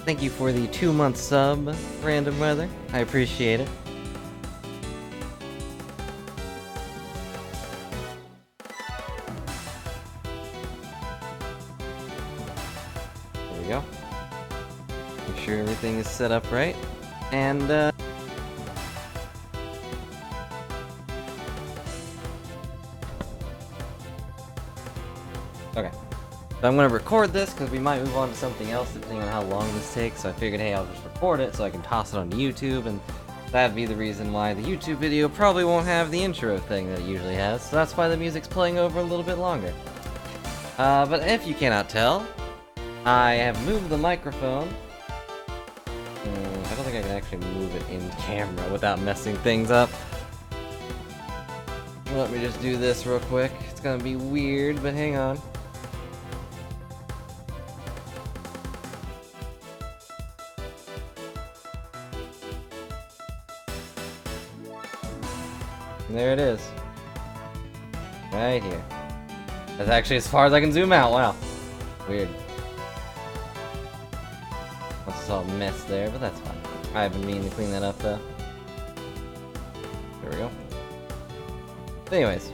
Thank you for the 2-month sub, Random Weather. I appreciate it. There we go. Make sure everything is set up right. And, okay. So I'm gonna record this because we might move on to something else depending on how long this takes. So I figured, hey, I'll just record it so I can toss it onto YouTube, and that'd be the reason why the YouTube video probably won't have the intro thing that it usually has. So that's why the music's playing over a little bit longer. But if you cannot tell, I have moved the microphone. I don't think I can actually move it in camera without messing things up. Let me just do this real quick. It's gonna be weird, but hang on. And there it is. Right here. That's actually as far as I can zoom out. Wow. Weird. That's all mess there, but that's fine. I've been meaning to clean that up though. There we go. But anyways,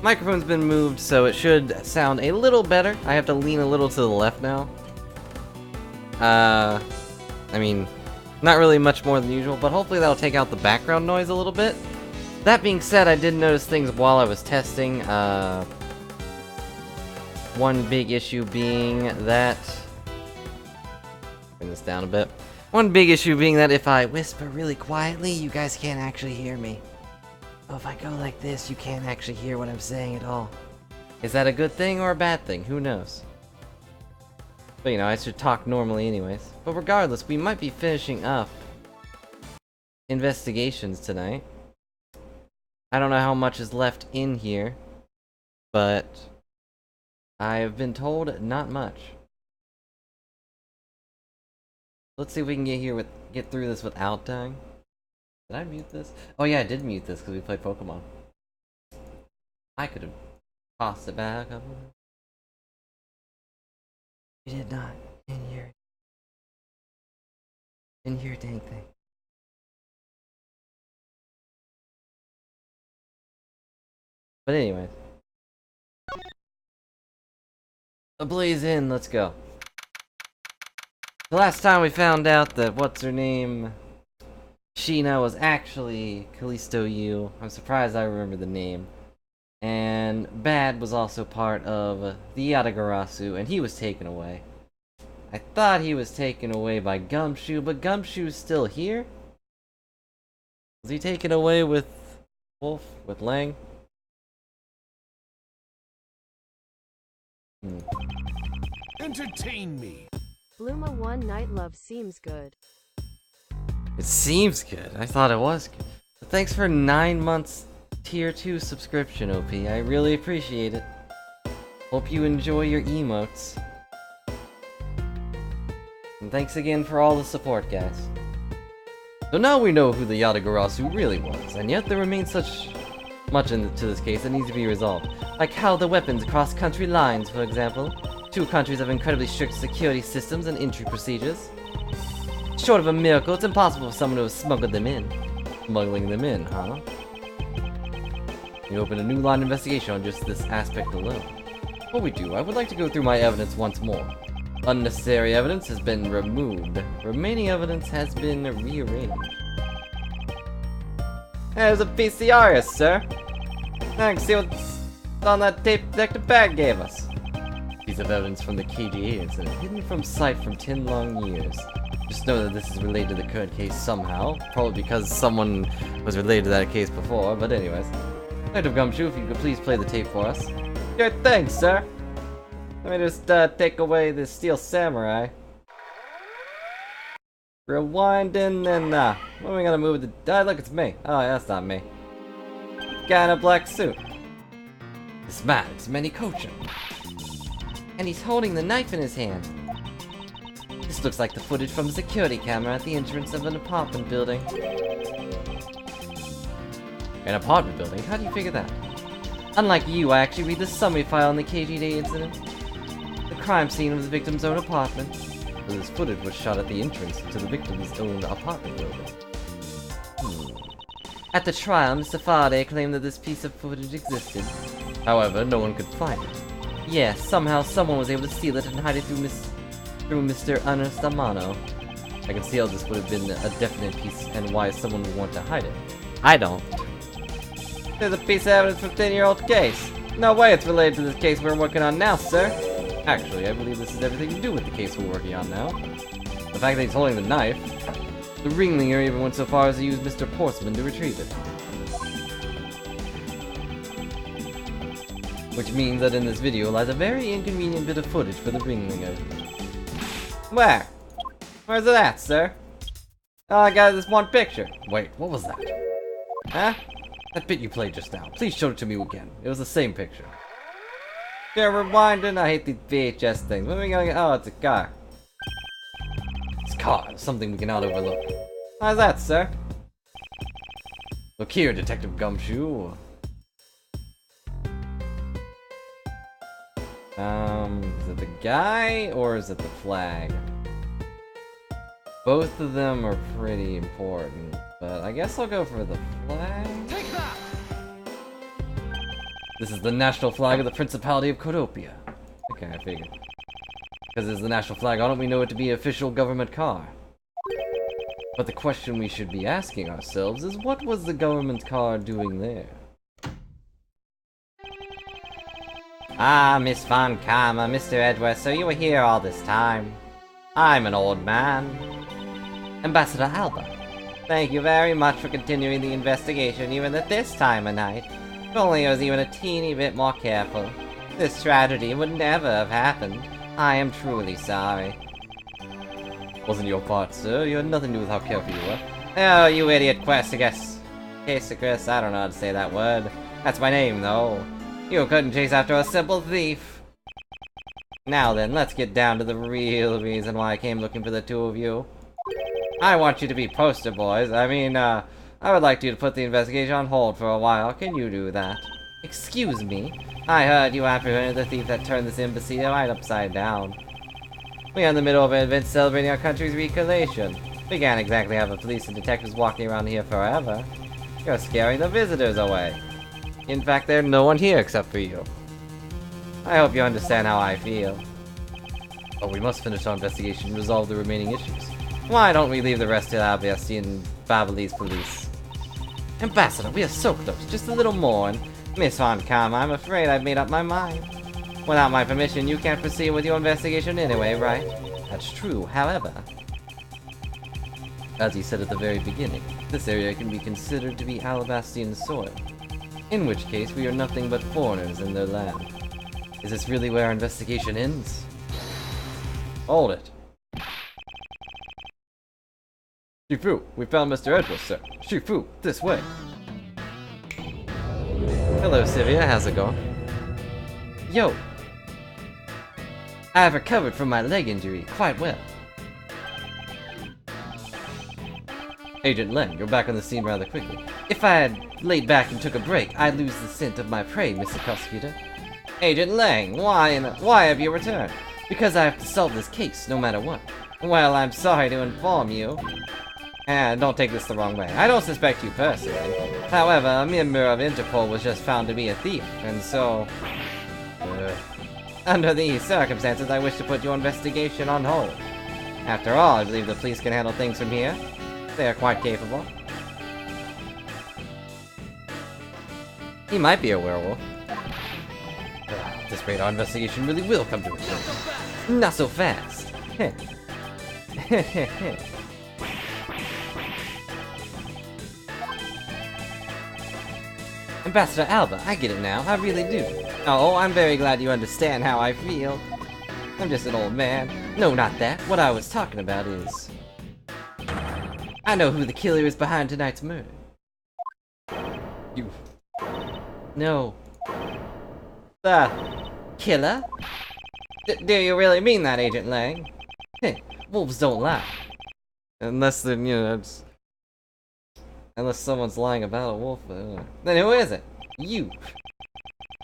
microphone's been moved, so it should sound a little better. I have to lean a little to the left now. I mean, not really much more than usual, but hopefully that'll take out the background noise a little bit. That being said, I did notice things while I was testing. One big issue being that... Bring this down a bit. One big issue being that if I whisper really quietly, you guys can't actually hear me. So if I go like this, you can't actually hear what I'm saying at all. Is that a good thing or a bad thing? Who knows? But you know, I should talk normally anyways. But regardless, we might be finishing up investigations tonight. I don't know how much is left in here, but I have been told not much. Let's see if we can get through this without dying. Did I mute this? Oh yeah, I did mute this because we played Pokemon. I could have tossed it back up. You did not. In your dang thing. But anyways. A blaze in, let's go. The last time we found out that what's-her-name Sheena was actually Callisto U. I'm surprised I remember the name. And Bad was also part of the Yatagarasu, and he was taken away. I thought he was taken away by Gumshoe, but Gumshoe's still here? Was he taken away with Wolf? With Lang? Entertain me. Bluma One Night Love seems good. It seems good. I thought it was good. But thanks for 9 months tier 2 subscription, OP. I really appreciate it. Hope you enjoy your emotes. And thanks again for all the support, guys. So now we know who the Yatagarasu really was, and yet there remains such much to this case that needs to be resolved. Like how the weapons cross country lines, for example. Two countries have incredibly strict security systems and entry procedures. Short of a miracle, it's impossible for someone to have smuggled them in. Smuggling them in, huh? You open a new line of investigation on just this aspect alone. Before we do, I would like to go through my evidence once more. Unnecessary evidence has been removed. Remaining evidence has been rearranged. There's a PCR, sir. I can see what's on that tape Detective Bag gave us. Piece of evidence from the KGA incident, hidden from sight from 10 long years. Just know that this is related to the current case somehow. Probably because someone was related to that case before, but anyways. Detective Gumshoe, if you could please play the tape for us. Sure thing, sir. Let me just take away this Steel Samurai. Rewind and then, when are we gonna move the... look, it's me. Oh, that's not me. Guy in a black suit. This man, it's Manny Kochan. And he's holding the knife in his hand. This looks like the footage from the security camera at the entrance of an apartment building. An apartment building? How do you figure that? Unlike you, I actually read the summary file on the KGD incident. The crime scene was the victim's own apartment. for this footage was shot at the entrance to the victim's own apartment building. At the trial, Mr. Faraday claimed that this piece of footage existed. However, no one could find it. Yes, somehow someone was able to steal it and hide it through Mr. Ernest Amano. I can see how this would have been a definite piece and why someone would want to hide it. I don't. There's a piece of evidence from a 10-year-old case. No way it's related to this case we're working on now, sir. Actually, I believe this has everything to do with the case we're working on now. The fact that he's holding the knife. The ringleader even went so far as to use Mr. Portsman to retrieve it. Which means that in this video lies a very inconvenient bit of footage for the ringleader. Where? Where's it at, sir? Oh, I got this one picture. Wait, what was that? Huh? That bit you played just now. Please show it to me again. It was the same picture. Yeah, rewinding. I hate these VHS things. What are we gonna get? Oh, it's a car. It's a car. It's something we cannot overlook. How's that, sir? Look here, Detective Gumshoe. Is it the guy or is it the flag? Both of them are pretty important, but I guess I'll go for the flag. Take that! This is the national flag of the Principality of Codopia. Okay, I figured. Because it's the national flag, why don't we know it to be an official government car? But the question we should be asking ourselves is, what was the government car doing there? Ah, Miss Von Karma, Mr. Edward, so you were here all this time. I'm an old man. Ambassador Alba, thank you very much for continuing the investigation even at this time of night. If only I was even a teeny bit more careful. This tragedy would never have happened. I am truly sorry. Wasn't your fault, sir. You had nothing to do with how careful you were. Oh, you idiot Questicus. Questicus, I don't know how to say that word. That's my name, though. You couldn't chase after a simple thief. Now then, let's get down to the real reason why I came looking for the two of you. I want you to be poster boys. I mean, I would like you to put the investigation on hold for a while. Can you do that? Excuse me? I heard you apprehended the thief that turned this embassy right upside down. We are in the middle of an event celebrating our country's recollection. We can't exactly have the police and detectives walking around here forever. You're scaring the visitors away. In fact, there's no one here except for you. I hope you understand how I feel. But we must finish our investigation and resolve the remaining issues. Why don't we leave the rest to Albiasti and Babylese police? Ambassador, we are so close. Just a little more, and Miss Von Karma, I'm afraid I've made up my mind. Without my permission, you can't proceed with your investigation anyway, right? That's true, however. As you said at the very beginning, this area can be considered to be Alabastian soil. In which case, we are nothing but foreigners in their land. Is this really where our investigation ends? Hold it. Shifu, we found Mr. Edwards, sir. Shifu, this way. Hello, Sivia, how's it going? Yo! I have recovered from my leg injury quite well. Agent Len, you're back on the scene rather quickly. If I had laid back and took a break, I'd lose the scent of my prey, Mr. Prosecutor. Agent Lang, why have you returned? Because I have to solve this case, no matter what. Well, I'm sorry to inform you. And don't take this the wrong way. I don't suspect you personally. However, a member of Interpol was just found to be a thief, and so... under these circumstances, I wish to put your investigation on hold. After all, I believe the police can handle things from here. They are quite capable. He might be a werewolf. At this rate, our investigation really will come to a close. Not so fast. Ambassador Alba, I get it now. I really do. Oh, I'm very glad you understand how I feel. I'm just an old man. No, not that. What I was talking about is... I know who the killer is behind tonight's murder. You... No. The... killer? Do you really mean that, Agent Lang? Wolves don't lie. Unless they're, you know, it's... unless someone's lying about a wolf. Then who is it? You.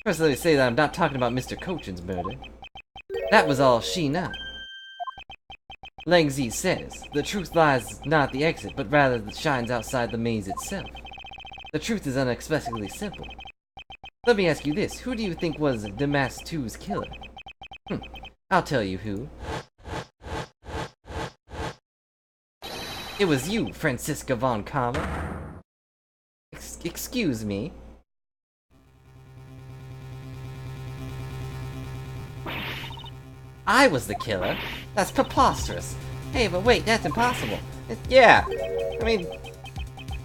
First let me say that I'm not talking about Mr. Cochin's murder. That was all Sheena. Lang Zi says, the truth lies not at the exit, but rather that shines outside the maze itself. The truth is unexpectedly simple. Let me ask you this, who do you think was Damask 2's killer? I'll tell you who. It was you, Franziska von Karma. Excuse me. I was the killer? That's preposterous. Hey, but wait, that's impossible. Yeah, I mean,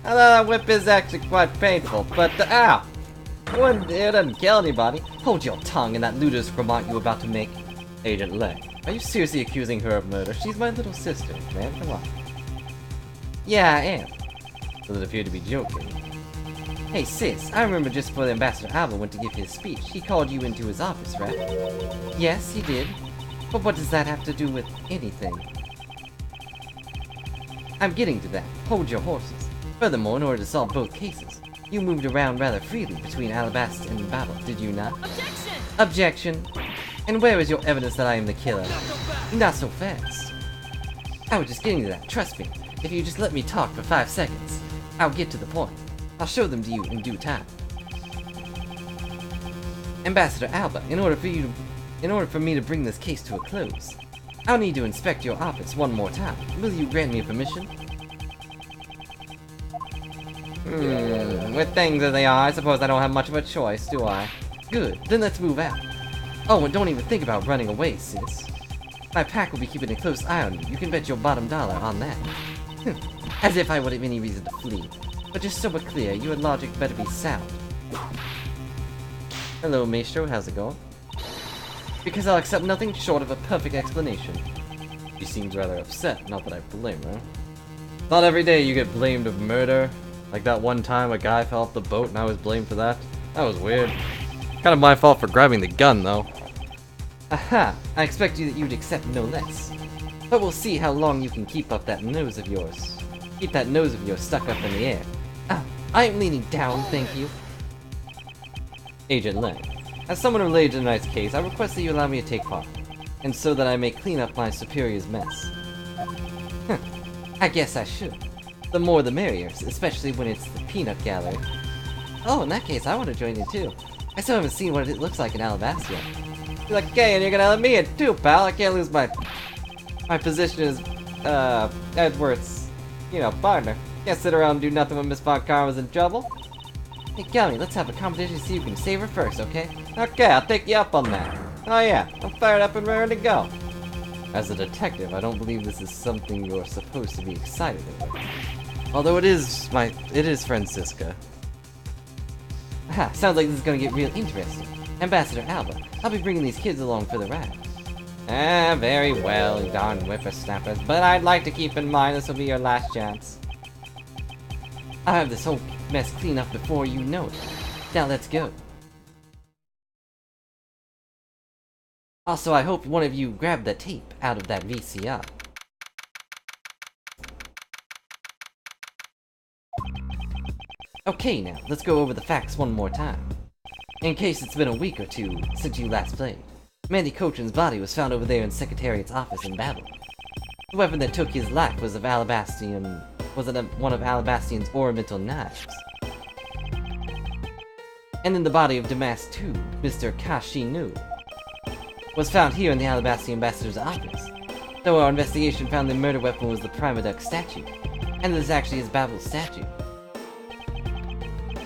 I thought that whip is actually quite painful, but ow! It didn't kill anybody. Hold your tongue in that ludicrous remark you were about to make. Agent Lang, are you seriously accusing her of murder? She's my little sister, man, come on. Yeah, I am. Does it appear to be joking? Hey sis, I remember just before the Ambassador Alba went to give his speech, he called you into his office, right? Yes, he did. But what does that have to do with anything? I'm getting to that. Hold your horses. Furthermore, in order to solve both cases, you moved around rather freely between Alabasta and Babel, did you not? Objection! Objection! And where is your evidence that I am the killer? Not so fast. I was just getting to that, trust me. If you just let me talk for 5 seconds, I'll get to the point. I'll show them to you in due time. Ambassador Alba, in order for me to bring this case to a close, I'll need to inspect your office one more time. Will you grant me permission? With things as they are, I suppose I don't have much of a choice, do I? Good, then let's move out. Oh, and don't even think about running away, sis. My pack will be keeping a close eye on you. You can bet your bottom dollar on that. As if I would have any reason to flee. But just so we're clear, your logic better be sound. Hello, Maestro, how's it going? Because I'll accept nothing short of a perfect explanation. She seems rather upset, not that I blame her. Not every day you get blamed of murder. Like that one time a guy fell off the boat and I was blamed for that. That was weird. Kind of my fault for grabbing the gun, though. Aha! I expect you that you'd accept no less. But we'll see how long you can keep up that nose of yours. Keep that nose of yours stuck up in the air. Ah, I am leaning down, thank you. Agent Lang. As someone related to tonight's case, I request that you allow me to take part, and so that I may clean up my superior's mess. I guess I should. The more the merrier, especially when it's the peanut gallery. Oh, in that case, I want to join you too. I still haven't seen what it looks like in Alabasta yet. You're like, okay, and you're gonna let me in too, pal. I can't lose my position as, Edward's, partner. Can't sit around and do nothing when Miss Von Karma's in trouble. Hey, Gummy, let's have a competition to see who can save her first, okay? Okay, I'll take you up on that. Oh yeah, I'm fired up and ready to go. As a detective, I don't believe this is something you're supposed to be excited about. Although it is Franziska. Aha, sounds like this is gonna get real interesting. Ambassador Alba, I'll be bringing these kids along for the ride. Ah, very well, you darn whippersnappers, but I'd like to keep in mind this will be your last chance. I'll have this whole mess cleaned up before you know it. Now let's go. Also, I hope one of you grabbed the tape out of that VCR. Okay now, let's go over the facts one more time. In case it's been a week or two since you last played, Mandy Cochin's body was found over there in Secretariat's office in Babel. The weapon that took his life was one of Alabastian's ornamental knives. And then the body of Damask 2, Mr. Kashi Nu, was found here in the Alabasti Ambassador's office, though our investigation found the murder weapon was the Primaduck statue, and this actually is Babel's statue.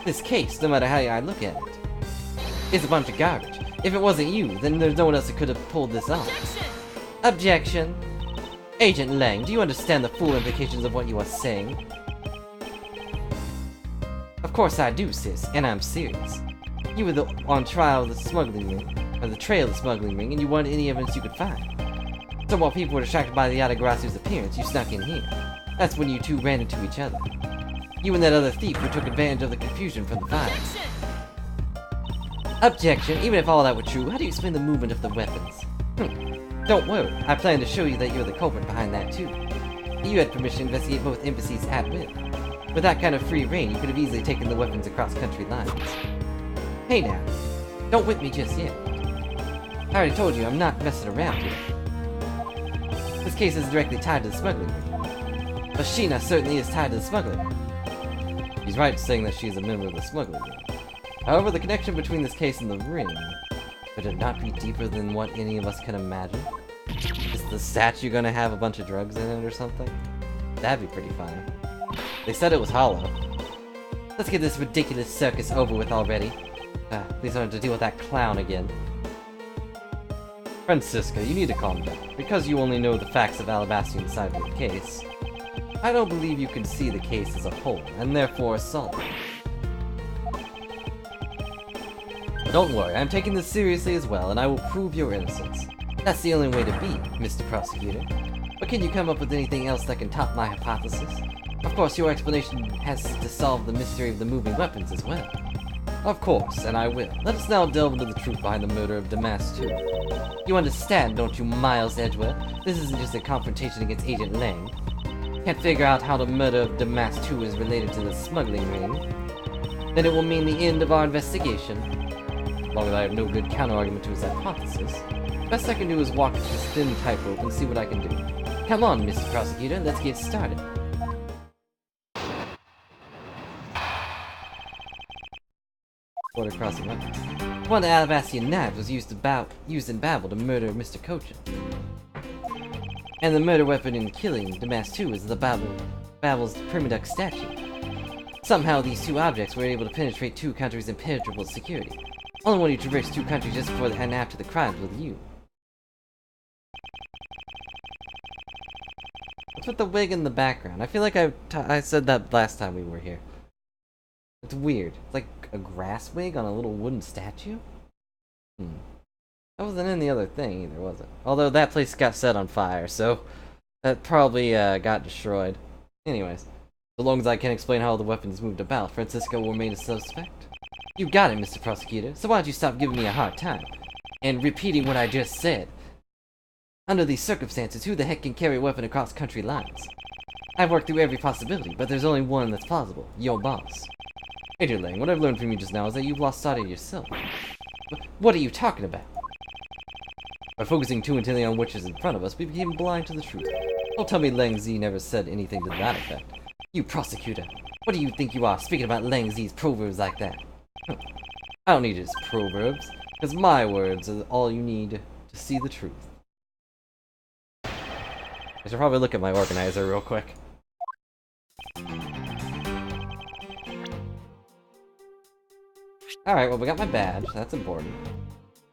This case, no matter how I look at it, is a bunch of garbage. If it wasn't you, then there's no one else that could have pulled this off. Objection! Agent Lang, do you understand the full implications of what you are saying? Of course I do, sis, and I'm serious. You were on trial of the smuggling ring, or the trail of the smuggling ring, and you wanted any evidence you could find. So while people were distracted by the Yatagarasu's appearance, you snuck in here. That's when you two ran into each other. You and that other thief who took advantage of the confusion from the violence. Objection! Even if all that were true, how do you explain the movement of the weapons? Don't worry, I plan to show you that you're the culprit behind that too. You had permission to investigate both embassies at will. With that kind of free reign, you could have easily taken the weapons across country lines. Hey now, don't whip me just yet. I already told you I'm not messing around here. This case is directly tied to the smuggling ring. But Sheena certainly is tied to the smuggling ring. He's right saying that she's a member of the smuggling ring. However, the connection between this case and the ring could it not be deeper than what any of us can imagine? Is the statue gonna have a bunch of drugs in it or something? That'd be pretty funny. They said it was hollow. Let's get this ridiculous circus over with already. Please don't have to deal with that clown again. Francisca, you need to calm down. Because you only know the facts of Alabastian's side of the case, I don't believe you can see the case as a whole, and therefore solve it. Don't worry, I'm taking this seriously as well, and I will prove your innocence. That's the only way to be, Mr. Prosecutor. But can you come up with anything else that can top my hypothesis? Of course, your explanation has to solve the mystery of the moving weapons as well. Of course, and I will. Let us now delve into the truth behind the murder of Damask II. You understand, don't you, Miles Edgeworth? This isn't just a confrontation against Agent Lang. Can't figure out how the murder of Damask II is related to the smuggling ring? Then it will mean the end of our investigation. As long as I have no good counter-argument to his hypothesis, the best I can do is walk this thin tightrope and see what I can do. Come on, Mr. Prosecutor, let's get started. Border crossing weapon. One of the Alabastian knives was used in Babel to murder Mr. Cochin. And the murder weapon in killing Damask II is the Babel's Primaduck statue. Somehow these two objects were able to penetrate two countries' impenetrable security. Only one who traversed two countries just before and after the crimes was you. What's with the wig in the background? I feel like I said that last time we were here. It's weird. It's like a grass wig on a little wooden statue? That wasn't in the other thing either, was it? Although that place got set on fire, so that probably got destroyed. Anyways, so long as I can explain how the weapons moved about, Francisco will remain a suspect. You got it, Mr. Prosecutor, so why don't you stop giving me a hard time? And repeating what I just said. Under these circumstances, who the heck can carry a weapon across country lines? I've worked through every possibility, but there's only one that's plausible. Your boss. Agent Lang, what I've learned from you just now is that you've lost sight of yourself. What are you talking about? By focusing too intently on which is in front of us, we became blind to the truth. Don't tell me Lang Zi never said anything to that effect. You prosecutor, what do you think you are, speaking about Lang Zi's proverbs like that? I don't need his proverbs, because my words are all you need to see the truth. I should probably look at my organizer real quick. Alright, well we got my badge, that's important.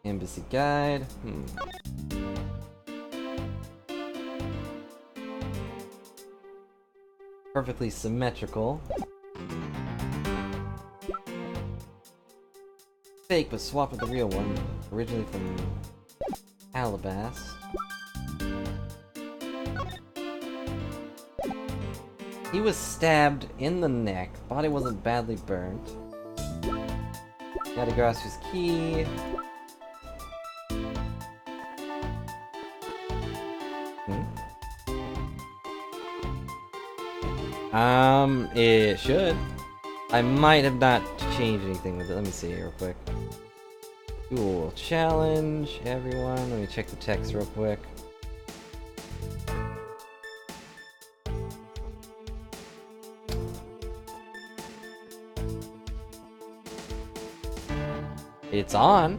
Embassy guide, Perfectly symmetrical. Fake, but swapped with the real one. Originally from Alabast. He was stabbed in the neck. Body wasn't badly burnt. Yadagarasu's key. It should. I might have not changed anything with it. Let me see here real quick. Duel challenge, everyone. Let me check the text real quick. It's on.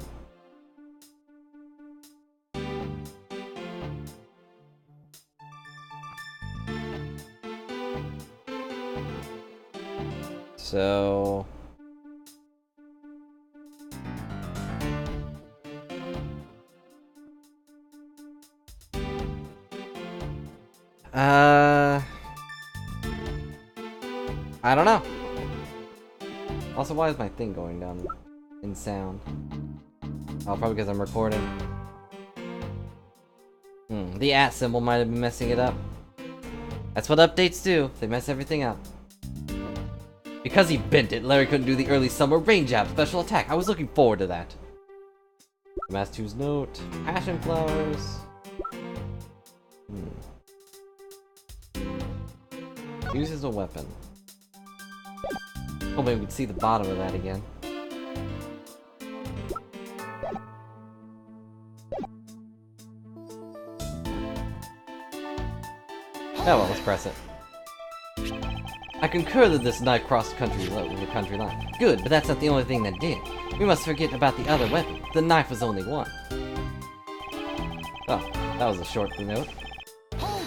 So I don't know. Also, why is my thing going down in sound? Oh, probably because I'm recording. The @ symbol might have been messing it up. That's what updates do. They mess everything up. Because he bent it, Larry couldn't do the early summer rain jab special attack. I was looking forward to that. Damask II's note. Passion flowers. Use as a weapon. Hoping we could see the bottom of that again. Oh well, let's press it. I concur that this knife crossed the country line. Good, but that's not the only thing that did. We must forget about the other weapon. The knife was only one. Oh, that was a short note. Hold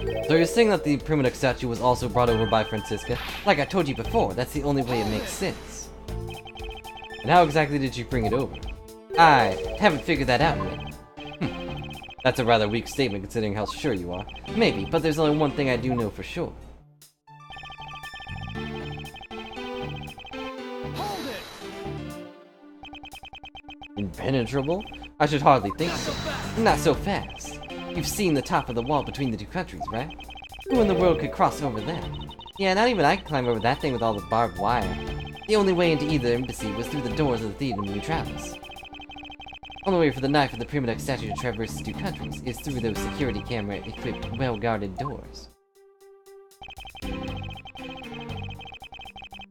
it! So you're saying that the primitive statue was also brought over by Franziska? Like I told you before, that's the only way it makes sense. And how exactly did you bring it over? I haven't figured that out yet. That's a rather weak statement considering how sure you are. Maybe, but there's only one thing I do know for sure. Hold it! Impenetrable? I should hardly think so. Not so fast. You've seen the top of the wall between the two countries, right? Who in the world could cross over that? Yeah, not even I could climb over that thing with all the barbed wire. The only way into either embassy was through the doors of the Theater Neutralis. Only way for the knife of the Primodoc statue to traverse the two countries is through those security camera-equipped, well-guarded doors.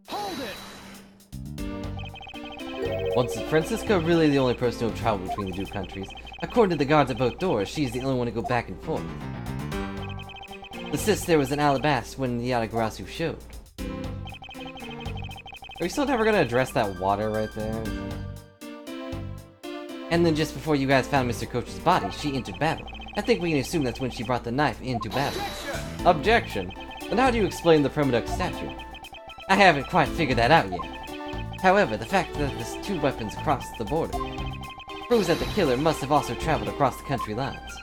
Hold it! Was Franziska really the only person to have traveled between the two countries? According to the guards at both doors, she's the only one to go back and forth. The sis there was an Alabast when the Yatagarasu showed. Are we still never gonna address that water right there? And then just before you guys found Mr. Coach's body, she entered battle. I think we can assume that's when she brought the knife into battle. Objection! Then how do you explain the Primodoc statue? I haven't quite figured that out yet. However, the fact that these two weapons crossed the border proves that the killer must have also traveled across the country lines.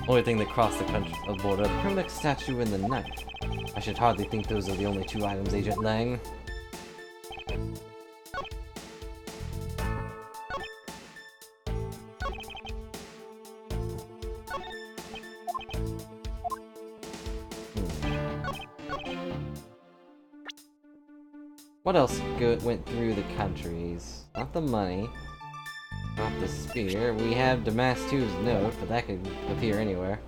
Only thing that crossed the country border, the Primodoc statue and the knife. I should hardly think those are the only two items, Agent Lang. What else went through the countries? Not the money. Not the spear. We have Damastu's note, but that could appear anywhere.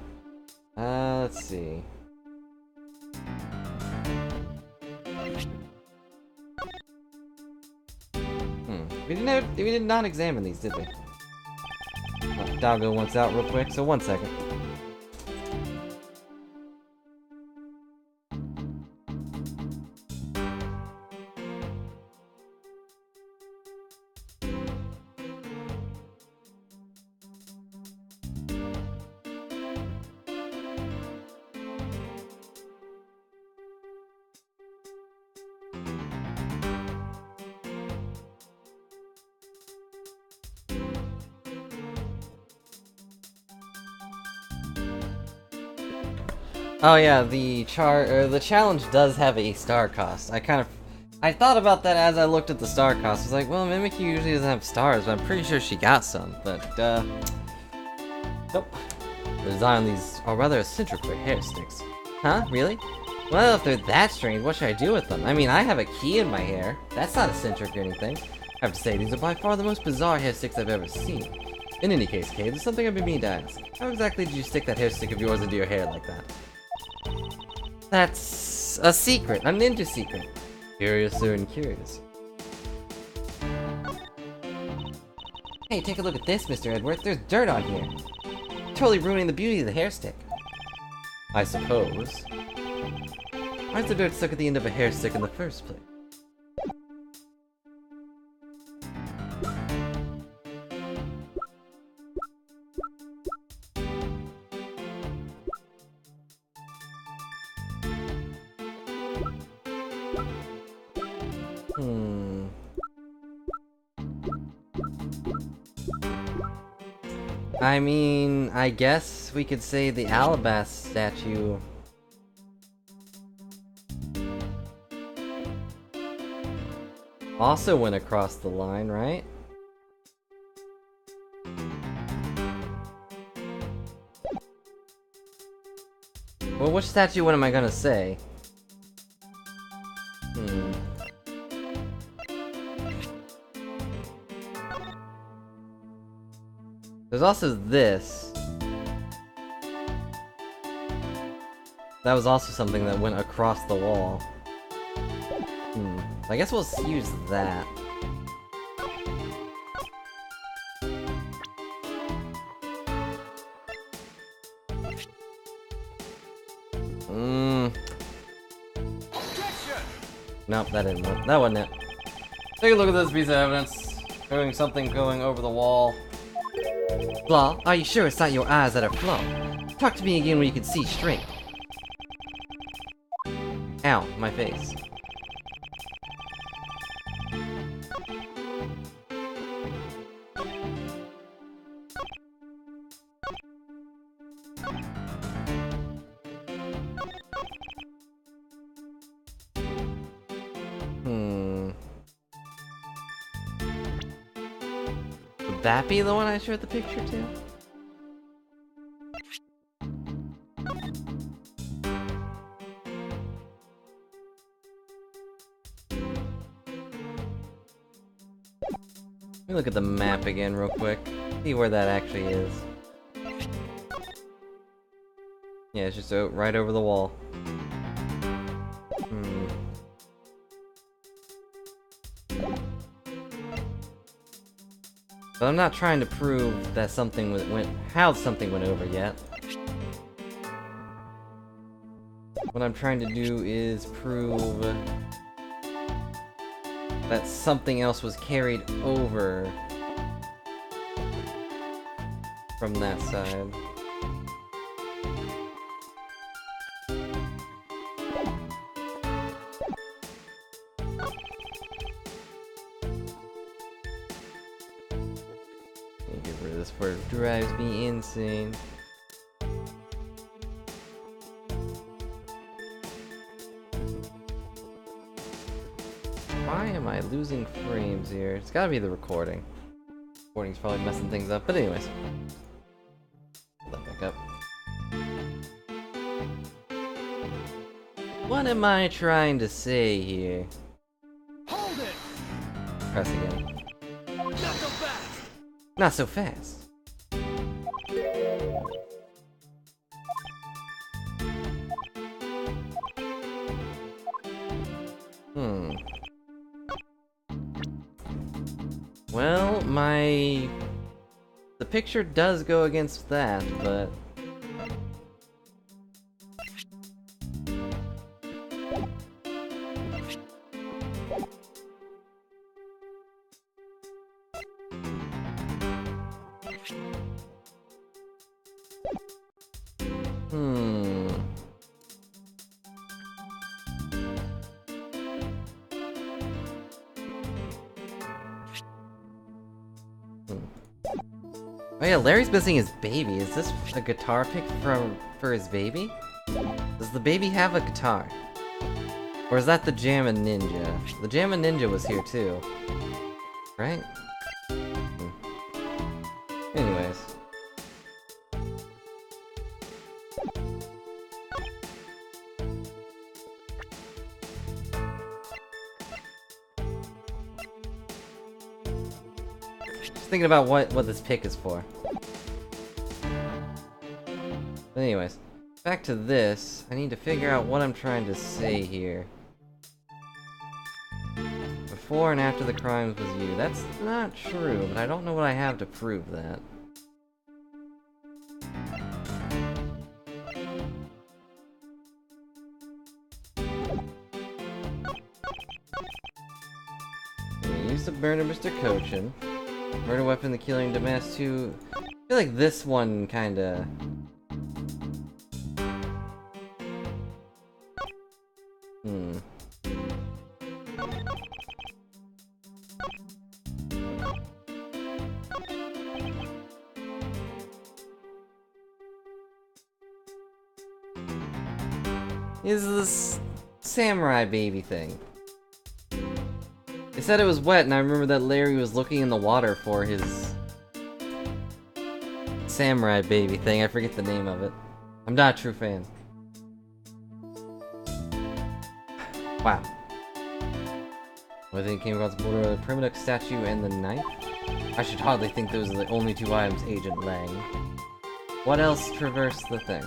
Let's see. We did not examine these, did we? Doggo wants out real quick, so 1 second. Oh yeah, the challenge does have a star cost. I thought about that as I looked at the star cost. I was like, well, Mimikyu usually doesn't have stars, but I'm pretty sure she got some. But nope. The design on these are rather eccentric for hair sticks. Huh? Really? Well, if they're that strange, what should I do with them? I mean, I have a key in my hair. That's not eccentric or anything. I have to say, these are by far the most bizarre hair sticks I've ever seen. In any case, Cade, there's something I've been meaning to ask. How exactly did you stick that hair stick of yours into your hair like that? That's a secret, a ninja secret. Curiouser and curious. Hey, take a look at this, Mr. Edward. There's dirt on here. Totally ruining the beauty of the hair stick. I suppose. Why's the dirt stuck at the end of a hair stick in the first place? I mean, I guess we could say the Alabast statue also went across the line, right? Well, which statue what am I gonna say? There's also this. That was also something that went across the wall. I guess we'll use that. Objection! Nope, that didn't work. That wasn't it. Take a look at this piece of evidence. Showing something going over the wall. Flaw? Are you sure it's not your eyes that are flawed? Talk to me again when you can see straight. Ow, my face. Would that be the one I showed the picture to? Let me look at the map again real quick. See where that actually is. Yeah, it's just right over the wall. But I'm not trying to prove that something how something went over yet. What I'm trying to do is prove that something else was carried over from that side. Get rid of this before it drives me insane. Why am I losing frames here? It's gotta be the recording. Recording's probably messing things up, but anyways. Pull that back up. What am I trying to say here? Hold it! Press again. Not so fast! Not so fast. Well, the picture does go against that, but... Oh yeah, Larry's missing his baby. Is this a guitar pick for his baby? Does the baby have a guitar? Or is that the Jammin' Ninja? The Jammin' Ninja was here too. Right? Anyways. Just thinking about what this pick is for. But anyways, back to this. I need to figure out what I'm trying to say here. Before and after the crimes was you. That's not true, but I don't know what I have to prove that. We used to murder Mr. Kochin. Murder weapon, the killing Damas 2. I feel like this one kinda... Is this samurai baby thing? They said it was wet, and I remember that Larry was looking in the water for his samurai baby thing. I forget the name of it. I'm not a true fan. Wow. I think it came across the border of the primitive statue and the knife? I should hardly think those are the only two items, Agent Lang. What else traversed the thing?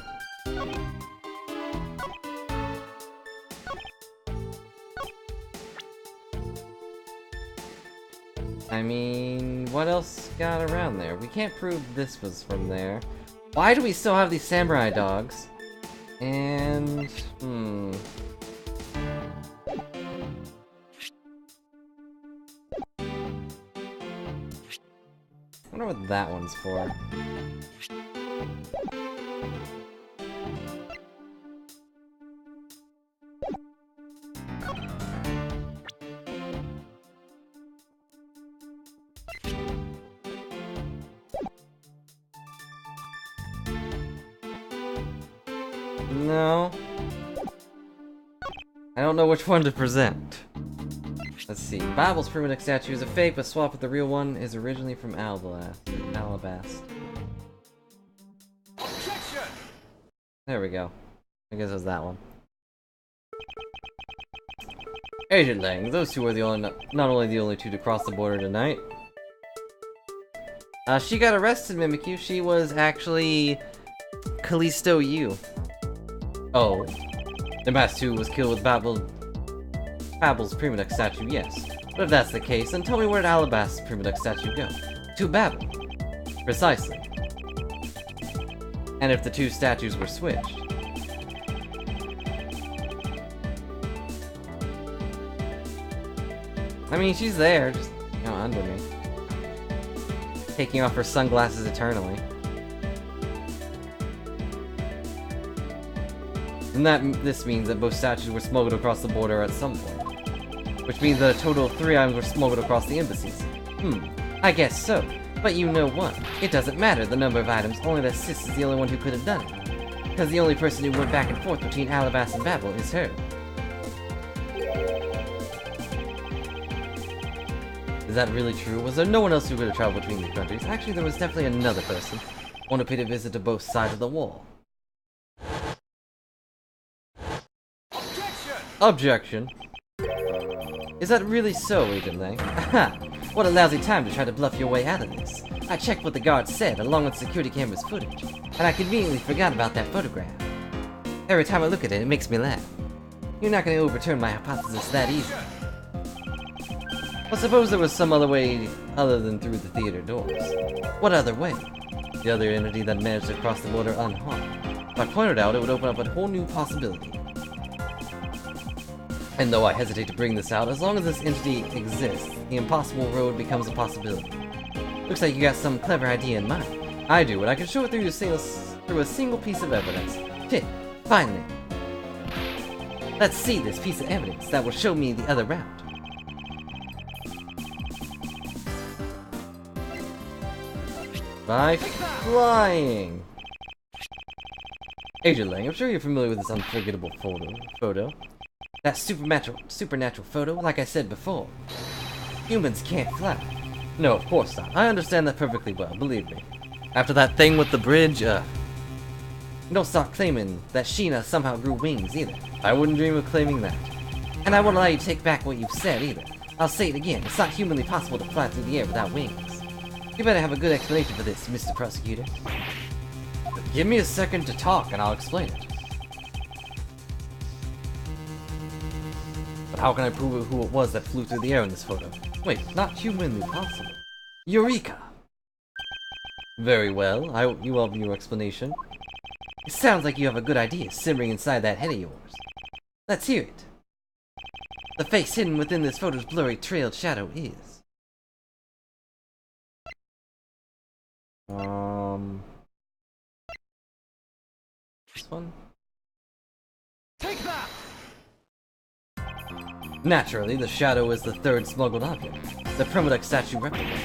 I mean, what else got around there? We can't prove this was from there. Why do we still have these samurai dogs? And... I wonder what that one's for. No. I don't know which one to present. Let's see. Babel's primitive statue is a fake, but swap with the real one is originally from Alabast. Objection! There we go. I guess it was that one. Agent Lang, those two are not only the only two to cross the border tonight. She got arrested, Mimikyu. She was actually Callisto Yu. Oh. The Master 2 was killed with Babel's Primodex statue, yes. But if that's the case, then tell me where did Alabast's Primodex statue go? To Babel. Precisely. And if the two statues were switched. I mean, she's there, just, you know, under me. Taking off her sunglasses eternally. And this means that both statues were smuggled across the border at some point. Which means that a total of 3 items were smuggled across the embassies. I guess so. But you know what? It doesn't matter the number of items, only that Sis is the only one who could have done it. Because the only person who went back and forth between Alabast and Babel is her. Is that really true? Was there no one else who could have traveled between the countries? Actually, there was definitely another person. One who paid a visit to both sides of the wall. Objection! Is that really so, Agent Lang? Aha! What a lousy time to try to bluff your way out of this. I checked what the guards said, along with security camera's footage, and I conveniently forgot about that photograph. Every time I look at it, it makes me laugh. You're not going to overturn my hypothesis that easy. Well, suppose there was some other way other than through the theater doors. What other way? The other entity that managed to cross the border unharmed. If I pointed out, it would open up a whole new possibility. And though I hesitate to bring this out, as long as this entity exists, the impossible road becomes a possibility. Looks like you got some clever idea in mind. I do, and I can show it through a single piece of evidence. Hit, finally. Let's see this piece of evidence that will show me the other route. By flying! Agent Lang, I'm sure you're familiar with this unforgettable photo. That supernatural photo, like I said before. Humans can't fly. No, of course not. I understand that perfectly well, believe me. After that thing with the bridge, don't start claiming that Sheena somehow grew wings, either. I wouldn't dream of claiming that. And I won't allow you to take back what you've said, either. I'll say it again, it's not humanly possible to fly through the air without wings. You better have a good explanation for this, Mr. Prosecutor. Give me a second to talk and I'll explain it. But how can I prove who it was that flew through the air in this photo? Wait, not humanly possible. Eureka! Very well, you have your explanation. It sounds like you have a good idea simmering inside that head of yours. Let's hear it. The face hidden within this photo's blurry trailed shadow is... This one? Take that! Naturally, the shadow is the third smuggled object, the Primodex statue replica.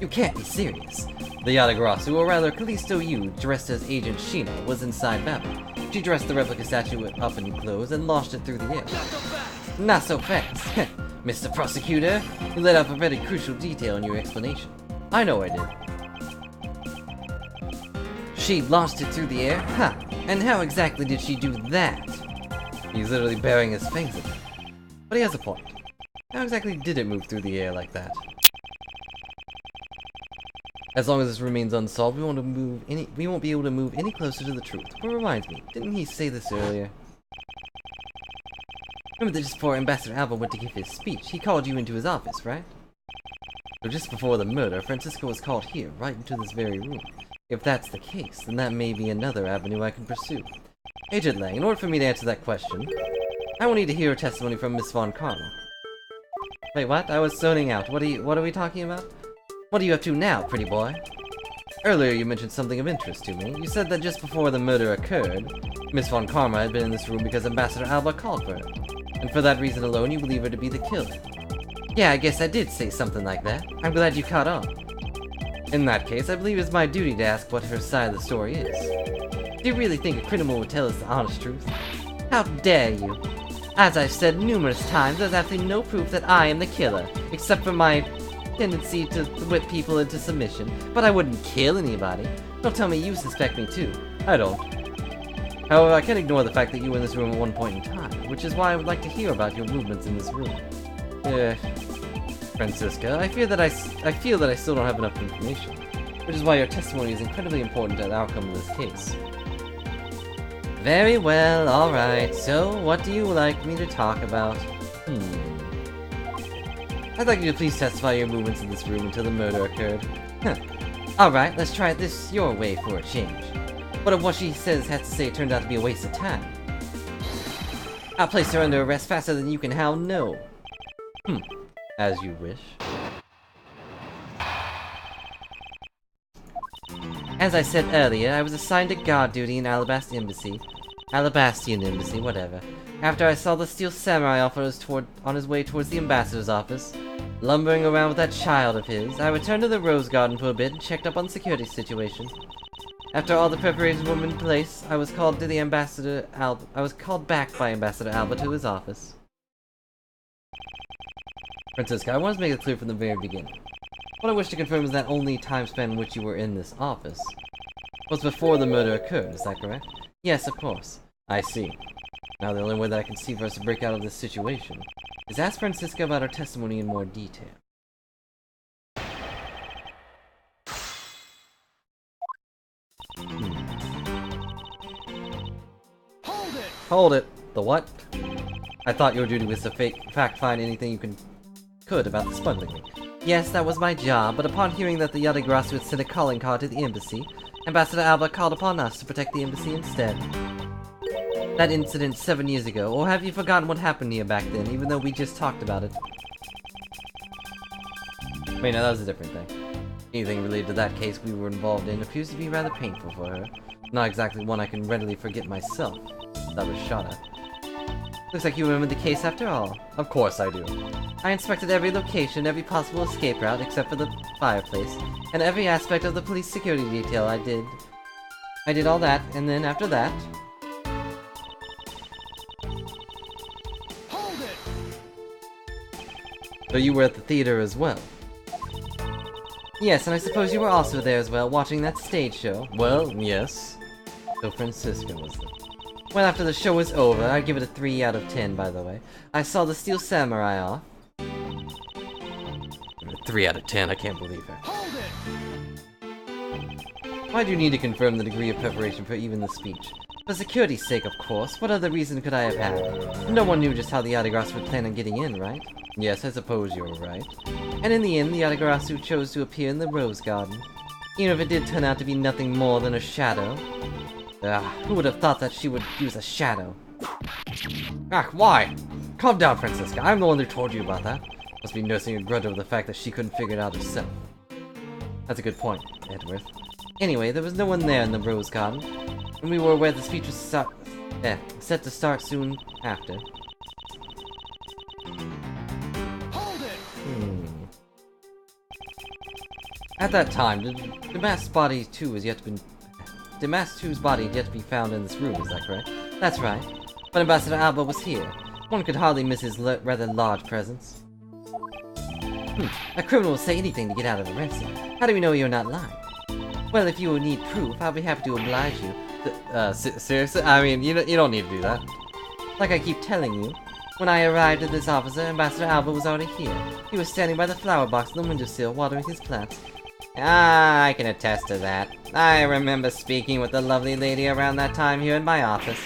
You can't be serious. The Yatagarasu, or rather Callisto Yu, dressed as Agent Sheena, was inside Babel. She dressed the replica statue up in clothes and launched it through the air. Not so fast! Mr. Prosecutor, you let out a very crucial detail in your explanation. I know I did. She launched it through the air? Ha! And how exactly did she do that? He's literally burying his face in it. But he has a point. How exactly did it move through the air like that? As long as this remains unsolved, we won't be able to move any closer to the truth. But reminds me, didn't he say this earlier? Remember that just before Ambassador Alba went to give his speech, he called you into his office, right? So just before the murder, Francisco was called here, right into this very room. If that's the case, then that may be another avenue I can pursue. Agent Lang, in order for me to answer that question, I will need to hear a testimony from Miss Von Karma. Wait, what? I was zoning out. What are we talking about? What are you up to now, pretty boy? Earlier you mentioned something of interest to me. You said that just before the murder occurred, Miss Von Karma had been in this room because Ambassador Alba called for her. And for that reason alone, you believe her to be the killer. Yeah, I guess I did say something like that. I'm glad you caught on. In that case, I believe it's my duty to ask what her side of the story is. Do you really think a criminal would tell us the honest truth? How dare you? As I've said numerous times, there's absolutely no proof that I am the killer, except for my tendency to whip people into submission. But I wouldn't kill anybody. Don't tell me you suspect me too. I don't. However, I can't ignore the fact that you were in this room at one point in time, which is why I would like to hear about your movements in this room. Francisca, I feel that I still don't have enough information, which is why your testimony is incredibly important to the outcome of this case. Very well, alright, so what do you like me to talk about? I'd like you to please testify your movements in this room until the murder occurred. Alright, let's try this your way for a change. What if what she has to say turned out to be a waste of time? I'll place her under arrest faster than you can howl no. As you wish. As I said earlier, I was assigned to guard duty in Alabastian Embassy, whatever. After I saw the Steel Samurai on his way towards the ambassador's office, lumbering around with that child of his, I returned to the Rose Garden for a bit and checked up on the security situation. After all the preparations were in place, I was called back by Ambassador Alba to his office. Francisca, I want to make it clear from the very beginning. What I wish to confirm is that only time span in which you were in this office was before the murder occurred, is that correct? Yes, of course. I see. Now the only way that I can see for us to break out of this situation is ask Francisca about her testimony in more detail. Hold it! Hold it! The what? I thought your duty was to fact-find anything you could about the smuggling ring. Yes, that was my job, but upon hearing that the Yatagarasu had sent a calling card to the embassy, Ambassador Alba called upon us to protect the embassy instead. That incident 7 years ago, or have you forgotten what happened here back then, even though we just talked about it? Wait, no, that was a different thing. Anything related to that case we were involved in appears to be rather painful for her. Not exactly one I can readily forget myself. That was shot at. Looks like you remember the case after all. Of course I do. I inspected every location, every possible escape route, except for the fireplace, and every aspect of the police security detail I did all that, and then after that... Hold it! So you were at the theater as well? Yes, and I suppose you were also there as well, watching that stage show? Well, yes. So Francisca was there. Well, after the show was over, I'd give it a 3 out of 10, by the way. I saw the Steel Samurai off. 3 out of 10, I can't believe her. Hold it! Why do you need to confirm the degree of preparation for even the speech? For security's sake, of course. What other reason could I have had? No one knew just how the Yatagarasu would plan on getting in, right? Yes, I suppose you're right. And in the end, the Yatagarasu chose to appear in the Rose Garden. Even if it did turn out to be nothing more than a shadow. Who would have thought that she would use a shadow? Why? Calm down, Francisca. I'm the one who told you about that. Must be nursing a grudge over the fact that she couldn't figure it out herself. That's a good point, Edworth. Anyway, there was no one there in the Rose Garden, and we were aware the speech was set to start soon after. Hold it! At that time, Damask body 2 was yet to be... Damask 2's body had yet to be found in this room, is that correct? That's right. But Ambassador Alba was here. One could hardly miss his rather large presence. A criminal will say anything to get out of arrest. How do we know you're not lying? Well, if you need proof, I'll be happy to oblige you. Seriously? I mean, you don't need to do that. Like I keep telling you, when I arrived at this officer, Ambassador Alba was already here. He was standing by the flower box on the windowsill, watering his plants. I can attest to that. I remember speaking with the lovely lady around that time here in my office.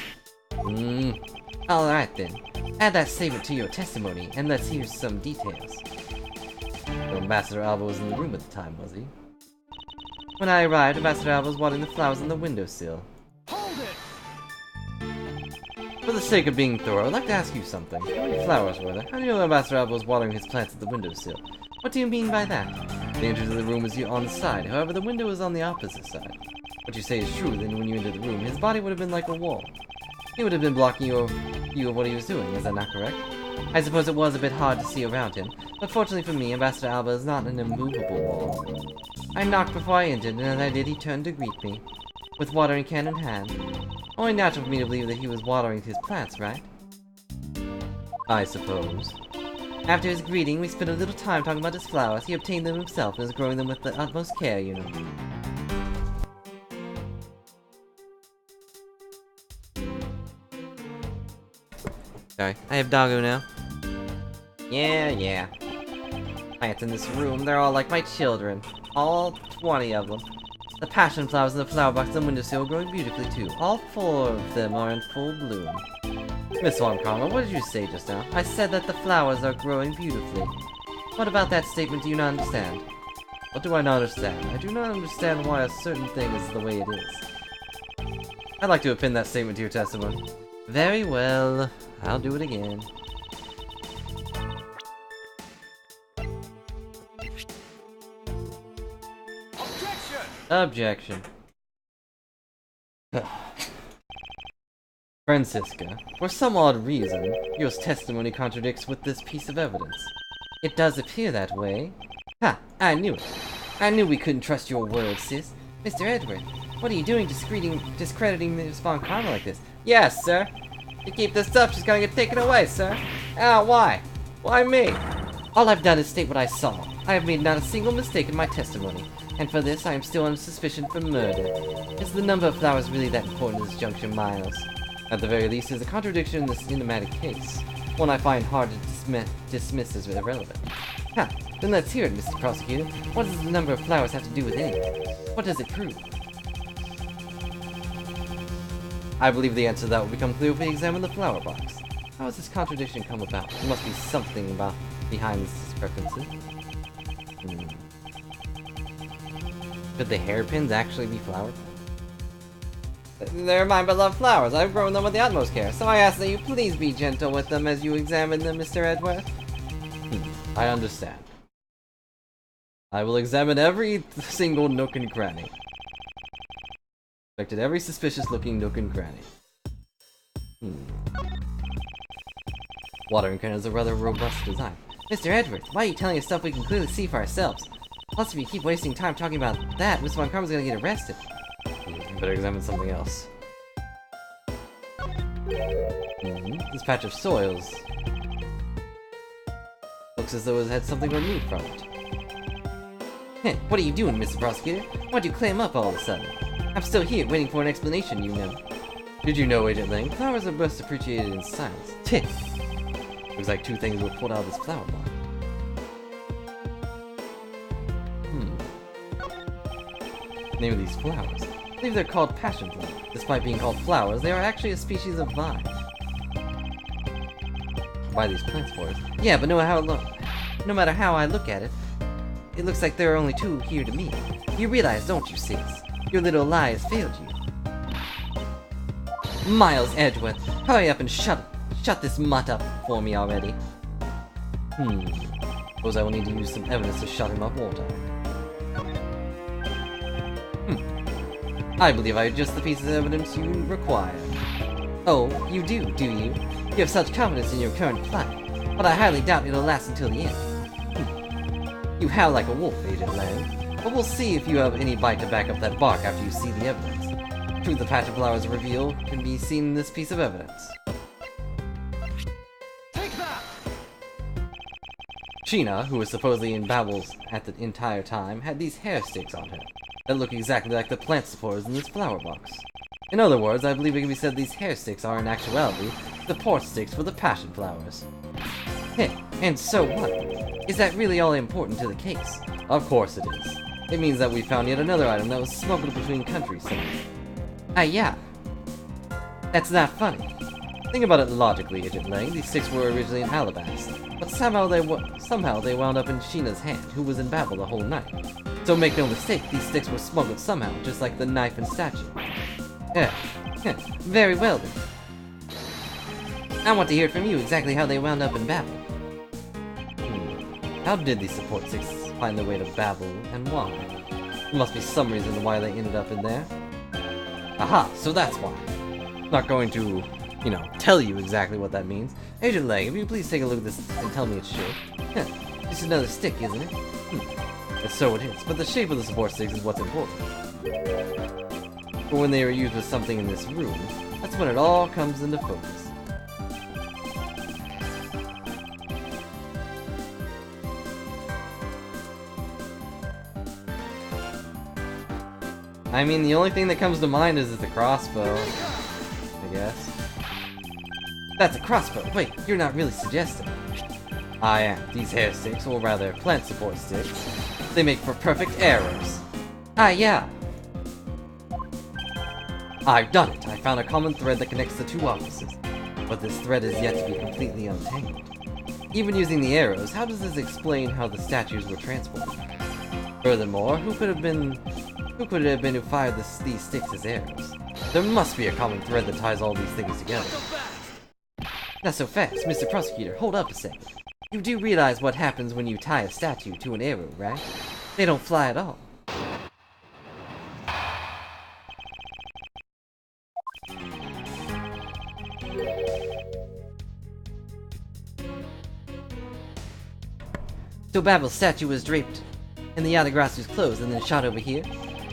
Alright then. Add that statement to your testimony, and let's hear some details. So Ambassador Alba was in the room at the time, was he? When I arrived, Ambassador Alba was watering the flowers on the windowsill. Hold it! For the sake of being thorough, I'd like to ask you something. How many flowers were there? How do you know Ambassador Alba was watering his plants at the windowsill? What do you mean by that? The entrance to the room was on the side, however the window was on the opposite side. What you say is true, then when you entered the room, his body would have been like a wall. He would have been blocking you of what he was doing, is that not correct? I suppose it was a bit hard to see around him, but fortunately for me, Ambassador Alba is not an immovable wall. I knocked before I entered, and as I did, he turned to greet me, with watering can in hand. Only natural for me to believe that he was watering his plants, right? I suppose. After his greeting, we spent a little time talking about his flowers. He obtained them himself and is growing them with the utmost care, you know. Sorry, I have Doggo now. Yeah. Plants in this room, they're all like my children. All 20 of them. The passion flowers in the flower box on the windowsill are growing beautifully too. All 4 of them are in full bloom. Miss Wonkarma, what did you say just now? I said that the flowers are growing beautifully. What about that statement do you not understand? What do I not understand? I do not understand why a certain thing is the way it is. I'd like to append that statement to your testimony. Very well. I'll do it again. Objection. Francisca, for some odd reason, your testimony contradicts with this piece of evidence. It does appear that way. Ha! I knew it. I knew we couldn't trust your word, sis. Mr. Edward, what are you doing discrediting Miss Wonkarma like this? Yes, sir. To keep this up, she's gonna get taken away, sir. Why? Why me? All I've done is state what I saw. I have made not a single mistake in my testimony, and for this I am still under suspicion for murder. Is the number of flowers really that important at this juncture, Miles? At the very least, there's a contradiction in this enigmatic case, one I find hard to dismiss as irrelevant. Ha! Then let's hear it, Mr. Prosecutor. What does the number of flowers have to do with anything? What does it prove? I believe the answer to that will become clear if we examine the flower box. How has this contradiction come about? There must be something behind this discrepancy. Could the hairpins actually be flowers? They're my beloved flowers. I've grown them with the utmost care, so I ask that you please be gentle with them as you examine them, Mr. Edworth. I understand. I will examine every single nook and cranny. Inspected every suspicious-looking nook and cranny. Watering can is a rather robust design. Mr. Edwards, why are you telling us stuff we can clearly see for ourselves? Plus, if you keep wasting time talking about that, Miss Wonkarma's gonna get arrested. Better examine something else. This patch of soils looks as though it had something removed from it. Heh, what are you doing, Mr. Prosecutor? Why'd you clam up all of a sudden? I'm still here, waiting for an explanation, you know. Did you know, Agent Lang? Flowers are best appreciated in silence. Tick! Looks like 2 things were pulled out of this flower box. Name of these flowers. I believe they're called passion flowers. Despite being called flowers, they are actually a species of vine. Why these plants for it? Yeah, but no matter how I look at it, it looks like there are only 2 here to me. You realize, don't you, sis? Your little lie has failed you. Miles Edgeworth, hurry up and shut this mutt up for me already. Suppose I will need to use some evidence to shut him up, won't I? I believe I have just the pieces of evidence you require. Oh, you do you? You have such confidence in your current plight, but I highly doubt it'll last until the end. You howl like a wolf, Agent Lang, but we'll see if you have any bite to back up that bark after you see the evidence. Truth the patch of flowers reveal can be seen in this piece of evidence. Take that! Sheena, who was supposedly in babbles at the entire time, had these hair sticks on her that look exactly like the plant supporters in this flower box. In other words, I believe it can be said these hair sticks are in actuality support sticks for the passion flowers. Heh, and so what? Is that really all important to the case? Of course it is. It means that we found yet another item that was smuggled between countries. Yeah. That's not funny. Think about it logically, Agent Lang. These sticks were originally in Alabasta, but somehow they wound up in Sheena's hand, who was in Babel the whole night. So make no mistake, these sticks were smuggled somehow, just like the knife and statue. Very well then. I want to hear from you exactly how they wound up in Babel. How did the Support Six find their way to Babel, and why? There must be some reason why they ended up in there. Aha, so that's why. Not going to, tell you exactly what that means. Agent Lang, if you please take a look at this and tell me its shape. Just another stick, isn't it? And so it is, but the shape of the Support Six is what's important. But when they are used with something in this room, that's when it all comes into focus. I mean, the only thing that comes to mind is the crossbow, I guess. That's a crossbow. Wait, you're not really suggesting. I am. These hair sticks, or rather plant support sticks, they make for perfect arrows. Ah, yeah. I've done it. I found a common thread that connects the two offices, but this thread is yet to be completely untangled. Even using the arrows, how does this explain how the statues were transported? Furthermore, who could it have been who fired these sticks as arrows? There must be a common thread that ties all these things together. Not so fast, Mr. Prosecutor, hold up a second. You do realize what happens when you tie a statue to an arrow, right? They don't fly at all. So Babel's statue was draped in the Yatagarasu's clothes and then shot over here?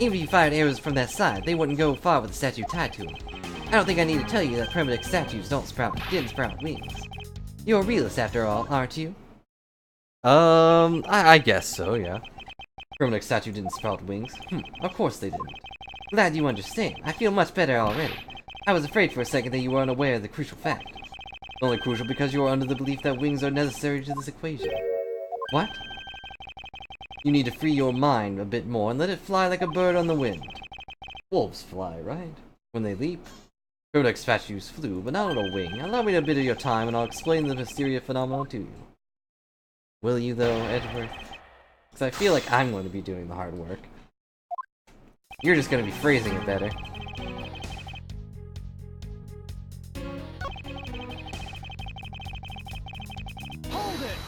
Even if you fired arrows from that side, they wouldn't go far with the statue tied to it. I don't think I need to tell you that primitive statues didn't sprout wings. You're a realist after all, aren't you? I guess so, yeah. Primitive statue didn't sprout wings. Of course they didn't. Glad you understand. I feel much better already. I was afraid for a second that you were unaware of the crucial fact. It's only crucial because you are under the belief that wings are necessary to this equation. What? You need to free your mind a bit more and let it fly like a bird on the wind. Wolves fly, right? When they leap. Primitive statues flew, but not on a wing. Allow me a bit of your time and I'll explain the mysterious phenomenon to you. Will you though, Edgeworth? Because I feel like I'm going to be doing the hard work. You're just going to be phrasing it better.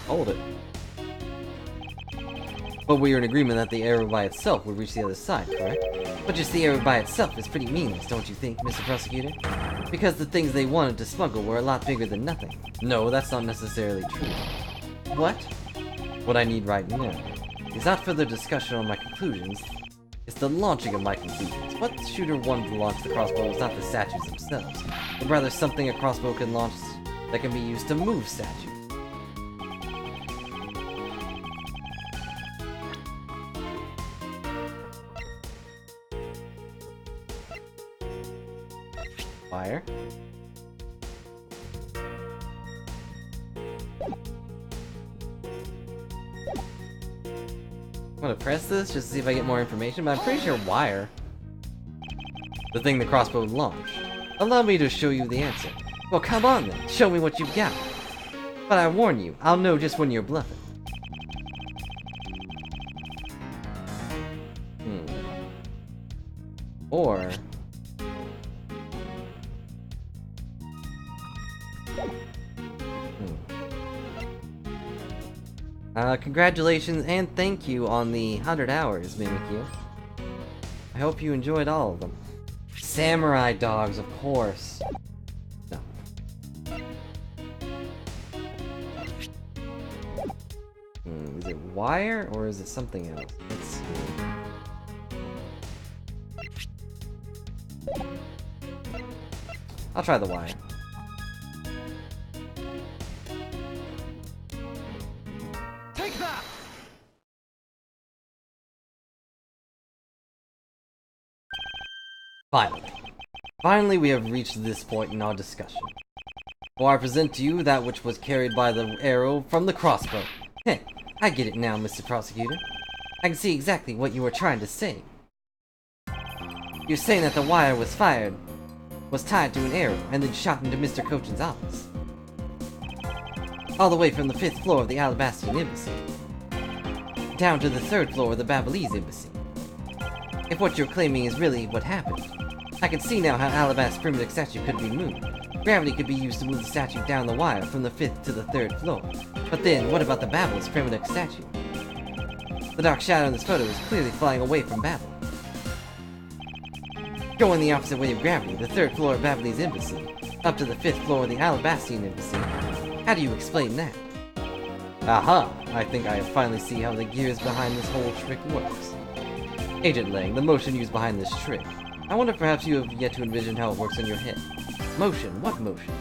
Hold it. But we are in agreement that the arrow by itself would reach the other side, correct? But just the arrow by itself is pretty meaningless, don't you think, Mr. Prosecutor? Because the things they wanted to smuggle were a lot bigger than nothing. No, that's not necessarily true. What? What I need right now is not further discussion on my conclusions, it's the launching of my conclusions. What shooter wanted to launch the crossbow was not the statues themselves, but rather something a crossbow can launch that can be used to move statues. Fire. I'm gonna press this just to see if I get more information, but I'm pretty sure wire. The thing the crossbow launched. Allow me to show you the answer. Well, come on then, show me what you've got. But I warn you, I'll know just when you're bluffing. Or... congratulations and thank you on the 100 hours, Mimikyu. I hope you enjoyed all of them. Samurai dogs, of course. No. Is it wire or is it something else? Let's see. I'll try the wire. Finally, we have reached this point in our discussion. For I present to you that which was carried by the arrow from the crossbow. Heh, I get it now, Mr. Prosecutor. I can see exactly what you were trying to say. You're saying that the wire was tied to an arrow, and then shot into Mr. Cochin's office. All the way from the 5th floor of the Alabastian Embassy, down to the 3rd floor of the Babelese Embassy. If what you're claiming is really what happened, I can see now how Alabast's primitive statue could be moved. Gravity could be used to move the statue down the wire from the 5th to the 3rd floor. But then, what about the Babel's primitive statue? The dark shadow in this photo is clearly flying away from Babel. Going the opposite way of gravity, the 3rd floor of Babel's embassy, up to the 5th floor of the Alabastian embassy. How do you explain that? Aha! I think I finally see how the gears behind this whole trick works. Agent Lang, the motion used behind this trick. I wonder if perhaps you have yet to envision how it works in your head. Motion? What motion?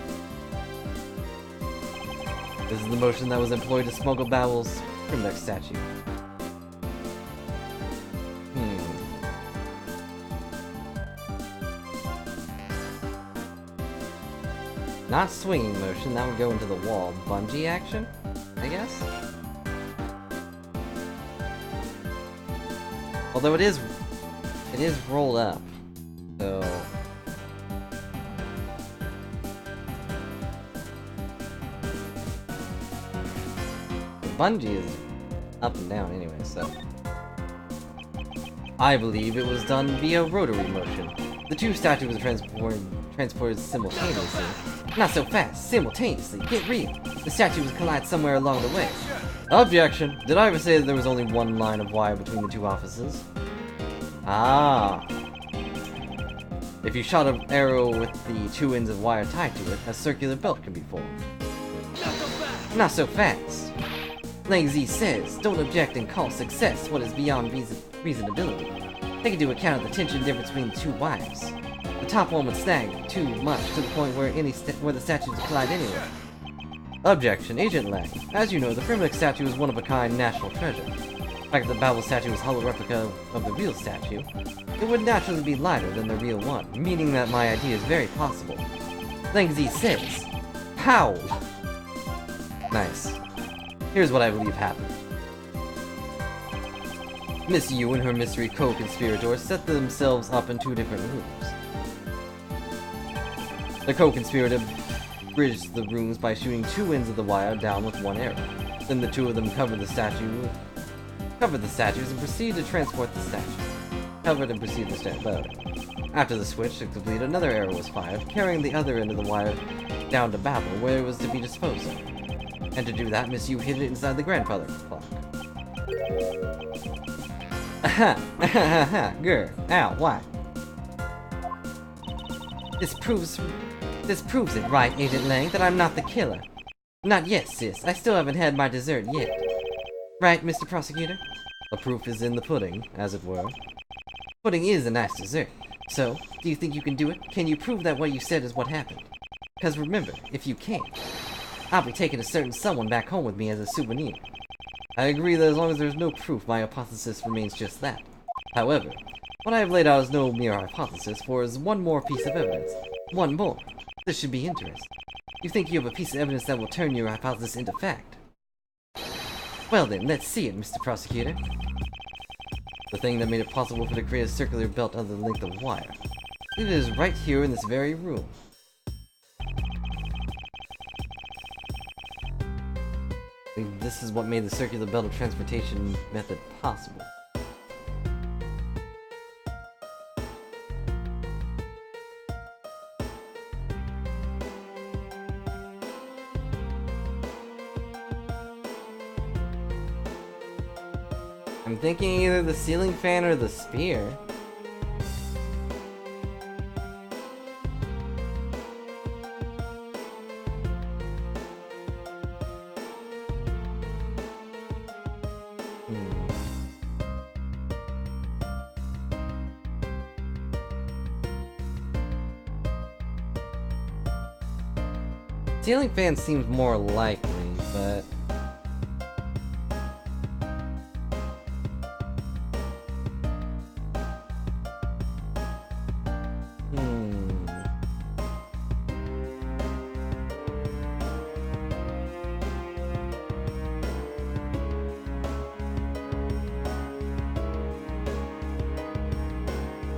This is the motion that was employed to smuggle Babel's primitive statue. Not swinging motion, that would go into the wall. Bungee action, I guess? Although it is rolled up, so... The bungee is up and down anyway, so... I believe it was done via rotary motion. The two statues were transported simultaneously. Not so fast, simultaneously, get real. The statues collide somewhere along the way. Objection! Did I ever say that there was only one line of wire between the two offices? Ah. If you shot an arrow with the two ends of wire tied to it, a circular belt can be formed. Not so fast. Lang Zi says, don't object and call success what is beyond reasonability. Take into account the tension difference between the two wires. The top one would snag too much to the point where where the statues collide anyway. Objection, Agent Lang. As you know, the primitive statue is one-of-a-kind national treasure. The fact that the Babel statue is a hollow replica of the real statue, it would naturally be lighter than the real one, meaning that my idea is very possible. Lang Zi says, pow! Nice. Here's what I believe happened. Miss Yu and her mystery co-conspirators set themselves up in two different rooms. The co-conspirator bridged the rooms by shooting two ends of the wire down with one arrow. Then the two of them covered the statues and proceeded to transport the statue. After the switch to complete, another arrow was fired, carrying the other end of the wire down to Babel, where it was to be disposed of. And to do that, Miss Yu hid it inside the grandfather clock. Aha! Ahahaha! Grr! Ow! Why? This proves it, right, Agent Lang, that I'm not the killer. Not yet, sis. I still haven't had my dessert yet. Right, Mr. Prosecutor? The proof is in the pudding, as it were. Pudding is a nice dessert. So, do you think you can do it? Can you prove that what you said is what happened? Because remember, if you can't, I'll be taking a certain someone back home with me as a souvenir. I agree that as long as there's no proof, my hypothesis remains just that. However, what I have laid out is no mere hypothesis, for is one more piece of evidence. One more. This should be interesting. You think you have a piece of evidence that will turn your hypothesis into fact? Well then, let's see it, Mr. Prosecutor. The thing that made it possible for to create a circular belt of the length of wire. It is right here in this very room. This is what made the circular belt of transportation method possible. I'm thinking either the ceiling fan or the spear. Ceiling fan seems more likely, but...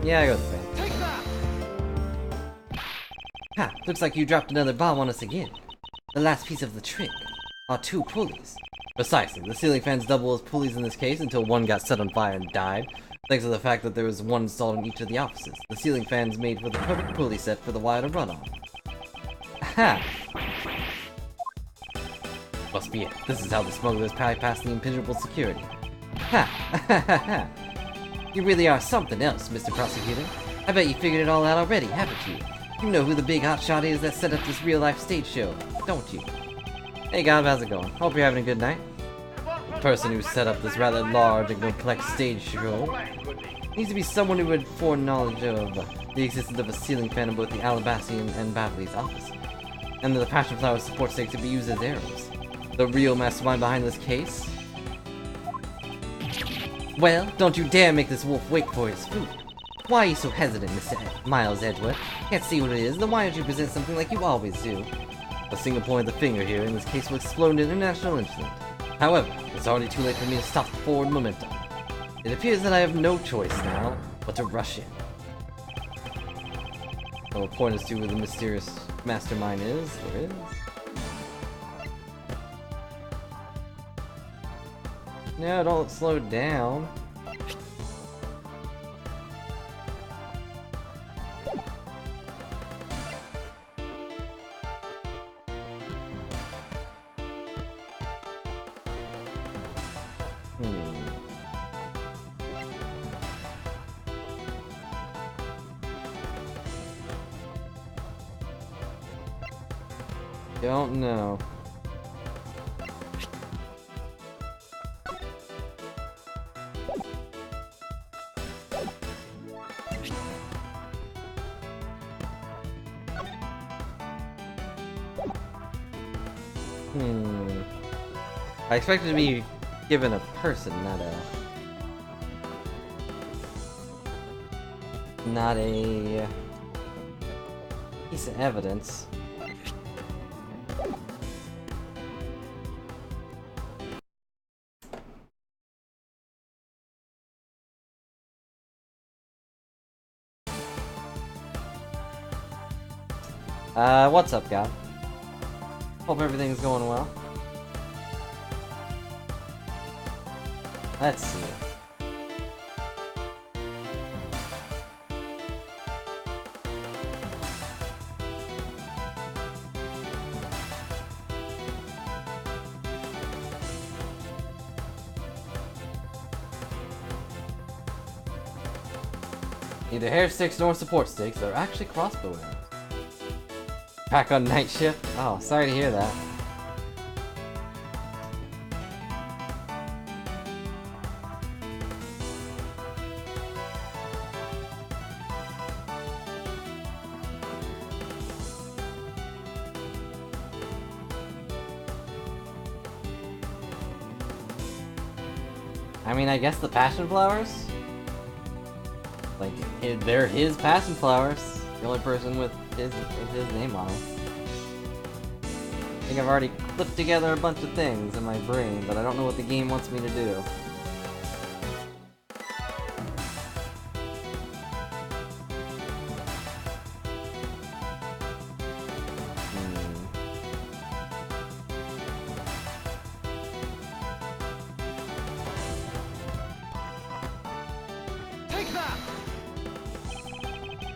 Yeah, I go with the fan. Take that! Ha! Looks like you dropped another bomb on us again. The last piece of the trick are two pulleys. Precisely. The ceiling fans double as pulleys in this case until one got set on fire and died, thanks to the fact that there was one installed in each of the offices. The ceiling fans made for the perfect pulley set for the wire to run on. Ha! Must be it. This is how the smugglers bypass the impenetrable security. Ha! You really are something else, Mr. Prosecutor. I bet you figured it all out already, haven't you? You know who the big hotshot is that set up this real-life stage show, don't you? Hey Gob, how's it going? Hope you're having a good night. The person who set up this rather large and complex stage show needs to be someone who had foreknowledge of the existence of a ceiling fan in both the Alabastian and Bavley's office, and that the Passion Flower support stakes to be used as arrows. The real mastermind behind this case? Well, don't you dare make this wolf wait for his food. Why are you so hesitant, Mr. Miles Edgeworth? Can't see what it is, then why don't you present something like you always do? A single point of the finger here in this case will explode an international incident. However, it's already too late for me to stop the forward momentum. It appears that I have no choice now, but to rush in. Well, point us to who the mysterious mastermind is. There is. No, don't slow down. Don't know. I expected to be given a person, not a piece of evidence. What's up, Gob? Hope everything's going well. Let's see. Neither hair sticks nor support sticks, they're actually crossbow arrows. Back on night shift? Oh, sorry to hear that. I mean, I guess the passion flowers? Like, they're his passion flowers. The only person with his name on it. I think I've already clipped together a bunch of things in my brain, but I don't know what the game wants me to do.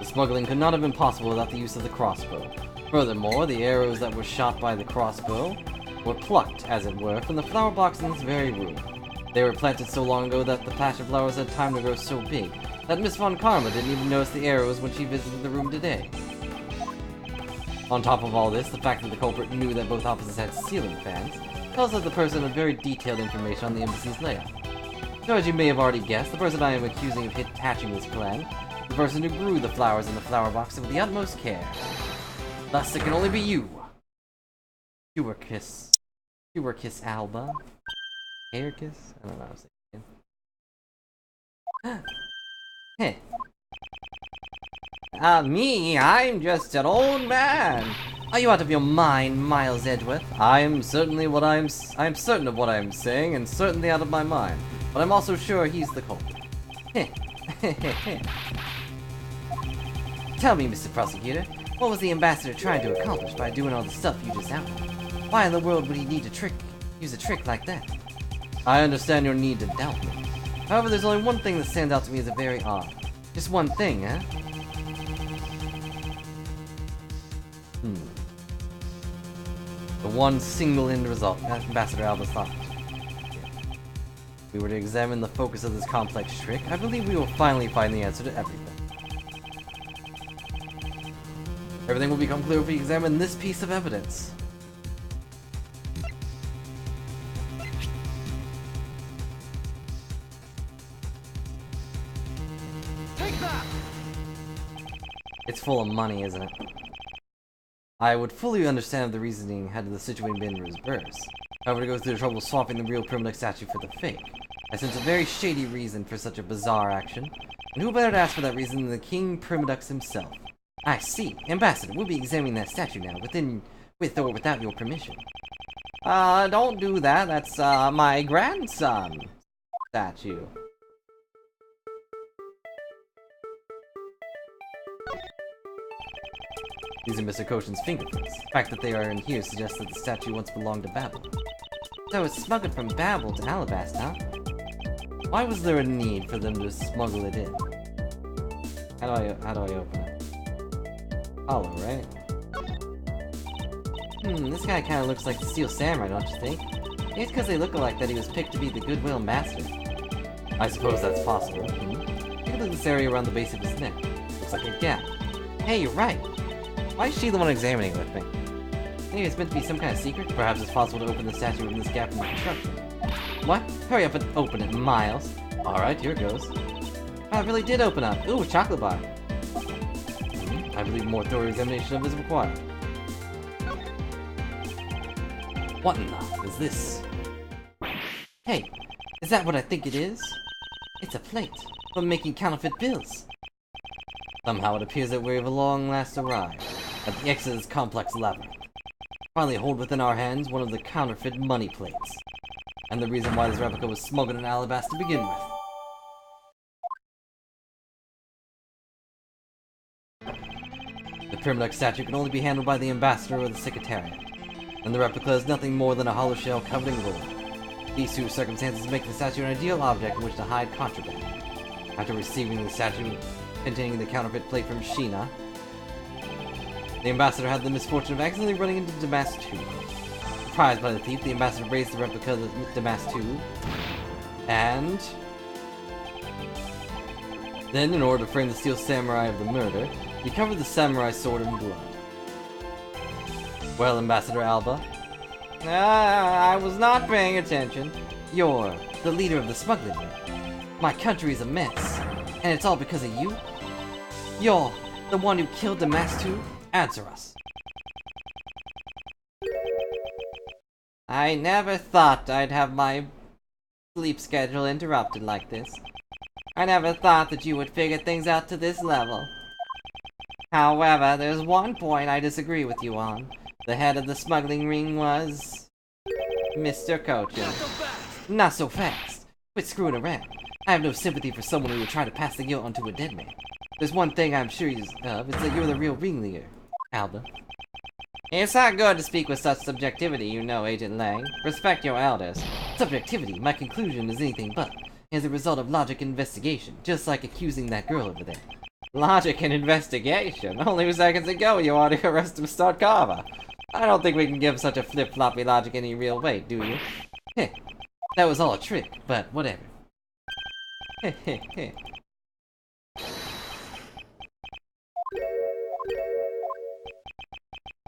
Smuggling could not have been possible without the use of the crossbow. Furthermore, the arrows that were shot by the crossbow were plucked, as it were, from the flower box in this very room. They were planted so long ago that the passion flowers had time to grow so big that Miss Von Karma didn't even notice the arrows when she visited the room today. On top of all this, the fact that the culprit knew that both offices had ceiling fans tells us the person had very detailed information on the embassy's layout. So as you may have already guessed, the person I am accusing of hatching this plan, the person who grew the flowers in the flower box with the utmost care. Thus, it can only be you. Tuberkiss Alba. Airkiss? I don't know what I'm saying. Heh. Me? I'm just an old man. Are you out of your mind, Miles Edgeworth? I am certain of what I'm saying, and certainly out of my mind. But I'm also sure he's the culprit. Tell me, Mr. Prosecutor, what was the ambassador trying to accomplish by doing all the stuff you just outlined? Why in the world would he need to use a trick like that? I understand your need to doubt me. However, there's only one thing that stands out to me as a very odd. Just one thing, huh? The one single end result, Ambassador Alba's thought. If we were to examine the focus of this complex trick, I believe we will finally find the answer to everything. Everything will become clear if we examine this piece of evidence. Take that! It's full of money, isn't it? I would fully understand the reasoning had the situation been reversed. However, to go through the trouble of swapping the real Primdex statue for the fake. I sense a very shady reason for such a bizarre action. And who better to ask for that reason than the King Primdex himself? I see. Ambassador, we'll be examining that statue now, with or without your permission. Don't do that. That's, my grandson statue. These are Mr. Koshin's fingerprints. The fact that they are in here suggests that the statue once belonged to Babel. So it's smuggled from Babel to Alabasta, huh? Why was there a need for them to smuggle it in? How do I open it? Hollow, right? This guy kinda looks like the Steel Samurai, don't you think? Maybe it's because they look alike that he was picked to be the Goodwill Master. I suppose that's possible. Take a look at this area around the base of his neck. Looks like a gap. Hey, you're right! Why is she the one examining it with me? Maybe it's meant to be some kind of secret? Perhaps it's possible to open the statue from this gap in the construction. What? Hurry up and open it, Miles! Alright, here it goes. Oh, it really did open up! Ooh, a chocolate bar! I believe more thorough examination of it is required. What in the is this? Hey, is that what I think it is? It's a plate for making counterfeit bills. Somehow it appears that we have long last arrived at the Exodus complex labyrinth. Finally hold within our hands one of the counterfeit money plates. And the reason why this replica was smuggled in Alabasta to begin with. The Primdex statue can only be handled by the Ambassador or the Secretariat, and the replica is nothing more than a hollow shell covered in gold. These two circumstances make the statue an ideal object in which to hide contraband. After receiving the statue containing the counterfeit plate from Sheena, the Ambassador had the misfortune of accidentally running into Damask II. Surprised by the thief, the Ambassador raised the replica of the Damask II, and then, in order to frame the Steel Samurai of the murder, he covered the samurai sword in blood. Well, Ambassador Alba? I was not paying attention. You're the leader of the smuggling ring. My country is a mess, and it's all because of you? You're the one who killed Damask II? Answer us. I never thought I'd have my sleep schedule interrupted like this. I never thought that you would figure things out to this level. However, there's one point I disagree with you on. The head of the smuggling ring was Mr. Kochin. Not so fast. Quit screwing around. I have no sympathy for someone who would try to pass the guilt onto a dead man. There's one thing I'm sure of, it's that you're the real ringleader, Alba. It's not good to speak with such subjectivity, you know, Agent Lang. Respect your elders. Subjectivity, my conclusion is anything but. Is a result of logic and investigation, just like accusing that girl over there. Logic and investigation? Only seconds ago you wanted to arrest Mr. Carver. I don't think we can give such a flip-floppy logic any real weight, do you? Heh, that was all a trick, but whatever. Heh heh heh.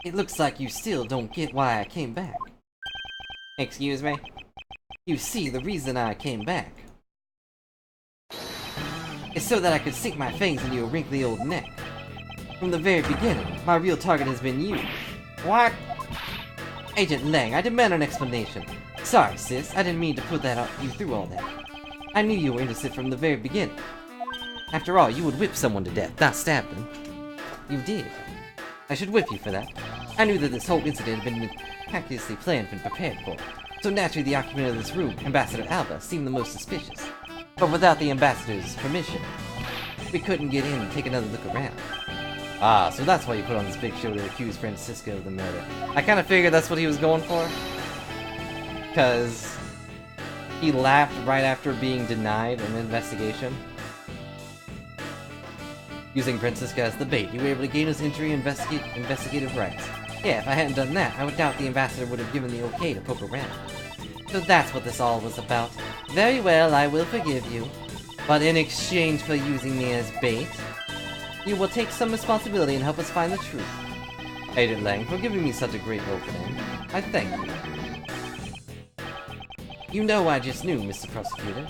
It looks like you still don't get why I came back. Excuse me? You see, the reason I came back is so that I could sink my fangs into your wrinkly old neck. From the very beginning, my real target has been you. What? Agent Lang, I demand an explanation. Sorry, sis, I didn't mean to put you through all that. I knew you were innocent from the very beginning. After all, you would whip someone to death, not stab them. You did. I should whip you for that. I knew that this whole incident had been meticulously planned and prepared for. So naturally the occupant of this room, Ambassador Alba, seemed the most suspicious. But without the Ambassador's permission, we couldn't get in and take another look around. Ah, so that's why you put on this big show to accuse Francisco of the murder. I kinda figured that's what he was going for. Because he laughed right after being denied an investigation. Using Francisca as the bait, you were able to gain his entry and investigative rights. Yeah, if I hadn't done that, I would doubt the ambassador would have given the okay to poke around. So that's what this all was about. Very well, I will forgive you. But in exchange for using me as bait, you will take some responsibility and help us find the truth. Agent Lang, for giving me such a great opening. I thank you. You know, I just knew, Mr. Prosecutor,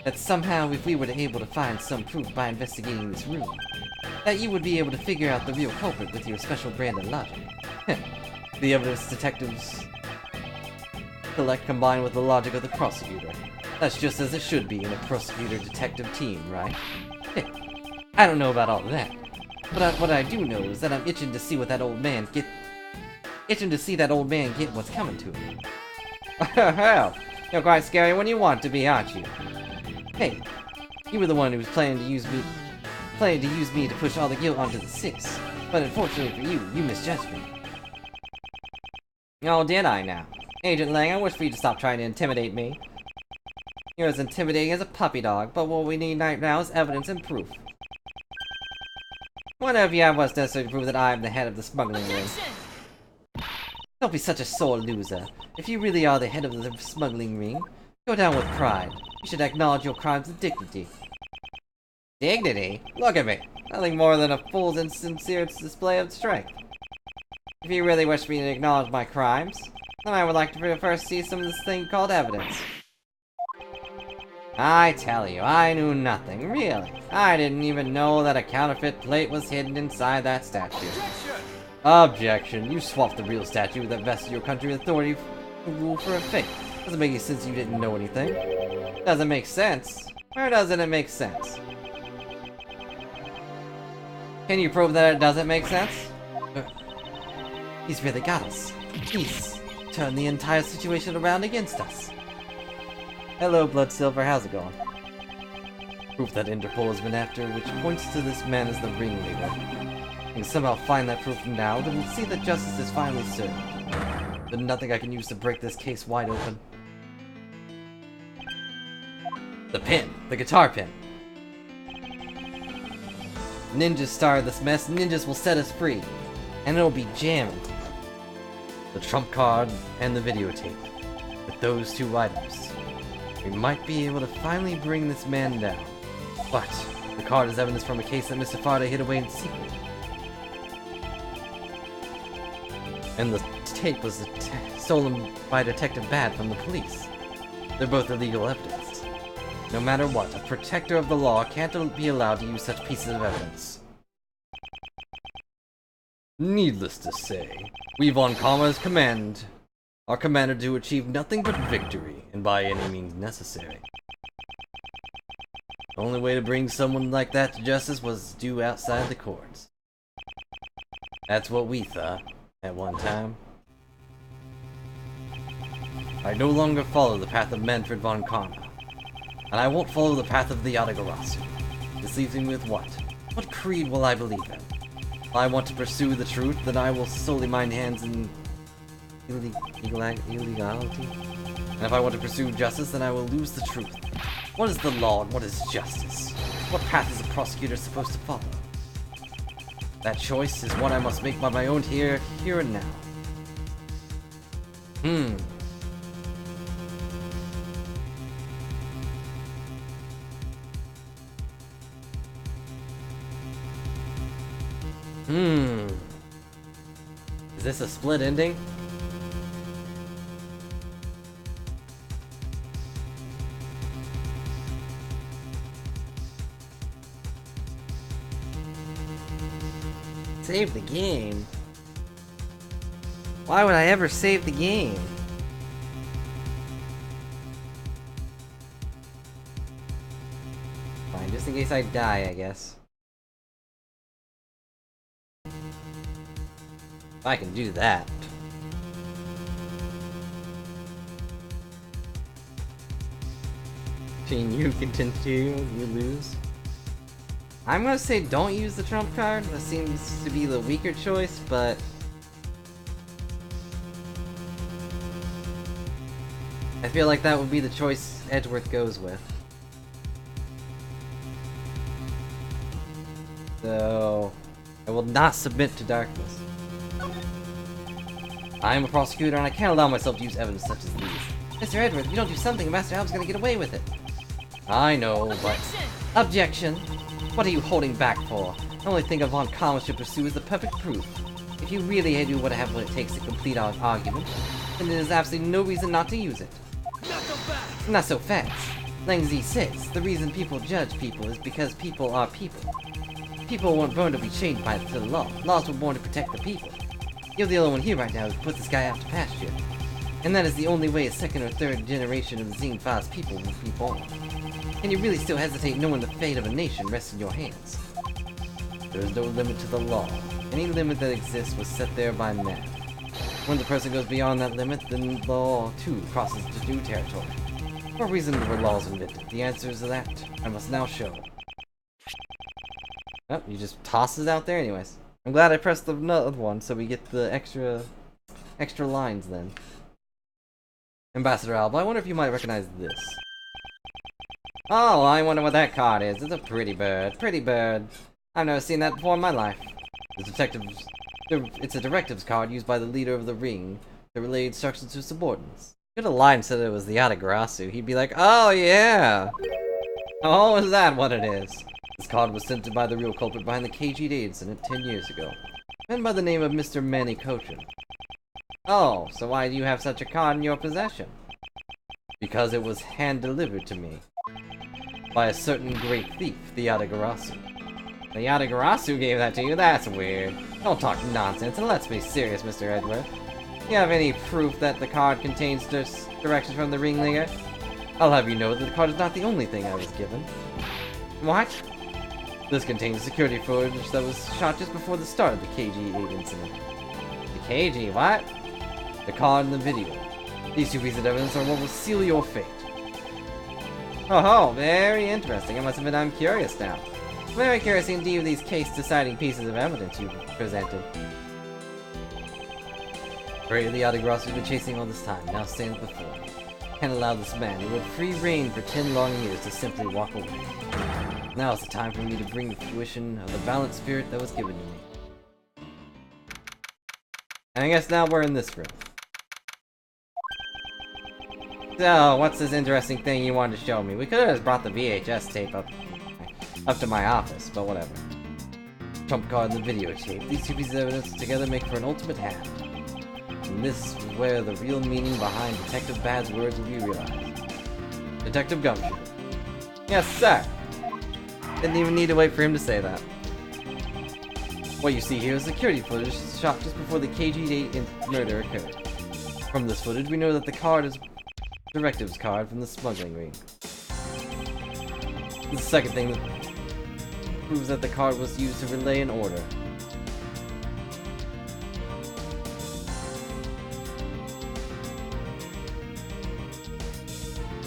that somehow if we were able to find some proof by investigating this room, that you would be able to figure out the real culprit with your special brand of logic. The evidence detectives collect combined with the logic of the prosecutor. That's just as it should be in a prosecutor-detective team, right? I don't know about all of that, but what I do know is that I'm itching to see that old man get what's coming to him. Well, you're quite scary when you want to be, aren't you? Hey, you were the one who was planning to use me to push all the guilt onto the Six, but unfortunately for you, you misjudged me. Oh, did I now? Agent Lang, I wish for you to stop trying to intimidate me. You're as intimidating as a puppy dog, but what we need right now is evidence and proof. Whatever you have what's necessary to prove that I am the head of the smuggling ring. Don't be such a sore loser. If you really are the head of the smuggling ring, go down with pride. You should acknowledge your crimes with dignity. Dignity? Look at me. Nothing more than a fool's insincere display of strength. If you really wish me to acknowledge my crimes, then I would like to first see some of this thing called evidence. I tell you, I knew nothing, really. I didn't even know that a counterfeit plate was hidden inside that statue. Objection! You swapped the real statue that vested your country with authority to rule for a fake. Doesn't make any sense you didn't know anything. Doesn't make sense? Where doesn't it make sense? Can you prove that it doesn't make sense? He's really got us. He's turned the entire situation around against us. Hello, Bloodsilver, how's it going? Proof that Interpol has been after, which points to this man as the ringleader. We can somehow find that proof now, then we'll see that justice is finally served. But nothing I can use to break this case wide open. The pin! The guitar pin! Ninjas started this mess, ninjas will set us free. And it'll be jammed. The trump card and the videotape. With those two items, we might be able to finally bring this man down. But the card is evidence from a case that Mr. Faraday hid away in secret. And the tape was stolen by Detective Bad from the police. They're both illegal evidence. No matter what, a protector of the law can't be allowed to use such pieces of evidence. Needless to say, we've on Kama's command our commander to achieve nothing but victory, and by any means necessary. The only way to bring someone like that to justice was to do outside the courts. That's what we thought, at one time. I no longer follow the path of Manfred von Karma, and I won't follow the path of the Yatagarasu. This leaves me with what? What creed will I believe in? If I want to pursue the truth, then I will solely my hands in illegality. And if I want to pursue justice, then I will lose the truth. What is the law and what is justice? What path is a prosecutor supposed to follow? That choice is one I must make by my own here and now. Is this a split ending? Save the game? Why would I ever save the game? Fine, just in case I die, I guess. I can do that. You continue, you lose. I'm gonna say don't use the trump card. That seems to be the weaker choice, but I feel like that would be the choice Edgeworth goes with. So I will not submit to darkness. I am a prosecutor and I can't allow myself to use evidence such as these. Mr. Edward, if you don't do something, Master Alb's gonna get away with it. I know, but... Objection! What are you holding back for? The only thing Von Kama should pursue is the perfect proof. If you really do what it takes to complete our argument, then there is absolutely no reason not to use it. Not so fast. Langzi says, the reason people judge people is because people are people. People weren't born to be chained by the law. Laws were born to protect the people. You're the only one here right now who put this guy out to pasture. And that is the only way a second or third generation of the Xenophil's people will be born. Can you really still hesitate knowing the fate of a nation rests in your hands? There is no limit to the law. Any limit that exists was set there by man. When the person goes beyond that limit, then the law, too, crosses into new territory. What reason were laws invented? The answers to that I must now show. Oh, you just toss it out there anyways. I'm glad I pressed another one so we get the extra lines then. Ambassador Alba, I wonder if you might recognize this. Oh, I wonder what that card is. It's a pretty bird. Pretty bird. I've never seen that before in my life. It's a directives card used by the leader of the ring to relay instructions to subordinates. If a line said it was the Yatagarasu, he'd be like, oh yeah! Oh, is that what it is? This card was sent by the real culprit behind the KG Day incident 10 years ago. A man by the name of Mr. Manny Kochin. Oh, so why do you have such a card in your possession? Because it was hand-delivered to me. By a certain great thief, the Yatagarasu. The Yatagarasu gave that to you? That's weird. Don't talk nonsense, and let's be serious, Mr. Edward. Do you have any proof that the card contains directions from the ringleader? I'll have you know that the card is not the only thing I was given. What? This contains security footage that was shot just before the start of the KG-8 incident. The KG, what? The card and the video. These two pieces of evidence are what will seal your fate. Oh, very interesting. I must admit I'm curious now. Very curious indeed of these case-deciding pieces of evidence you presented. Great, the Yatagarasu has been chasing all this time, now stands before me. Can't allow this man, who had free reign for 10 long years, to simply walk away. Now is the time for me to bring the fruition of the balanced spirit that was given to me. And I guess now we're in this room. So, what's this interesting thing you wanted to show me? We could have just brought the VHS tape up to my office, but whatever. Trump card and the videotape. These two pieces of evidence together make for an ultimate hand. And this is where the real meaning behind Detective Bad's words will be realized. Detective Gumshoe. Yes, sir! Didn't even need to wait for him to say that. What you see here is security footage shot just before the KG-8 murder occurred. From this footage, we know that the card is a directives card from the smuggling ring. The second thing that proves that the card was used to relay an order.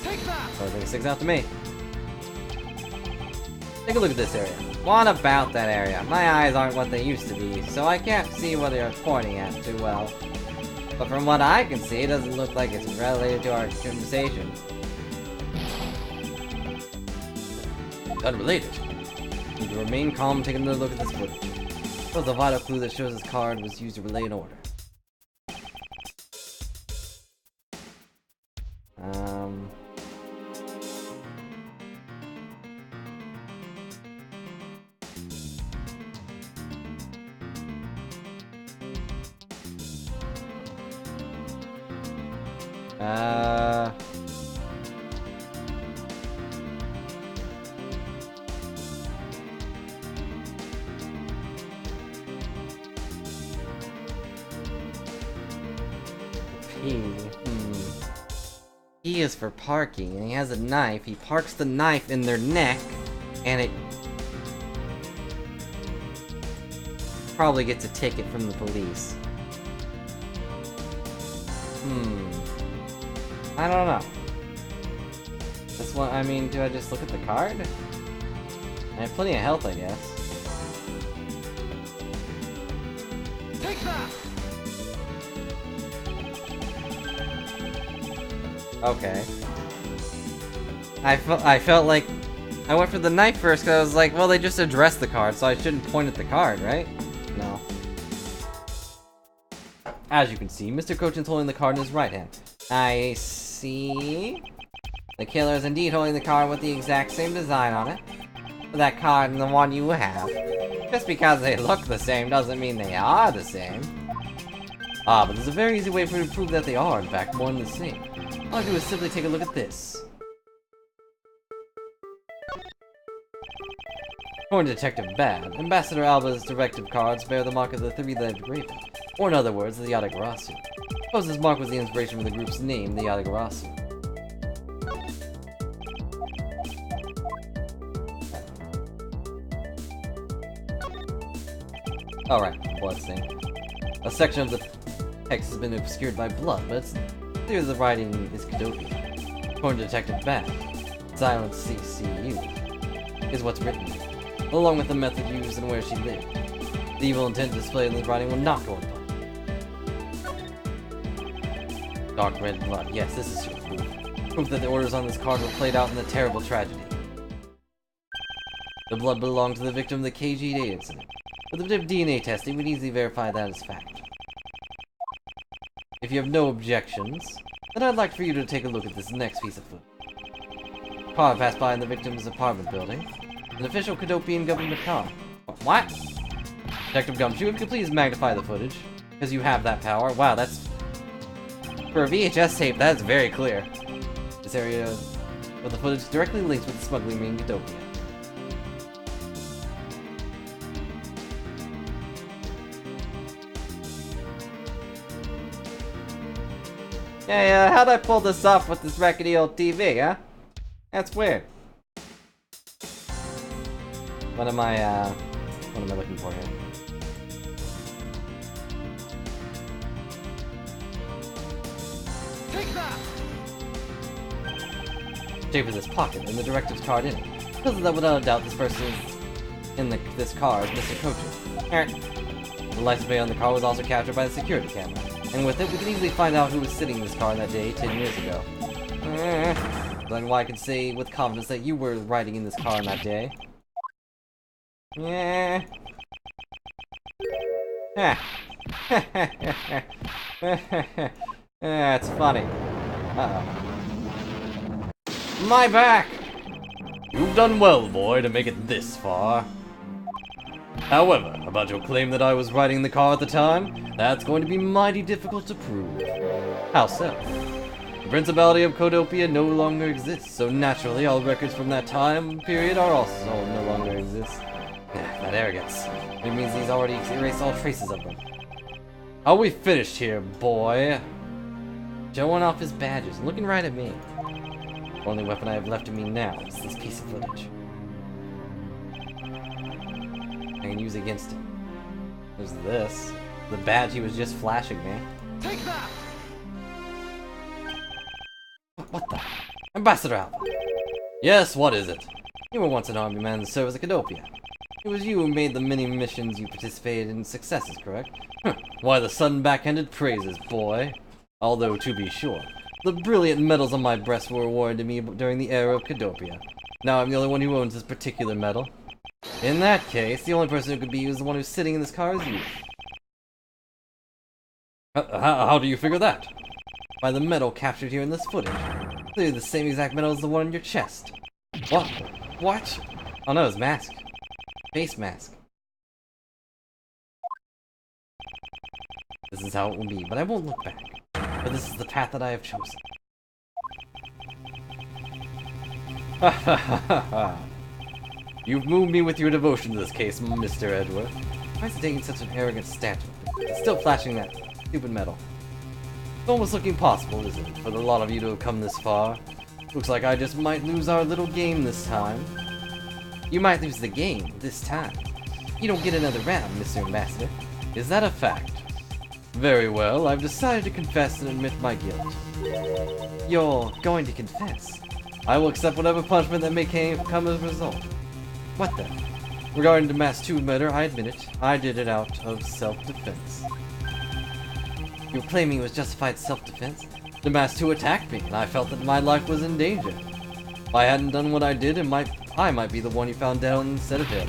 Take that! So I think it sticks out to me. Take a look at this area. What about that area? My eyes aren't what they used to be, so I can't see what you're pointing at too well. But from what I can see, it doesn't look like it's related to our conversation. Unrelated. Need to remain calm and take another look at this footage. That was a vital clue that shows this card was used to relay an order. P is for parking, and he has a knife. He parks the knife in their neck, and it probably gets a ticket from the police. I don't know. This one, I mean, do I just look at the card? I have plenty of health, I guess. Take that! Okay. I felt like I went for the knife first because I was like, well, they just addressed the card, so I shouldn't point at the card, right? No. As you can see, Mr. Crochin's holding the card in his right hand. I see. The killer is indeed holding the card with the exact same design on it. That card and the one you have. Just because they look the same doesn't mean they are the same. Ah, but there's a very easy way for you to prove that they are, in fact, one and the same. All I do is simply take a look at this. According to Detective Bad, Ambassador Alba's directive cards bear the mark of the three-legged raven, or in other words, the Yatagarasu. Suppose this mark was the inspiration for the group's name, the Yatagarasu. Alright, bloodstain. A section of the text has been obscured by blood, but it's clear the writing is Kadopi. According to Detective Bad, Silent CCU is what's written here, along with the method used and where she lived. The evil intent displayed in the writing will not go unpunished. Dark red blood. Yes, this is proof. Proof that the orders on this card were played out in the terrible tragedy. The blood belonged to the victim of the KG-8 incident. With a bit of DNA testing, we'd easily verify that as fact. If you have no objections, then I'd like for you to take a look at this next piece of footage. A car passed by in the victim's apartment building. An official Kadopian government car. What? Detective Gumshoe, if you could please magnify the footage, because you have that power. Wow, that's... For a VHS tape, that is very clear. This area of the footage directly links with the smuggling ring Kadopia. Hey, how'd I pull this off with this rackety old TV, huh? That's weird. What am I looking for here? Take that! Shape of this pocket and the directives card in it. Because of that, without a doubt, this person in this car is Mr. Cochin. The license plate on the car was also captured by the security camera. And with it, we can easily find out who was sitting in this car that day 10 years ago. Then why I can say with confidence that you were riding in this car on that day. Yeah. That's funny. Uh-oh. My back! You've done well, boy, to make it this far. However, about your claim that I was riding the car at the time, that's going to be mighty difficult to prove. How so? The Principality of Kodopia no longer exists, so naturally all records from that time period are also no longer exist. That arrogance. It means he's already erased all traces of them. Are we finished here, boy? Showing off his badges, looking right at me. The only weapon I have left in me now is this piece of footage. I can use against him. There's this. The badge he was just flashing me. Take that! What the? Ambassador Alba! Yes, what is it? You were once an army man in the service of Kadopia. It was you who made the many missions you participated in successes, correct? Why the sudden backhanded praises, boy? Although, to be sure, the brilliant medals on my breast were awarded to me during the era of Kadopia. Now I'm the only one who owns this particular medal. In that case, the only person who could be you is the one who's sitting in this car is you. How do you figure that? By the medal captured here in this footage. Clearly the same exact medal as the one on your chest. What? What? Oh no, it's mask. Face mask. This is how it will be, but I won't look back. But this is the path that I have chosen. Ha ha ha ha. You've moved me with your devotion to this case, Mr. Edward. Why is he taking such an arrogant stance with me? It's still flashing that stupid medal. It's almost looking possible, isn't it, for the lot of you to have come this far? Looks like I just might lose our little game this time. You might lose the game this time. You don't get another round, Mr. Ambassador. Is that a fact? Very well, I've decided to confess and admit my guilt. You're going to confess? I will accept whatever punishment that may come as a result. What then? Regarding the Mass 2 murder, I admit it. I did it out of self-defense. You're claiming it was justified self-defense? The Mass 2 attacked me, and I felt that my life was in danger. If I hadn't done what I did, I might be the one you found down instead of him.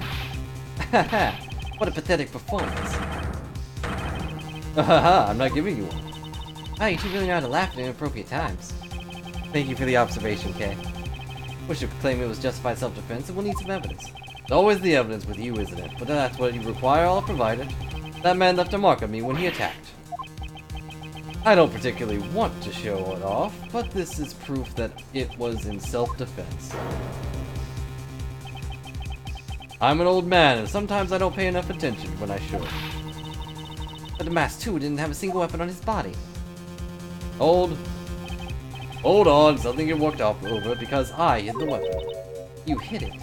Haha, what a pathetic performance. Haha, I'm not giving you one. Ah, you two really know how to laugh at inappropriate times. Thank you for the observation, Kay. Wish you could claim it was justified self-defense, and we'll need some evidence. It's always the evidence with you, isn't it? But that's what you require, I'll provide it. That man left a mark on me when he attacked. I don't particularly want to show it off, but this is proof that it was in self-defense. I'm an old man, and sometimes I don't pay enough attention when I should. But the Mask 2 didn't have a single weapon on his body. Hold on, something get worked up over because I hid the weapon. You hid it.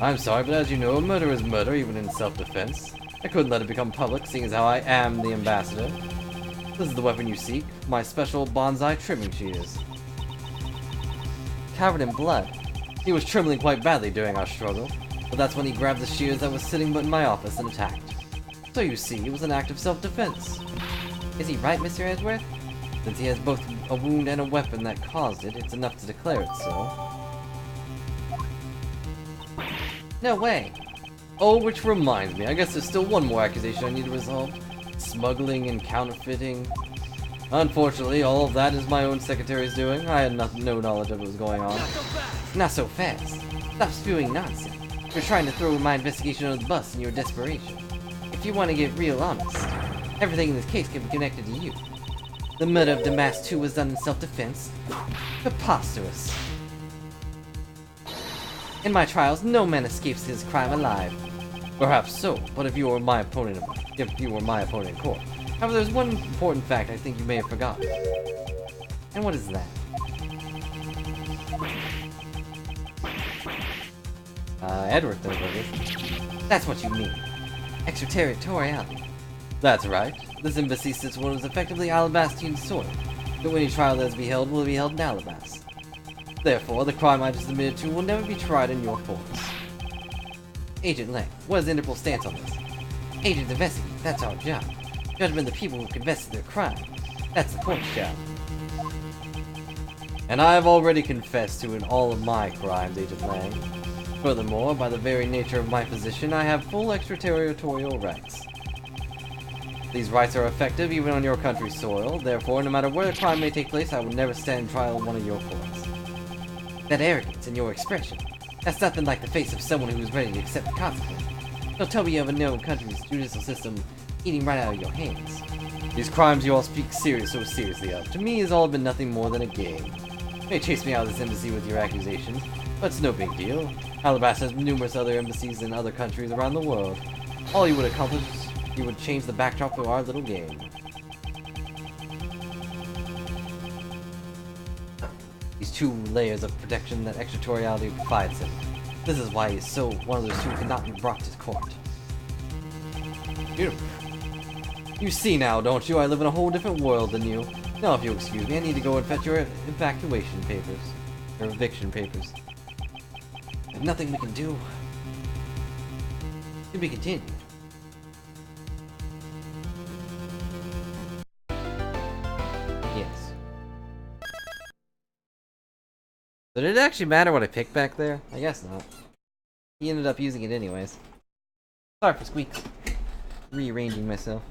I'm sorry, but as you know, murder is murder, even in self-defense. I couldn't let it become public, seeing as how I am the ambassador. This is the weapon you seek, my special bonsai trimming shears. Covered in blood. He was trembling quite badly during our struggle, but that's when he grabbed the shears that was sitting in my office and attacked. So you see, it was an act of self-defense. Is he right, Mr. Edgeworth? Since he has both a wound and a weapon that caused it, it's enough to declare it so. No way! Oh, which reminds me, I guess there's still one more accusation I need to resolve. Smuggling and counterfeiting. Unfortunately, all of that is my own secretary's doing. I had no knowledge of what was going on. Not so fast. Stop spewing nonsense. You're trying to throw my investigation under the bus in your desperation. If you want to get real honest, everything in this case can be connected to you. The murder of Damask 2 was done in self-defense. Preposterous. In my trials, no man escapes his crime alive. Perhaps so, but if you were my opponent in court. However, there's one important fact I think you may have forgotten. And what is that? Edward knows what it is. That's what you mean. Extraterritoriality. That's right. This embassy sits on what is effectively Alabastian soil. But any trial that is to be held will be held in Alabast. Therefore, the crime I just admitted to will never be tried in your courts. Agent Lang, what is the Interpol stance on this? Agents investigate, that's our job. Judgment of the people who confess to their crime. That's the court's job. And I have already confessed to in all of my crimes, Agent Lang. Furthermore, by the very nature of my position, I have full extraterritorial rights. These rights are effective even on your country's soil, therefore, no matter where the crime may take place, I will never stand trial in one of your courts. That arrogance in your expression, that's nothing like the face of someone who is ready to accept the consequences. Don't tell me you have a known country's judicial system eating right out of your hands. These crimes you all speak so seriously of, to me has all been nothing more than a game. You may chase me out of this embassy with your accusations, but it's no big deal. Alabast has numerous other embassies in other countries around the world. All you would accomplish is you would change the backdrop of our little game. These 2 layers of protection that extraterritoriality provides him. This is why he is so one of those who cannot be brought to court. Beautiful. You see now, don't you? I live in a whole different world than you. Now, if you'll excuse me, I need to go and fetch your evacuation papers. Your eviction papers. There's nothing we can do. To be continued. Yes. Did it actually matter what I picked back there? I guess not. He ended up using it anyways. Sorry for squeaks. Rearranging myself.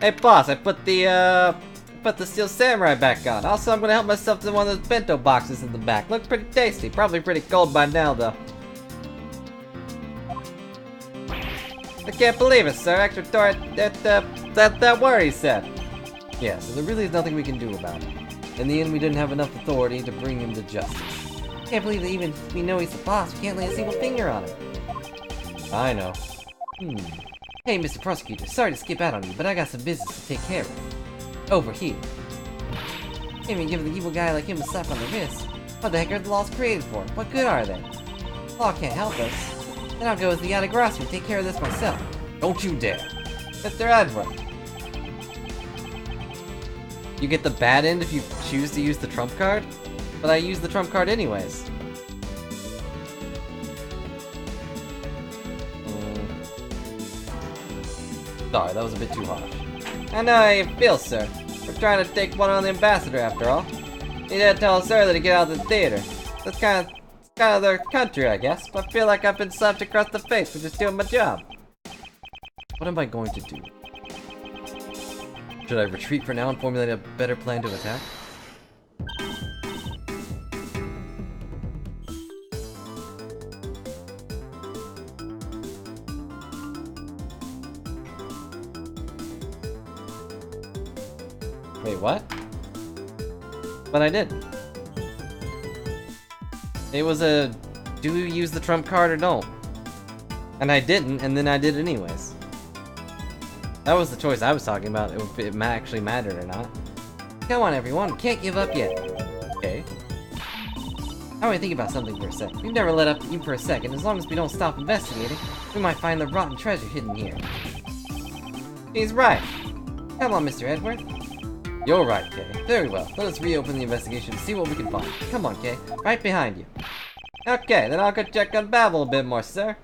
Hey boss, I put the Steel Samurai back on. Also, I'm gonna help myself to one of those bento boxes in the back. Looks pretty tasty. Probably pretty cold by now, though. I can't believe it, sir. That worry said. Yeah, so there really is nothing we can do about it. In the end, we didn't have enough authority to bring him to justice. Can't believe that even if we know he's the boss, we can't lay a single finger on him. I know. Hey, Mr. Prosecutor, sorry to skip out on you, but I got some business to take care of. Over here. Can't even give an evil guy like him a slap on the wrist. What the heck are the laws created for? What good are they? Law can't help us. Then I'll go with the Yatagrasu and take care of this myself. Don't you dare. Mr. Edward. You get the bad end if you choose to use the trump card? But I use the trump card anyways. Sorry, that was a bit too harsh. I know how you feel, sir. We're trying to take one on the ambassador, after all. You didn't tell us earlier to get out of the theater. That's kind of their country, I guess. But I feel like I've been slapped across the face for just doing my job. What am I going to do? Should I retreat for now and formulate a better plan to attack? Wait, what? But I did. It was a do you use the trump card or don't? And I didn't, and then I did anyways. That was the choice I was talking about, if it actually mattered or not. Come on everyone, can't give up yet. Okay. I want to think about something for a sec. We've never let up even for a second. As long as we don't stop investigating, we might find the rotten treasure hidden here. He's right. Come on, Mr. Edward. You're right, Kay. Very well. Let us reopen the investigation to see what we can find. Come on, Kay. Right behind you. Okay, then I'll go check on Babel a bit more, sir.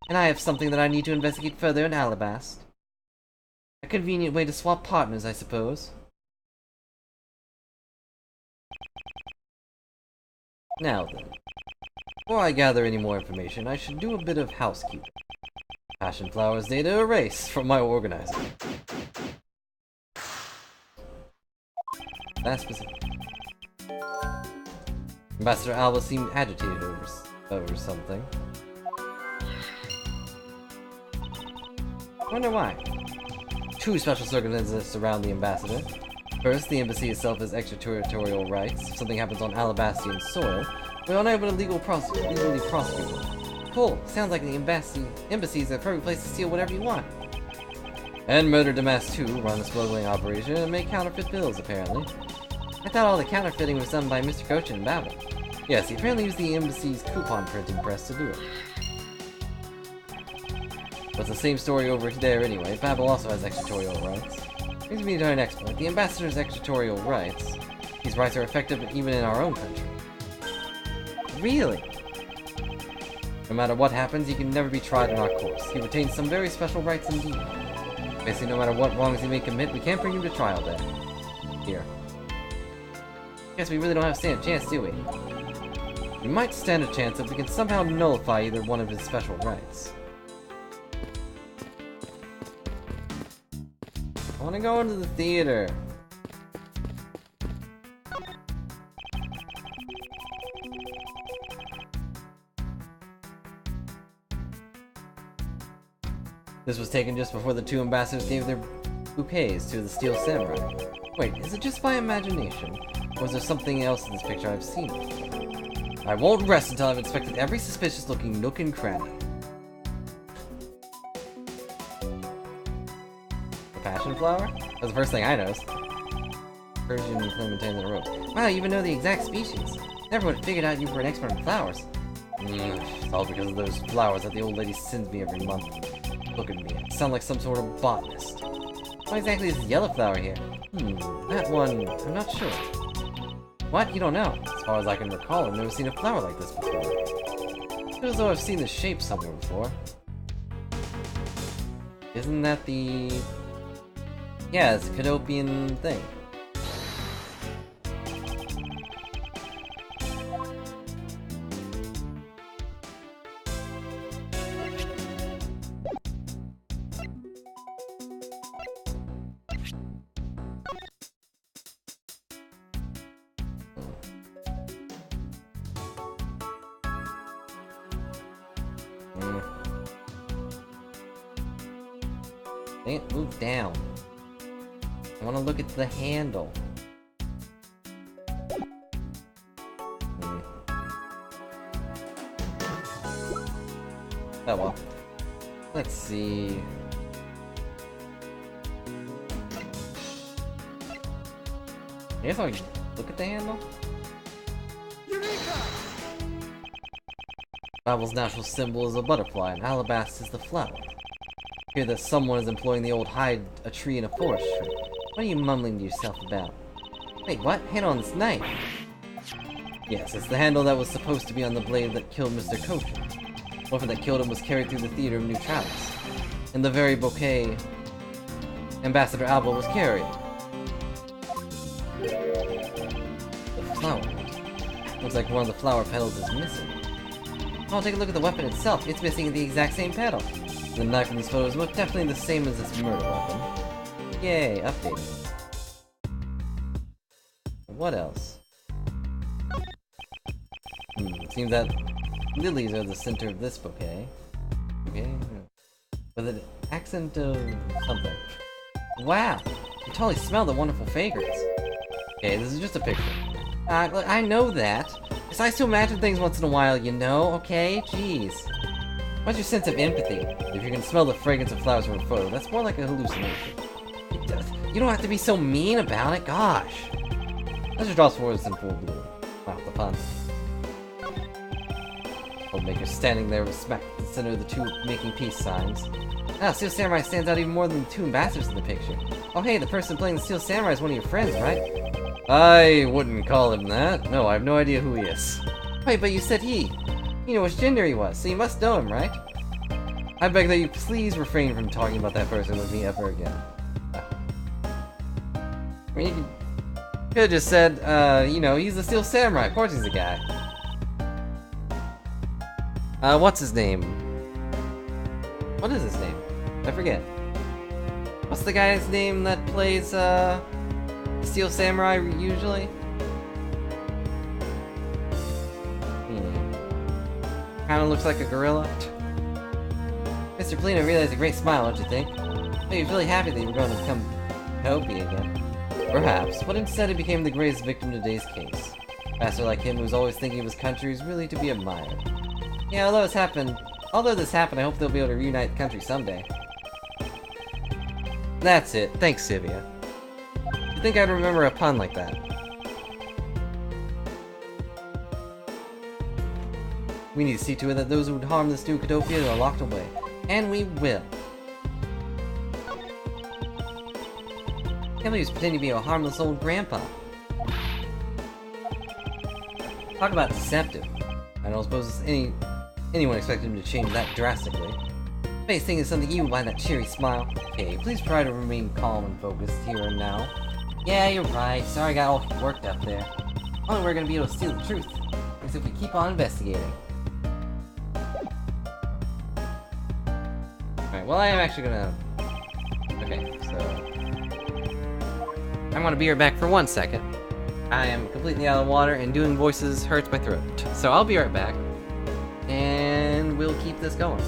And I have something that I need to investigate further in Alabast. A convenient way to swap partners, I suppose. Now then, before I gather any more information, I should do a bit of housekeeping. Passion Flower's data erased from my organizer. That's specific. Ambassador Alba seemed agitated over something. I wonder why. Two special circumstances surround the ambassador. First, the embassy itself has extraterritorial rights. If something happens on Alabastian soil, we're unable to legally prosecute them. Cool. Sounds like the embassy is a perfect place to steal whatever you want. And Murder Damas 2 run a smuggling operation and make counterfeit bills, apparently. I thought all the counterfeiting was done by Mr. Cochin and Babel. Yes, he apparently used the embassy's coupon printing press to do it. But it's the same story over there anyway. Babel also has extraterritorial rights. Brings me to our next point. The ambassador's extraterritorial rights. These rights are effective even in our own country. Really? No matter what happens, he can never be tried in our courts. He retains some very special rights indeed. Basically, no matter what wrongs he may commit, we can't bring him to trial then. Here. Guess we really don't have to stand a chance, do we? We might stand a chance if we can somehow nullify either one of his special rights. I want to go into the theater. This was taken just before the two ambassadors gave their bouquets to the Steel Samurai. Wait, is it just my imagination? Or is there something else in this picture I've seen? I won't rest until I've inspected every suspicious-looking nook and cranny. The passion flower? That's the first thing I noticed. Persian clementine in a row. Wow, you even know the exact species. Never would have figured out you were an expert in flowers. It's all because of those flowers that the old lady sends me every month. Look at me, I sound like some sort of botanist. What exactly is the yellow flower here? That one, I'm not sure. What? You don't know? As far as I can recall, I've never seen a flower like this before. It feels as though I've seen this shape somewhere before. Isn't that the... Yeah, it's a Cadopian thing. Move down. I want to look at the handle. Oh well. Let's see. I guess I'll look at the handle. Eureka! Babel's natural symbol is a butterfly, and Alabast is the flower. I hear that someone is employing the old hide a tree in a forest trick. What are you mumbling to yourself about? Wait, what? Handle on this knife? Yes, it's the handle that was supposed to be on the blade that killed Mr. Cochin. The weapon that killed him was carried through the Theater of Neutralis. In the very bouquet Ambassador Alba was carried. The flower. Looks like one of the flower petals is missing. Oh, take a look at the weapon itself. It's missing the exact same petal. The knife in these photos is most definitely the same as this murder weapon. Yay, updated. What else? Seems that lilies are the center of this bouquet. Okay. With an accent of something. Wow! You totally smell the wonderful fragrance. Okay, this is just a picture. Look, I know that. It's nice to imagine things once in a while, you know? Okay? Jeez. What's your sense of empathy? If you can smell the fragrance of flowers from a photo, that's more like a hallucination. You don't have to be so mean about it, gosh. Let's just draw forwards in full blue. Wow, the pun. Maker standing there with smack in the center of the two making peace signs. Ah, Steel Samurai stands out even more than the two ambassadors in the picture. Oh hey, the person playing the Steel Samurai is one of your friends, right? I wouldn't call him that. No, I have no idea who he is. Wait, but you said he. You know which gender he was, so you must know him, right? I beg that you please refrain from talking about that person with me ever again. I mean, you could have just said, you know, he's the Steel Samurai. Of course he's a guy. What's his name? What is his name? I forget. What's the guy's name that plays, Steel Samurai usually? Kinda looks like a gorilla. Mr. Polino really has a great smile, don't you think? Maybe he's really happy that you were going to become Kobe again. Perhaps, but instead he became the greatest victim in today's case. A master like him who's always thinking of his country is really to be admired. Yeah, although this happened, I hope they'll be able to reunite the country someday. That's it. Thanks, Sivia. You'd think I'd remember a pun like that. We need to see to it that those who would harm this new Katopia are locked away. And we will. Can't believe he's pretending to be a harmless old grandpa. Talk about deceptive. I don't suppose anyone expected him to change that drastically. Face thing is something even by that cheery smile. Okay, please try to remain calm and focused here and now. Yeah, you're right. Sorry I got all worked up there. Only we're gonna be able to steal the truth. As if we keep on investigating. Alright, well I am actually gonna... Okay, so... I'm gonna be right back for 1 second. I am completely out of the water and doing voices hurts my throat. So I'll be right back. And we'll keep this going.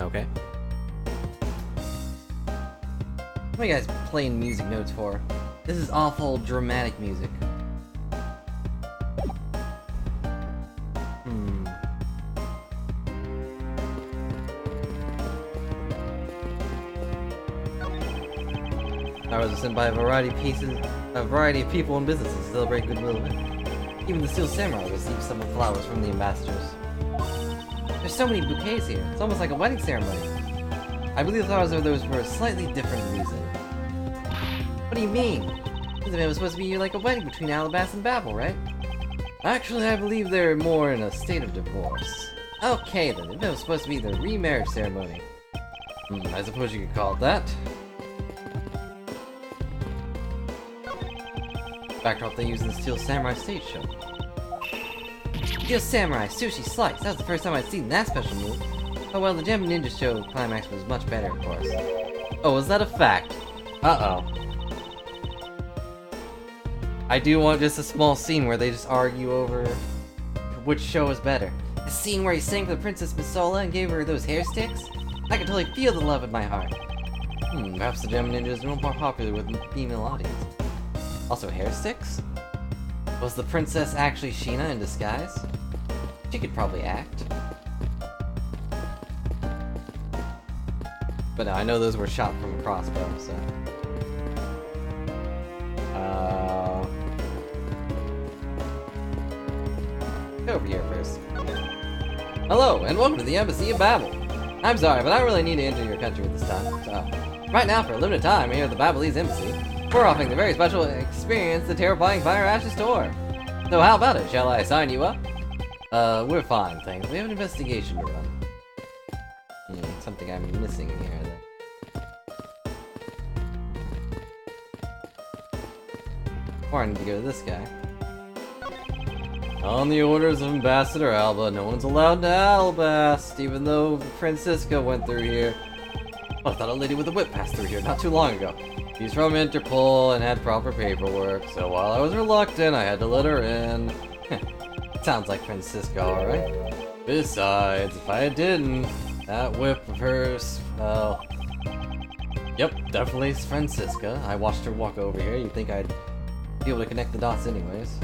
Okay. What are you guys playing music notes for? This is awful dramatic music. I was sent by a variety of people and businesses to celebrate goodwill. Even the Steel Samurai received some flowers from the ambassadors. There's so many bouquets here. It's almost like a wedding ceremony. I believe the flowers are those for a slightly different reason. What do you mean? This event was supposed to be like a wedding between Alabasta and Babel, right? Actually, I believe they're more in a state of divorce. Okay then, the event was supposed to be the remarriage ceremony. I suppose you could call it that. Backdrop they use in the Steel Samurai stage show. Steel Samurai Sushi Slice. That was the first time I'd seen that special move. Oh well, the Gem Ninja show climax was much better, of course. Oh, was that a fact? Uh-oh. I do want just a small scene where they just argue over which show is better. The scene where he sang for the Princess Misola and gave her those hair sticks? I can totally feel the love in my heart. Perhaps the Gem Ninja is more popular with the female audience. Also, hair sticks? Was the princess actually Sheena in disguise? She could probably act. But no, I know those were shot from a crossbow, so... Go over here first. Hello, and welcome to the Embassy of Babel. I'm sorry, but I really need to enter your country at this time. So, right now, for a limited time, here at the Babelese Embassy, we're offering the very special experience, the Terrifying Fire Ashes Tour. So how about it? Shall I sign you up? We're fine, thanks. We have an investigation to run. Something I'm missing here, then. Or I need to go to this guy. On the orders of Ambassador Alba, no one's allowed to Albast, even though Francisca went through here. Oh, I thought a lady with a whip passed through here not too long ago. She's from Interpol and had proper paperwork, so while I was reluctant, I had to let her in. Sounds like Francisca, alright? Besides, if I didn't, that whip of hers, well... Yep, definitely it's Francisca. I watched her walk over here. You'd think I'd be able to connect the dots anyways.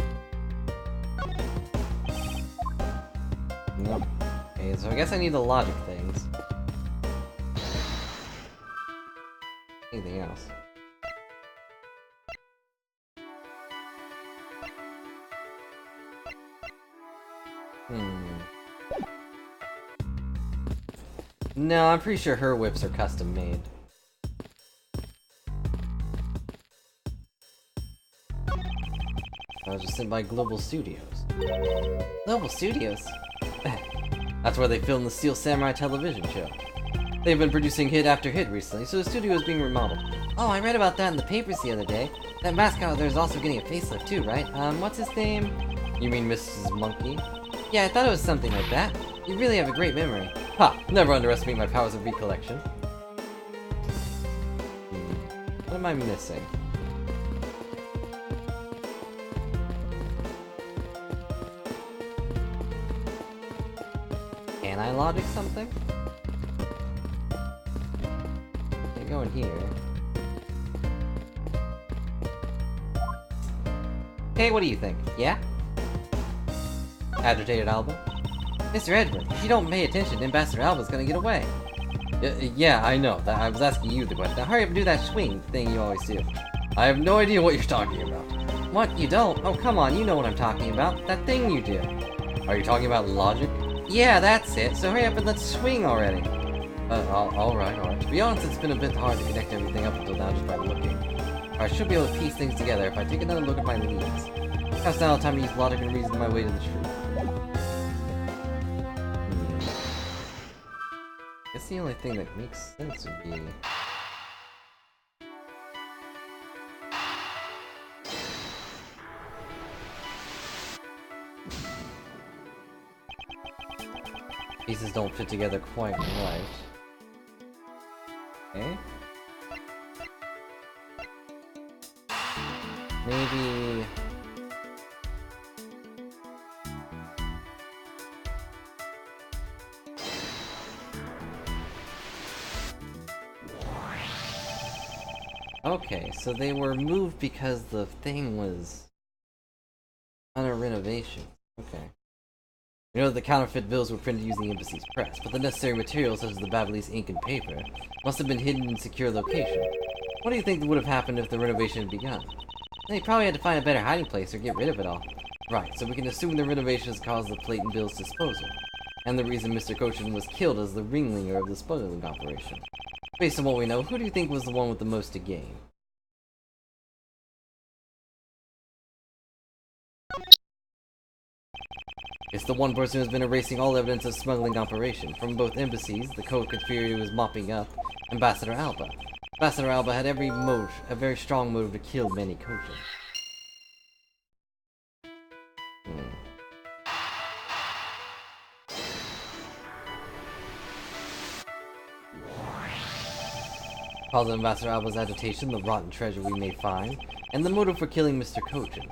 Nope. Okay, so I guess I need the logic things. Anything else? No, I'm pretty sure her whips are custom made. I was just sent by Global Studios. Global Studios? That's where they filmed the Steel Samurai television show. They've been producing hit after hit recently, so the studio is being remodeled. Oh, I read about that in the papers the other day. That mascot of theirs is also getting a facelift too, right? What's his name? You mean Mrs. Monkey? Yeah, I thought it was something like that. You really have a great memory. Ha! Never underestimate my powers of recollection. What am I missing? Can I logic something? Can't go in here. Hey, what do you think? Yeah? Agitated Alba? Mr. Edward, if you don't pay attention, Ambassador Alba's gonna get away. Yeah, I know. I was asking you the question. Now hurry up and do that swing thing you always do. I have no idea what you're talking about. What? You don't? Oh, come on, you know what I'm talking about. That thing you do. Are you talking about logic? Yeah, that's it. So hurry up and let's swing already. Alright. To be honest, it's been a bit hard to connect everything up until now just by looking. I should be able to piece things together if I take another look at my leads. Now's now the time to use logic and reason my way to the truth. I guess the only thing that makes sense would be... Pieces don't fit together quite right. Okay. Maybe... Okay, so they were moved because the thing was under renovation. Okay. We know that the counterfeit bills were printed using the embassy's press, but the necessary materials such as the Babyliss ink and paper must have been hidden in a secure location. What do you think would have happened if the renovation had begun? They probably had to find a better hiding place or get rid of it all. Right, so we can assume the renovations caused the plate and bills disposal, and the reason Mr. Kochin was killed as the ringleader of the smuggling operation. Based on what we know, who do you think was the one with the most to gain? It's the one person who's been erasing all evidence of smuggling operation, from both embassies, the co-conspirator was mopping up, Ambassador Alba. Ambassador Alba had a very strong motive to kill Manny Kochin. Cause of Ambassador Alba's agitation, the rotten treasure we may find, and the motive for killing Mr. Kochin.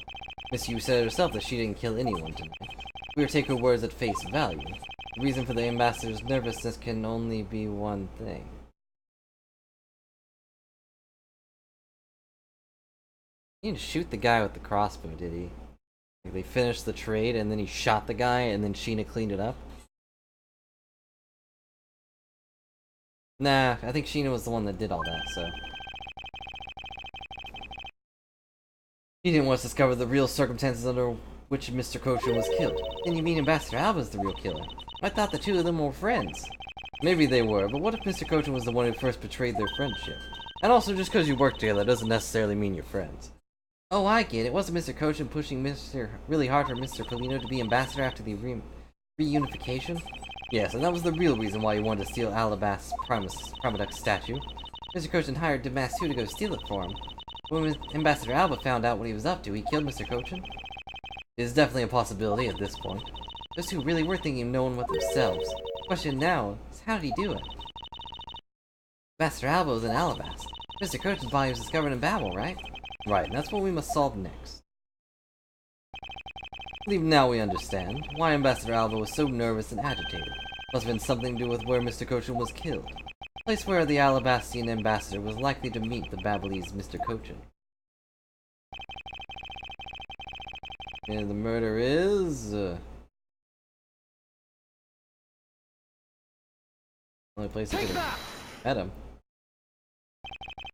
Miss Yu said herself that she didn't kill anyone tonight. We will take her words at face value. The reason for the ambassador's nervousness can only be one thing. He didn't shoot the guy with the crossbow, did he? Like they finished the trade and then he shot the guy and then Sheena cleaned it up? Nah, I think Sheena was the one that did all that, so... He didn't want us to discover the real circumstances under which Mr. Kochin was killed. Then you mean Ambassador Alba's the real killer? I thought the two of them were friends. Maybe they were, but what if Mr. Kochin was the one who first betrayed their friendship? And also, just because you work together doesn't necessarily mean you're friends. Oh, I get it. Wasn't Mr. Kochin pushing really hard for Mr. Polino to be ambassador after the reunification? Yes, and that was the real reason why he wanted to steal Alabast's Primadux statue. Mr. Kochin hired Damasu to go steal it for him. When Ambassador Alba found out what he was up to, he killed Mr. Kochin? It is definitely a possibility at this point. Those two really were thinking of knowing what themselves. The question now is, how did he do it? Ambassador Alba was in Alabast. Mr. Kochin's body was discovered in Babel, right? Right, and that's what we must solve next. I believe now we understand why Ambassador Alba was so nervous and agitated. Must have been something to do with where Mr. Kochin was killed. The place where the Alabastian ambassador was likely to meet the Babyliss Mr. Kochin. And the murder is... only place I could have met him.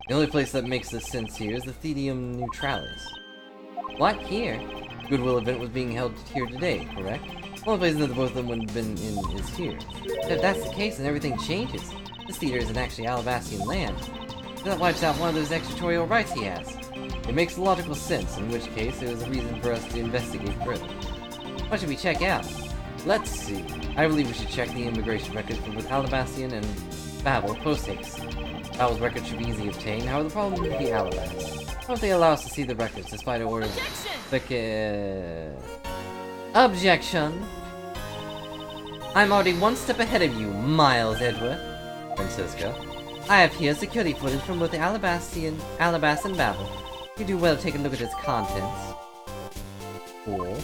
The only place that makes this sense here is the Thedium Neutralis. What? Here? Goodwill event was being held here today, correct? The only place that both of them would have been in is here. If that's the case, then everything changes. This theater isn't actually Alabastian land. That wipes out one of those extraterritorial rights he has. It makes logical sense, in which case there was a reason for us to investigate further. What should we check out? Let's see. I believe we should check the immigration records for both Alabastian and Babel post-haste. Babel's records should be easy to obtain, however the problem would be Alabast. Why don't they allow us to see the records despite our order of... Objection! I'm already one step ahead of you, Miles Edward. Francisco. I have here security footage from both the Alabast and Babel. You do well to take a look at its contents. Cool.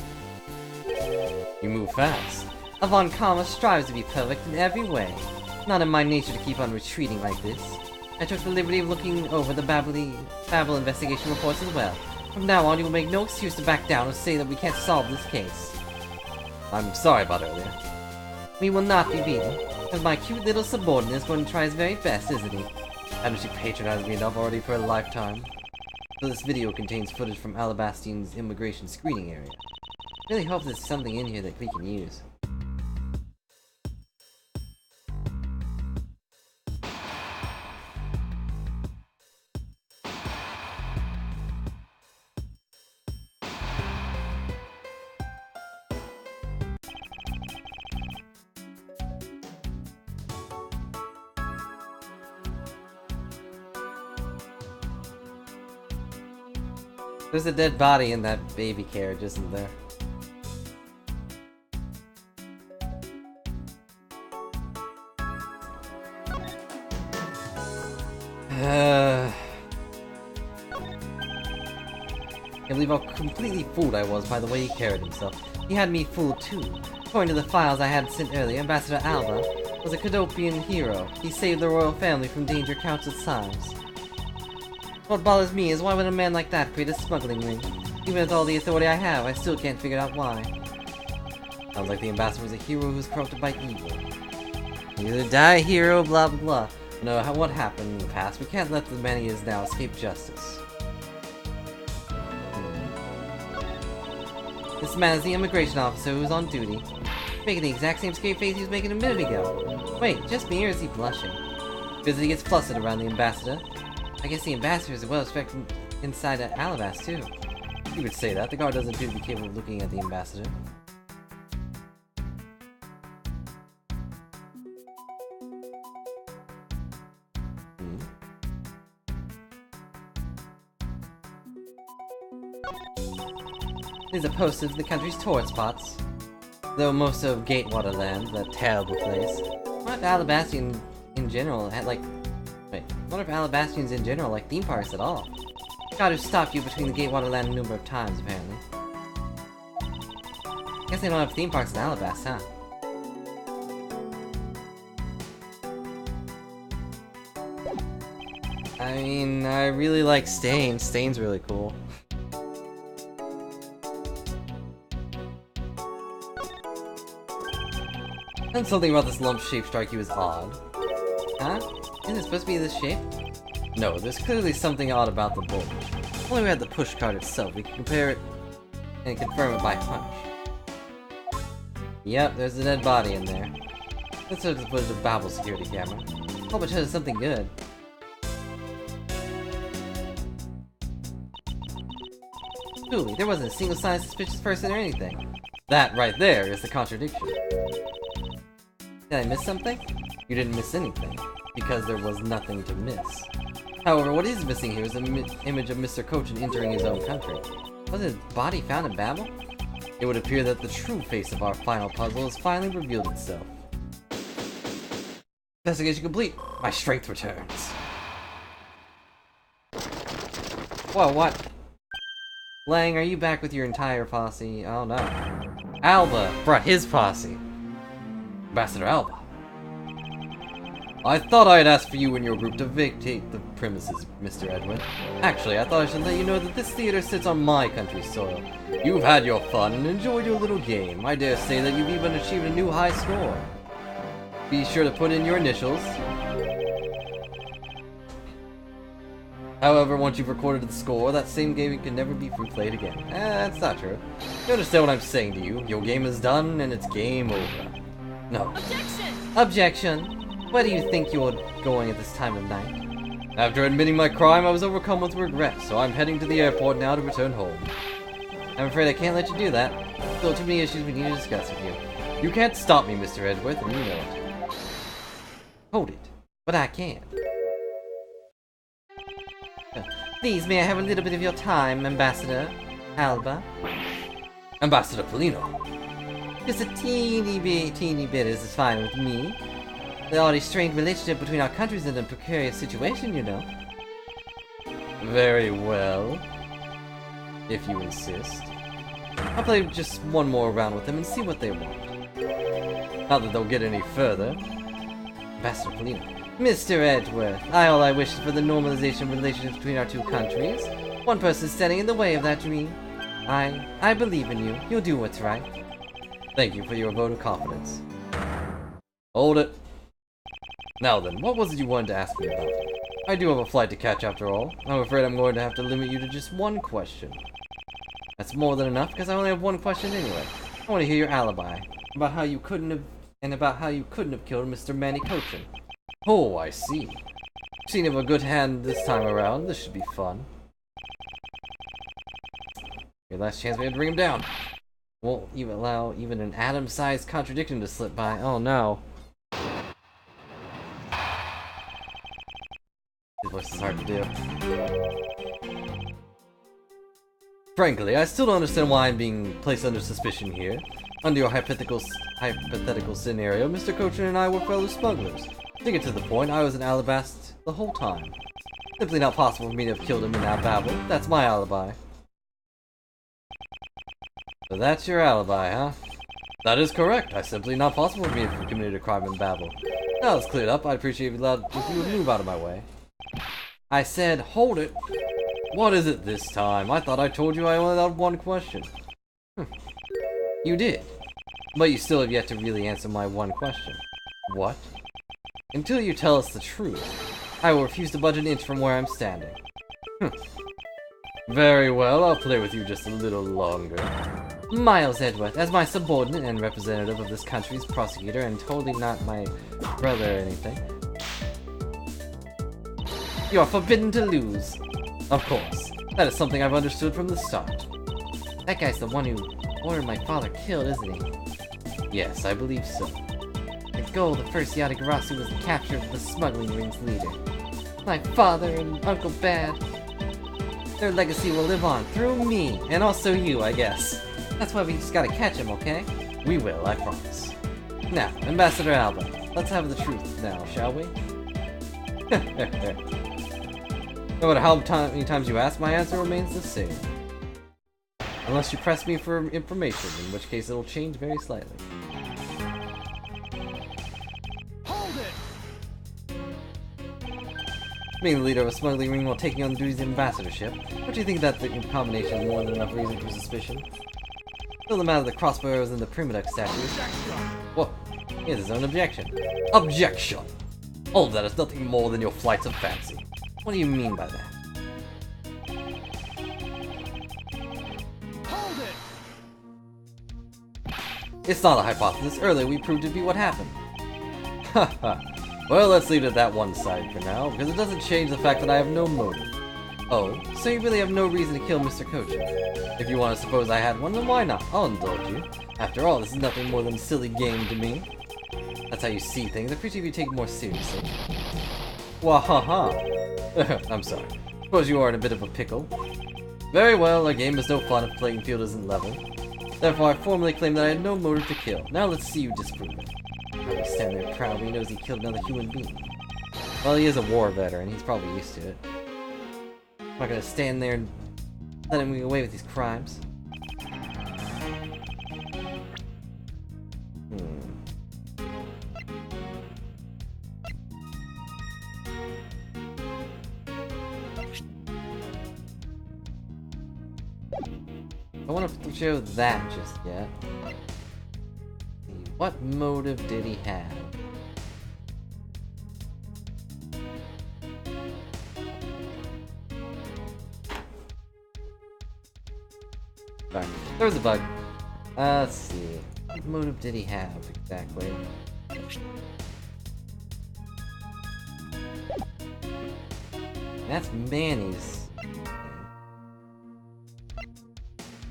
You move fast. Avant Karma strives to be perfect in every way. Not in my nature to keep on retreating like this. I took the liberty of looking over the Babel investigation reports as well. From now on, you will make no excuse to back down or say that we can't solve this case. I'm sorry about earlier. We will not be beaten, because my cute little subordinate is going to try his very best, isn't he? Haven't you patronized me enough already for a lifetime? So this video contains footage from Alabastian's immigration screening area. I really hope there's something in here that we can use. There's a dead body in that baby carriage, isn't there? I can't believe how completely fooled I was by the way he carried himself. He had me fooled too. According to the files I had sent earlier, Ambassador Alba was a Cadopian hero. He saved the royal family from danger countless times. What bothers me is why would a man like that create a smuggling ring? Even with all the authority I have, I still can't figure out why. Sounds like the ambassador was a hero who's corrupted by evil. You either die, hero, blah blah blah. No, what happened in the past, we can't let the man he is now escape justice. This man is the immigration officer who's on duty, making the exact same scary face he was making a minute ago. Wait, just me or is he blushing? Because he gets flustered around the ambassador. I guess the ambassador is well respected inside Alabast too. You could say that. The guard doesn't appear to be capable of looking at the ambassador. These are posted to the country's tourist spots. Though most of Gatewater Land, that terrible place. What if Alabastians in general had like... Wait, what if Alabastians in general like theme parks at all? God who stopped you between the Gatewater Land a number of times, apparently. Guess they don't have theme parks in Alabast, huh? I mean, I really like Stain. Stain's really cool. And something about this lump-shaped Starkey was odd. Huh? Isn't it supposed to be this shape? No, there's clearly something odd about the bulge. If only we had the push card itself, we could compare it and confirm it by punch. Yep, there's a dead body in there. Let's hope this was a Babel security camera. Hope it shows something good. Truly, there wasn't a single sign of suspicious person or anything. That right there is the contradiction. Did I miss something? You didn't miss anything, because there was nothing to miss. However, what is missing here is an image of Mr. Cochin entering his own country. Was his body found in Babel? It would appear that the true face of our final puzzle has finally revealed itself. Investigation complete. My strength returns. Whoa, what? Lang, are you back with your entire posse? Oh no. Alba brought his posse. Ambassador Alba. I thought I'd ask for you and your group to vacate the premises, Mr. Edwin. Actually, I thought I should let you know that this theater sits on my country's soil. You've had your fun and enjoyed your little game. I dare say that you've even achieved a new high score. Be sure to put in your initials. However, once you've recorded the score, that same game can never be replayed again. That's not true. You understand what I'm saying to you. Your game is done, and it's game over. No. Objection! Objection! Where do you think you're going at this time of night? After admitting my crime, I was overcome with regret, so I'm heading to the airport now to return home. I'm afraid I can't let you do that. Still too many issues we need to discuss with you. You can't stop me, Mr. Edgeworth, and you know it. Hold it. But I can. Please, may I have a little bit of your time, Ambassador Alba? Ambassador Polino. Just a teeny bit is fine with me. The already strained relationship between our countries is in a precarious situation, you know. Very well. If you insist. I'll play just one more round with them and see what they want. Not that they'll get any further. Ambassador Polino. Mr. Edgeworth, all I wish is for the normalization of relations between our two countries. One person standing in the way of that dream. I believe in you. You'll do what's right. Thank you for your vote of confidence. Hold it. Now then, what was it you wanted to ask me about? I do have a flight to catch after all. I'm afraid I'm going to have to limit you to just one question. That's more than enough, because I only have one question anyway. I want to hear your alibi. About how you couldn't have killed Mr. Manny Cochin. Oh, I see. Seen him a good hand this time around. This should be fun. Your last chance we had to bring him down. Won't even allow even an atom-sized contradiction to slip by. Oh no. This voice is hard to do. Frankly, I still don't understand why I'm being placed under suspicion here. Under your hypothetical scenario, Mr. Cochin and I were fellow smugglers. To get to the point, I was in Alabast the whole time. Simply not possible for me to have killed him in that Babel. That's my alibi. So that's your alibi, huh? That is correct. It's simply not possible for me to have committed a crime in Babel. Now it's cleared up. I'd appreciate if you would move out of my way. I said, hold it! What is it this time? I thought I told you I only had one question. You did. But you still have yet to really answer my one question. What? Until you tell us the truth, I will refuse to budge an inch from where I'm standing. Very well, I'll play with you just a little longer. Miles Edgeworth, as my subordinate and representative of this country's prosecutor, and totally not my brother or anything, you are forbidden to lose. Of course, that is something I've understood from the start. That guy's the one who ordered my father killed, isn't he? Yes, I believe so. The goal of the first Yatagarasu was the capture of the smuggling ring's leader. My father and Uncle Bad. Their legacy will live on through me, and also you, I guess. That's why we just gotta catch him, okay? We will, I promise. Now, Ambassador Alba, let's have the truth now, shall we? No matter how many times you ask, my answer remains the same. Unless you press me for information, in which case it'll change very slightly. Hold it! Being the leader of a smuggling ring while taking on the duties of ambassadorship, don't you think that the combination is more than enough reason for suspicion? Still the matter of the crossbow arrows and the Primaduck statues. Whoa, he has his own objection. Objection! All of that is nothing more than your flights of fancy. What do you mean by that? Hold it! It's not a hypothesis. Earlier we proved it to be what happened. Haha. Well, let's leave it at that one side for now, because it doesn't change the fact that I have no motive. Oh, so you really have no reason to kill Mr. Kojin? If you want to suppose I had one, then why not? I'll indulge you. After all, this is nothing more than a silly game to me. That's how you see things. I appreciate if you take it more seriously. Wahaha. I'm sorry. Suppose you are in a bit of a pickle. Very well, a game is no fun if the playing field isn't level. Therefore, I formally claim that I had no motive to kill. Now let's see you disprove it. He stand there proud when he knows he killed another human being. Well, he is a war veteran. He's probably used to it. I'm not gonna stand there and let him get away with these crimes. I want to show that just yet. What motive did he have? Sorry, there was a bug. Let's see. What motive did he have exactly? That's Manny's.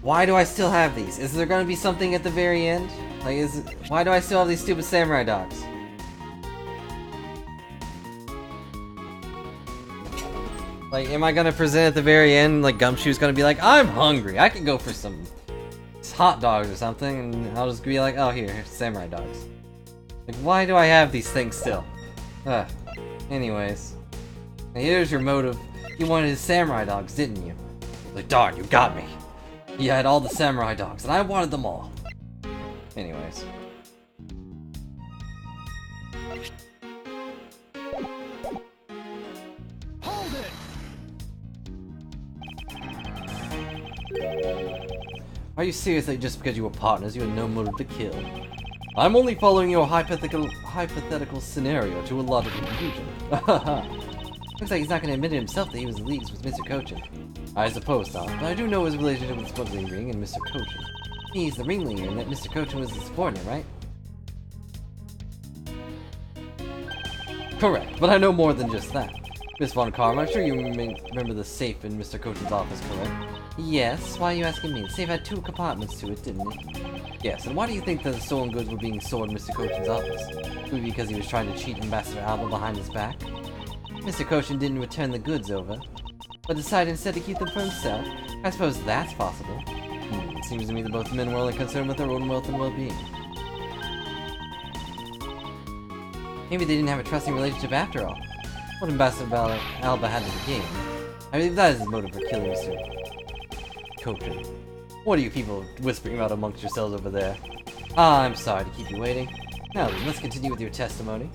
Why do I still have these? Is there gonna be something at the very end? Like, why do I still have these stupid samurai dogs? Like, am I gonna present at the very end, like, Gumshoe's gonna be like, I'm hungry, I can go for some hot dogs or something, and I'll just be like, oh, here's samurai dogs. Like, why do I have these things still? Anyways. Now here's your motive. You wanted his samurai dogs, didn't you? Like, darn, you got me. You had all the samurai dogs, and I wanted them all. Anyways. Hold it! Are you serious that just because you were partners, you had no motive to kill? I'm only following your hypothetical scenario to a logical conclusion. Looks like he's not going to admit it himself that he was in leagues with Mr. Kojin. I suppose not, but I do know his relationship with the smuggling ring and Mr. Kojin. He's the ringleader and that Mr. Kojin was his subordinate, right? Correct, but I know more than just that. Miss Von Karma, I'm sure you remember the safe in Mr. Kojin's office, correct? Yes, why are you asking me? The safe had 2 compartments to it, didn't it? Yes, and why do you think that the stolen goods were being stored in Mr. Kojin's office? Maybe because he was trying to cheat Ambassador Alba behind his back? Mr. Kojin didn't return the goods over, but decided instead to keep them for himself. I suppose that's possible. It seems to me that both men were only concerned with their own wealth and well-being. Maybe they didn't have a trusting relationship after all. What Ambassador Alba had to the game. I believe that is his motive for killing Mr. Kojin. What are you people whispering about amongst yourselves over there? Ah, I'm sorry to keep you waiting. Now then, let's continue with your testimony.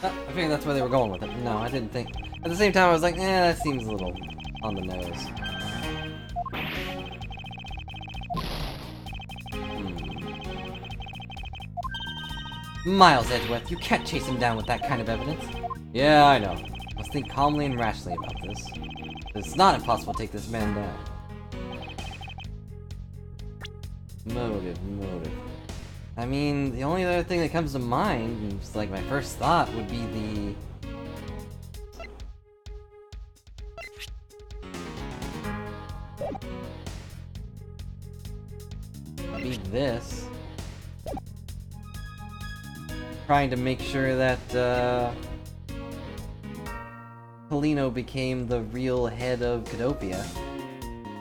I figured that's where they were going with it. No, I didn't think. At the same time, I was like, that seems a little on the nose. Miles Edgeworth, you can't chase him down with that kind of evidence. Yeah, I know. Let's think calmly and rationally about this. It's not impossible to take this man down. Motive. I mean, the only other thing that comes to mind, it's like my first thought, would be this. Trying to make sure that, Polino became the real head of Cadopia.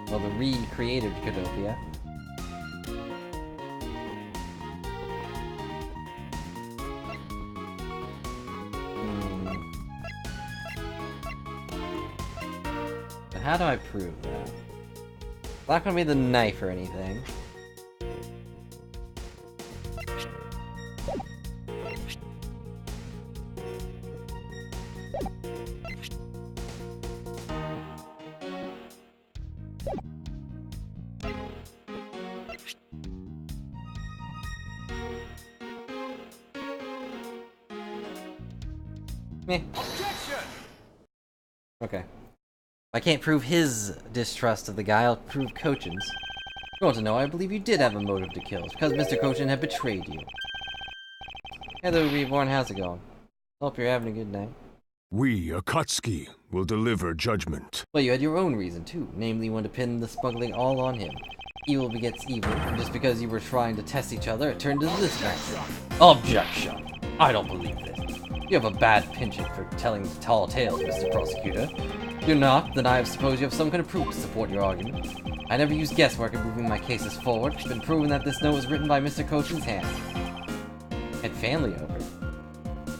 Well, the recreated Cadopia. But how do I prove that? It's not gonna be the knife or anything. Meh. Okay. I can't prove his distrust of the guy, I'll prove Cochin's. You want to know, I believe you did have a motive to kill, because Mr. Cochin had betrayed you. Heather Reborn, how's it going? Hope you're having a good night. We, Akatsuki, will deliver judgment. Well, you had your own reason, too. Namely, you wanted to pin the smuggling all on him. Evil begets evil, and just because you were trying to test each other, it turned into this matter. Objection! I don't believe this. You have a bad penchant for telling tall tales, Mr. Prosecutor. You're not, then I suppose you have some kind of proof to support your argument. I never use guesswork in moving my cases forward. It's been proven that this note was written by Mr. Cochin's hand. Had family over.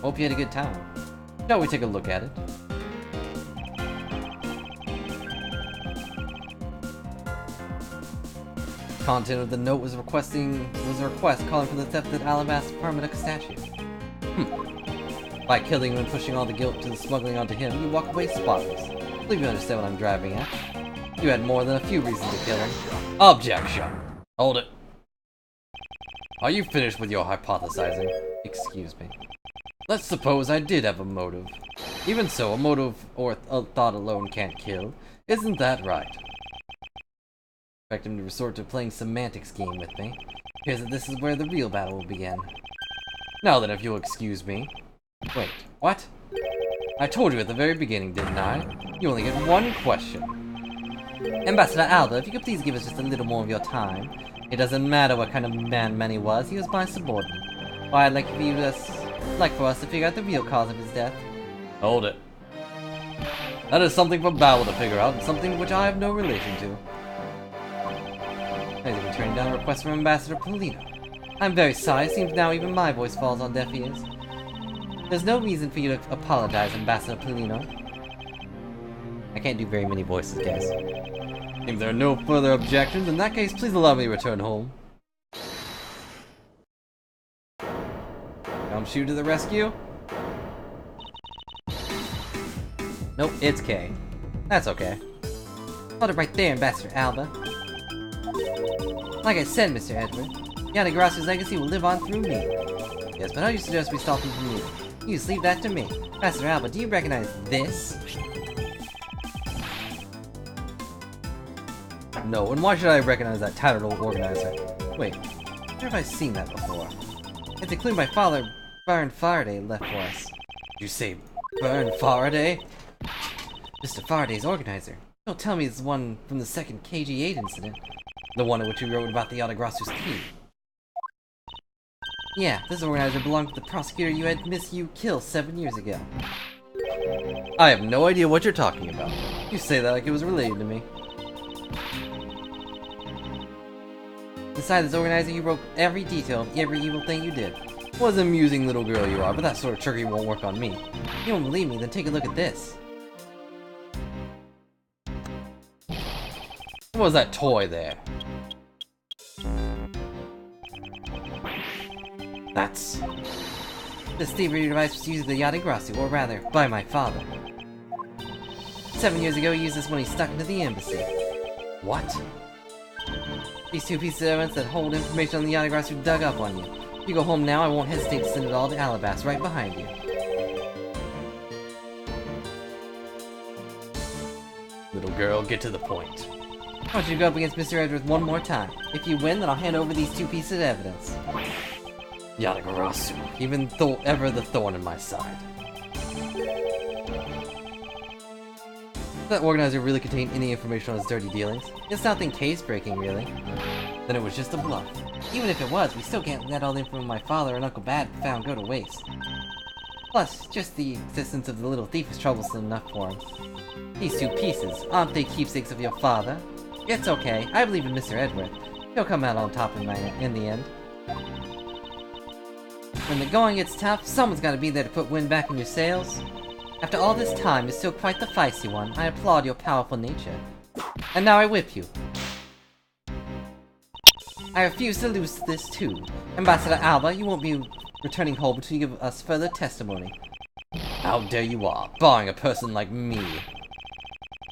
Hope you had a good time. Shall we take a look at it? Content of the note was a request calling for the theft of the Alabaster Parmetic statue. By killing him and pushing all the guilt to the smuggling onto him, you walk away spotless. I believe you understand what I'm driving at. You had more than a few reasons to kill him. Objection! Hold it. Are you finished with your hypothesizing? Excuse me. Let's suppose I did have a motive. Even so, a motive or a thought alone can't kill. Isn't that right? Expect him to resort to playing semantics game with me. Appears that this is where the real battle will begin. Now then, if you'll excuse me. Wait, what? I told you at the very beginning, didn't I? You only get one question. Ambassador Alba, if you could please give us just a little more of your time. It doesn't matter what kind of man Manny was, he was my subordinate. Why, I'd like for us to figure out the real cause of his death. Hold it. That is something for Bowel to figure out, and something which I have no relation to. I've even turned down a request from Ambassador Polino. I'm very sorry, it seems now even my voice falls on deaf ears. There's no reason for you to apologize, Ambassador Polino. I can't do very many voices, guys. If there are no further objections, in that case, please allow me to return home. Come shoot to the rescue? Nope, it's K. That's okay. Hold it right there, Ambassador Alba. Like I said, Mr. Edward, Yanagarasu's legacy will live on through me. Yes, but how do you suggest we stop him from you? You just leave that to me. Ambassador Alba, do you recognize this? No, and why should I recognize that tattered old organizer? Wait, where have I seen that before? It's a clue my father, Byrne Faraday, left for us. Did you say Byrne Faraday? Mr. Faraday's organizer. Don't tell me it's the one from the second KG-8 incident. The one in which you wrote about the Yatagrasu's key. Yeah, this organizer belonged to the prosecutor you had Miss Yu kill 7 years ago. I have no idea what you're talking about. You say that like it was related to me. Inside this organizer, you wrote every detail of every evil thing you did. What an amusing little girl you are, but that sort of trickery won't work on me. If you don't believe me, then take a look at this. What was that toy there? This thievery device was used by the Yatagarasu, or rather, by my father. 7 years ago, he used this when he stuck into the embassy. What? These 2 pieces of evidence that hold information on the Yatagarasu dug up on you. If you go home now, I won't hesitate to send it all to Alabas, right behind you. Little girl, get to the point. I want you to go up against Mr. Edgeworth one more time. If you win, then I'll hand over these 2 pieces of evidence. Yatagarasu, even though ever the thorn in my side. Did that organizer really contain any information on his dirty dealings? It's nothing case-breaking, really. Then it was just a bluff. Even if it was, we still can't let all the info my father and Uncle Bad found go to waste. Plus, just the existence of the little thief is troublesome enough for him. These 2 pieces, aren't they keepsakes of your father? It's okay, I believe in Mr. Edgeworth. He'll come out on top in the end. When the going gets tough, someone's gotta be there to put wind back in your sails. After all this time, you're still quite the feisty one. I applaud your powerful nature. And now I whip you. I refuse to lose this too. Ambassador Alba, you won't be returning home until you give us further testimony. How dare you are, barring a person like me.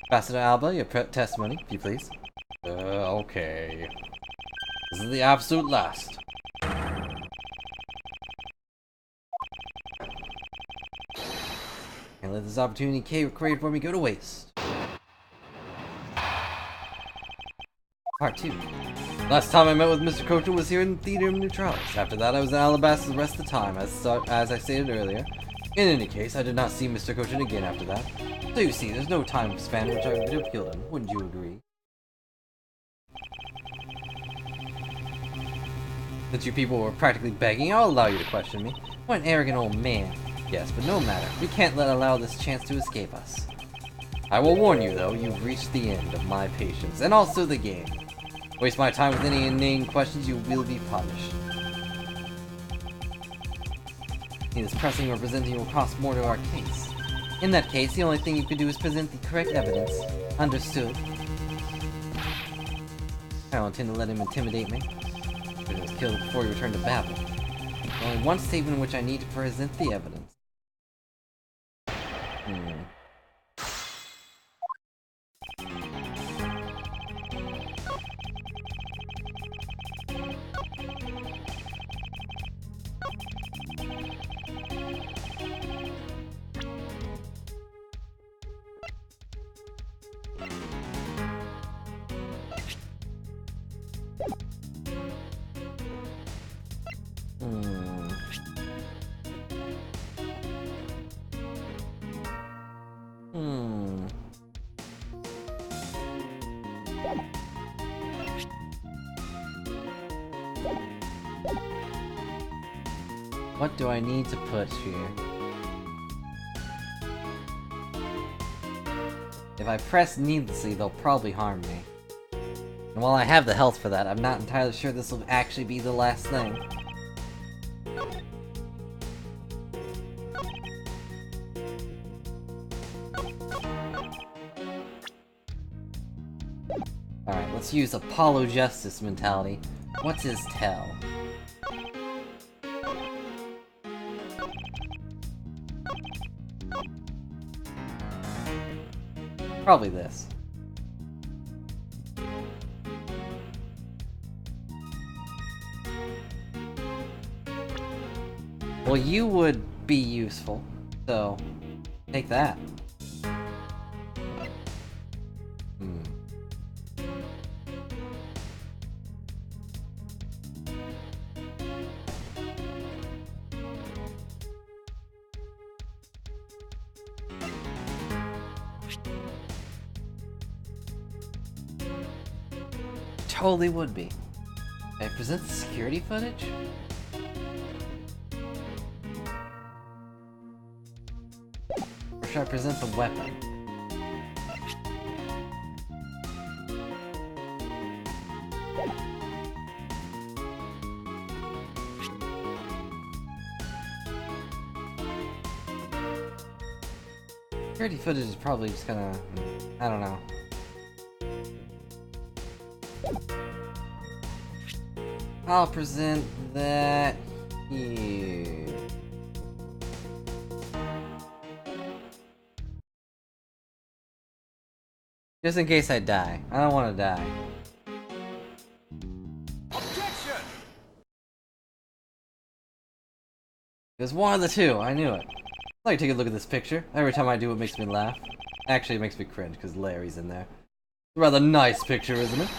Ambassador Alba, your testimony, if you please. Okay. This is the absolute last. Can't let this opportunity created for me go to waste. Part 2. Last time I met with Mr. Kocho was here in the Theater of Neutralis. After that, I was in Alabas the rest of the time, as I stated earlier. In any case, I did not see Mr. Kocho again after that. So you see, there's no time span in which I could have killed him. Wouldn't you agree? Since you people were practically begging, I'll allow you to question me. What an arrogant old man. Yes, but no matter. We can't allow this chance to escape us. I will warn you, though, you've reached the end of my patience, and also the game. Waste my time with any inane questions, you will be punished. Neither pressing or presenting will cost more to our case. In that case, the only thing you could do is present the correct evidence. Understood? I don't intend to let him intimidate me. He was killed before he returned to Babel. There's only one statement in which I need to present the evidence. What do I need to push here? If I press needlessly, they'll probably harm me. And while I have the health for that, I'm not entirely sure this will actually be the last thing. Alright, let's use Apollo Justice mentality. What's his tell? Probably this. Well, you would be useful, so take that. Totally would be. Can I present the security footage? Or should I present the weapon? Security footage is probably just gonna... I don't know. I'll present that here. Just in case I die. I don't want to die. Objection! There's one of the two. I knew it. I'd like to take a look at this picture. Every time I do, it makes me laugh. Actually, it makes me cringe because Larry's in there. It's a rather nice picture, isn't it?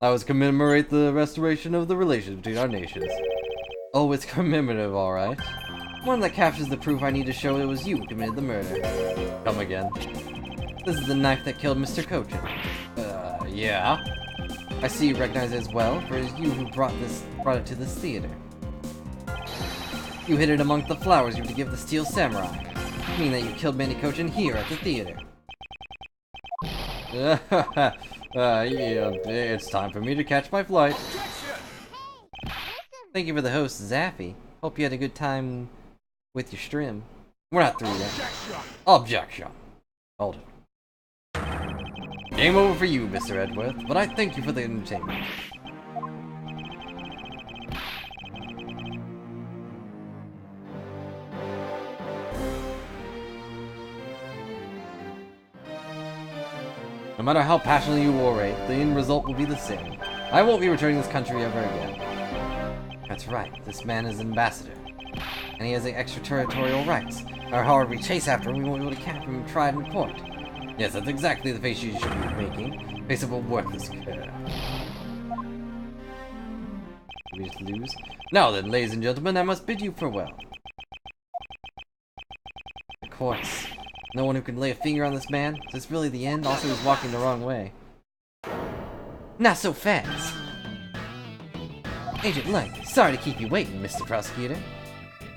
I was commemorate the restoration of the relations between our nations. Oh, it's commemorative, alright. One that captures the proof I need to show it was you who committed the murder. Come again. This is the knife that killed Mr. Cochin. Yeah? I see you recognize it as well, for it is you who brought it to this theater. You hid it among the flowers you were to give the Steel Samurai, meaning that you killed Manny Cochin here at the theater. Yeah, it's time for me to catch my flight. Thank you for the host, Zaffy. Hope you had a good time with your stream. We're not through yet. Objection! Hold it. Game over for you, Mr. Edworth, but I thank you for the entertainment. No matter how passionately you orate, the end result will be the same. I won't be returning this country ever again. That's right, this man is ambassador. And he has the extraterritorial rights. Or however we chase after him, we won't be able to cap him and tried in court. Yes, that's exactly the face you should be making. Face of a worthless cur. Did we just lose? Now then, ladies and gentlemen, I must bid you farewell. Of course. No one who can lay a finger on this man? Is this really the end? Also, he's walking the wrong way. Not so fast! Agent Lang, sorry to keep you waiting, Mr. Prosecutor.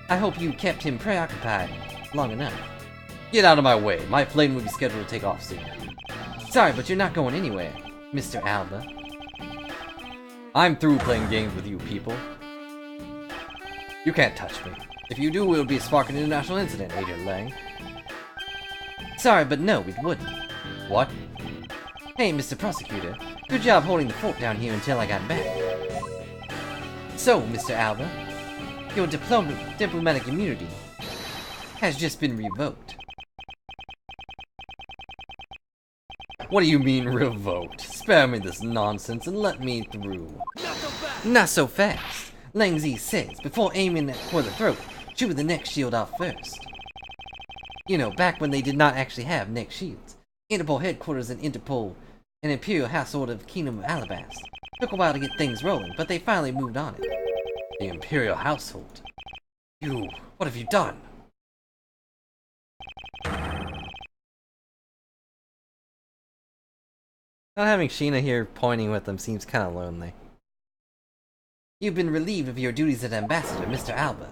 I hope you kept him preoccupied long enough. Get out of my way. My plane will be scheduled to take off soon. Sorry, but you're not going anywhere, Mr. Alba. I'm through playing games with you people. You can't touch me. If you do, it'll be a spark an international incident, Agent Lang. Sorry, but no, we wouldn't. What? Hey, Mr. Prosecutor. Good job holding the fort down here until I got back. So, Mr. Alba, your diplomatic immunity has just been revoked. What do you mean, revoked? Spare me this nonsense and let me through. Not so fast. Lang Zi says, before aiming for the throat, shoot with the neck shield off first. You know, back when they did not actually have neck shields. Interpol headquarters and Imperial household of Kingdom of Alabast. Took a while to get things rolling, but they finally moved on it. The Imperial household? You, what have you done? Not having Sheena here pointing with them seems kind of lonely. You've been relieved of your duties as ambassador, Mr. Alba.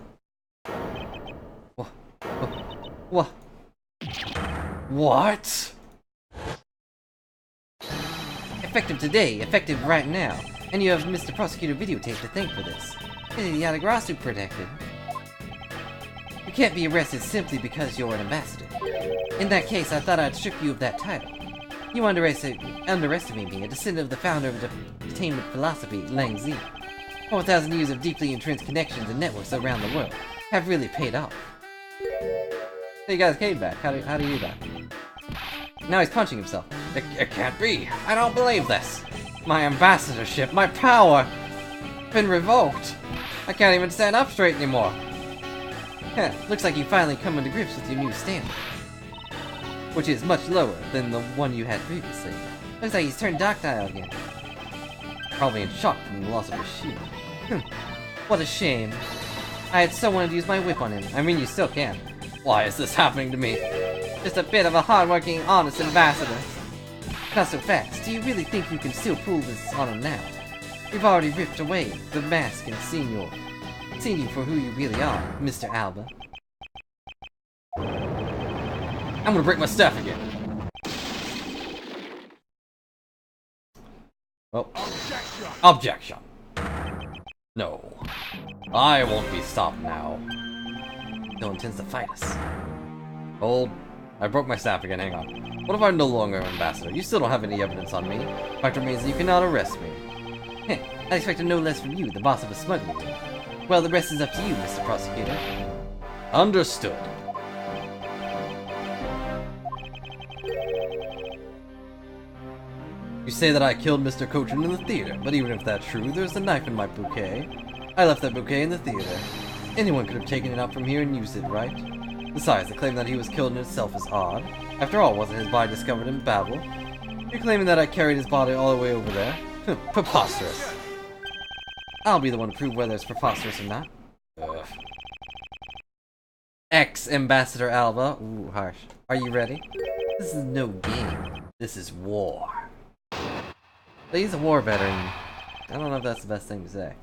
What? Effective today, effective right now. And you have Mr. Prosecutor videotape to thank for this. Hey, the Yatagarasu protected. You can't be arrested simply because you're an ambassador. In that case, I thought I'd strip you of that title. You underestimate me, a descendant of the founder of detainment philosophy, Lang Zi. 4,000 years of deeply entrenched connections and networks around the world have really paid off. So you guys came back. How do you do that? Now he's punching himself. It can't be. I don't believe this. My ambassadorship, my power, been revoked. I can't even stand up straight anymore. Heh, looks like you finally come into grips with your new standard, which is much lower than the one you had previously. Looks like he's turned Doctile again. Probably in shock from the loss of his shield. What a shame. I had so wanted to use my whip on him. I mean, you still can. Why is this happening to me? Just a bit of a hard-working, honest ambassador. Not so fast. Do you really think you can still pull this on him now? We've already ripped away the mask and seen you for who you really are, Mr. Alba. I'm gonna break my staff again. Oh. Objection. No. I won't be stopped now. No intends to fight us. Hold. I broke my staff again, hang on. What if I'm no longer ambassador? You still don't have any evidence on me. Fact remains that you cannot arrest me. Heh, I expected no less from you, the boss of a smuggling ring. Well, the rest is up to you, Mr. Prosecutor. Understood. You say that I killed Mr. Kochin in the theater, but even if that's true, there's a knife in my bouquet. I left that bouquet in the theater. Anyone could have taken it out from here and used it, right? Besides, the claim that he was killed in itself is odd. After all, wasn't his body discovered in Babel? You're claiming that I carried his body all the way over there? Preposterous. I'll be the one to prove whether it's preposterous or not. Ugh. Ex-Ambassador Alba. Ooh, harsh. Are you ready? This is no game. This is war. But he's a war veteran. I don't know if that's the best thing to say.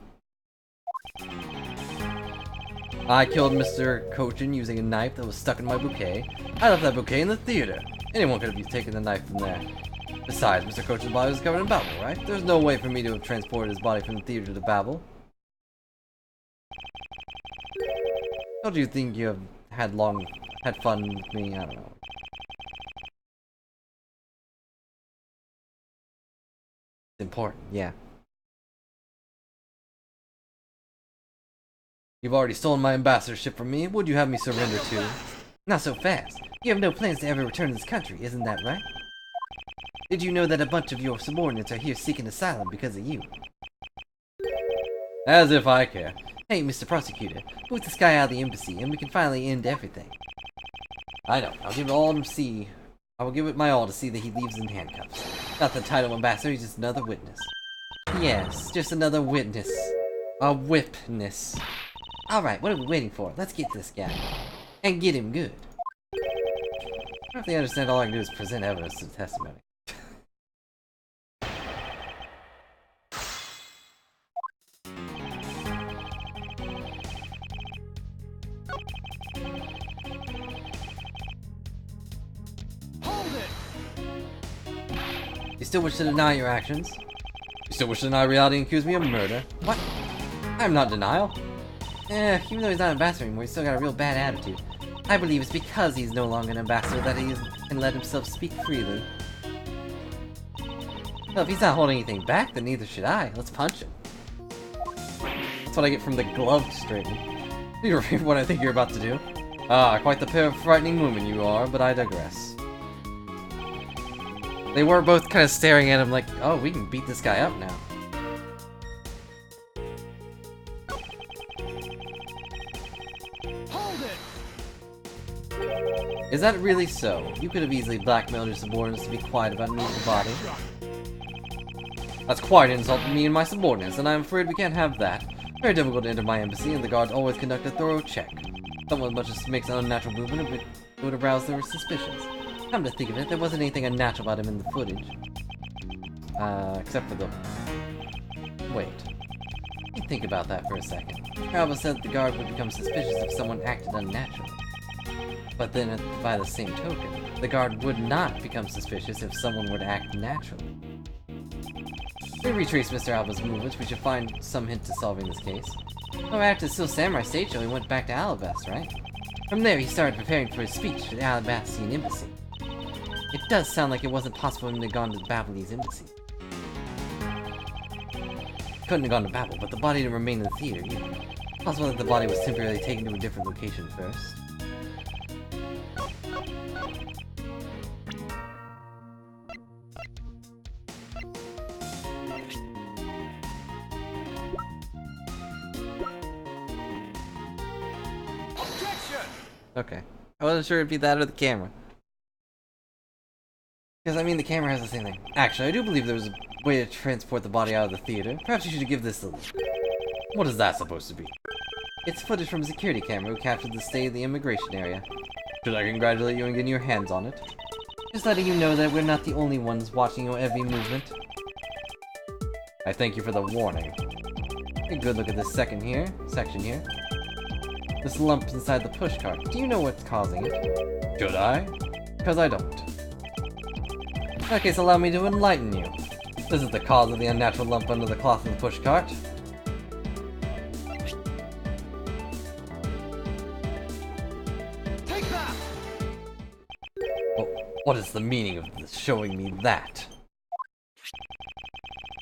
I killed Mr. Kochin using a knife that was stuck in my bouquet. I left that bouquet in the theater. Anyone could have taken the knife from there. Besides, Mr. Kochin's body was covered in Babel, right? There's no way for me to have transported his body from the theater to Babel. Don't you think you have had fun with me? I don't know. It's important, yeah. You've already stolen my ambassadorship from me. Would you have me surrender to? Not so fast. You have no plans to ever return to this country, isn't that right? Did you know that a bunch of your subordinates are here seeking asylum because of you? As if I care. Hey, Mr. Prosecutor, boot this guy out of the embassy and we can finally end everything. I know. I'll give it all to see. I will give it my all to see that he leaves in handcuffs. Not the title ambassador, he's just another witness. Yes, just another witness. A witness. Alright, what are we waiting for? Let's get this guy. And get him good. I don't know if they understand all I can do is present evidence to the testimony. Hold it! You still wish to deny your actions? You still wish to deny reality and accuse me of murder? What? I'm not in denial. Even though he's not an ambassador anymore, he's still got a real bad attitude. I believe it's because he's no longer an ambassador that he can let himself speak freely. Well, if he's not holding anything back, then neither should I. Let's punch him. That's what I get from the glove straightening. Do you repeat what I think you're about to do? Ah, quite the pair of frightening women you are, but I digress. They were both kind of staring at him like, oh, we can beat this guy up now. Is that really so? You could have easily blackmailed your subordinates to be quiet about moving the body. That's quite insulting me and my subordinates, and I'm afraid we can't have that. Very difficult to enter my embassy, and the guards always conduct a thorough check. Someone much as makes an unnatural movement, it would arouse their suspicions. Come to think of it, there wasn't anything unnatural about him in the footage. Except for the... Wait. Think about that for a second. Alba said the guard would become suspicious if someone acted unnaturally. But then, by the same token, the guard would not become suspicious if someone would act naturally. If we retrace Mr. Alba's movements, we should find some hint to solving this case. Well, after the Steel Samurai stage show, he went back to Alabasta, right? From there, he started preparing for his speech at the Alabastine embassy. It does sound like it wasn't possible for him to have gone to Babelese embassy. Couldn't have gone to Babel, but the body didn't remain in the theater either. Possible that the body was temporarily taken to a different location first. Okay. I wasn't sure it'd be that or the camera. Because, I mean, the camera has the same thing. Actually, I do believe there was a way to transport the body out of the theater. Perhaps you should give this a look. What is that supposed to be? It's footage from a security camera who captured the state of the immigration area. Should I congratulate you on getting your hands on it? Just letting you know that we're not the only ones watching your every movement. I thank you for the warning. Take a good look at this section here. This lump inside the pushcart. Do you know what's causing it? Should I? Because I don't. In that case, allow me to enlighten you. This is the cause of the unnatural lump under the cloth of the pushcart. Take that! Oh, what is the meaning of this showing me that?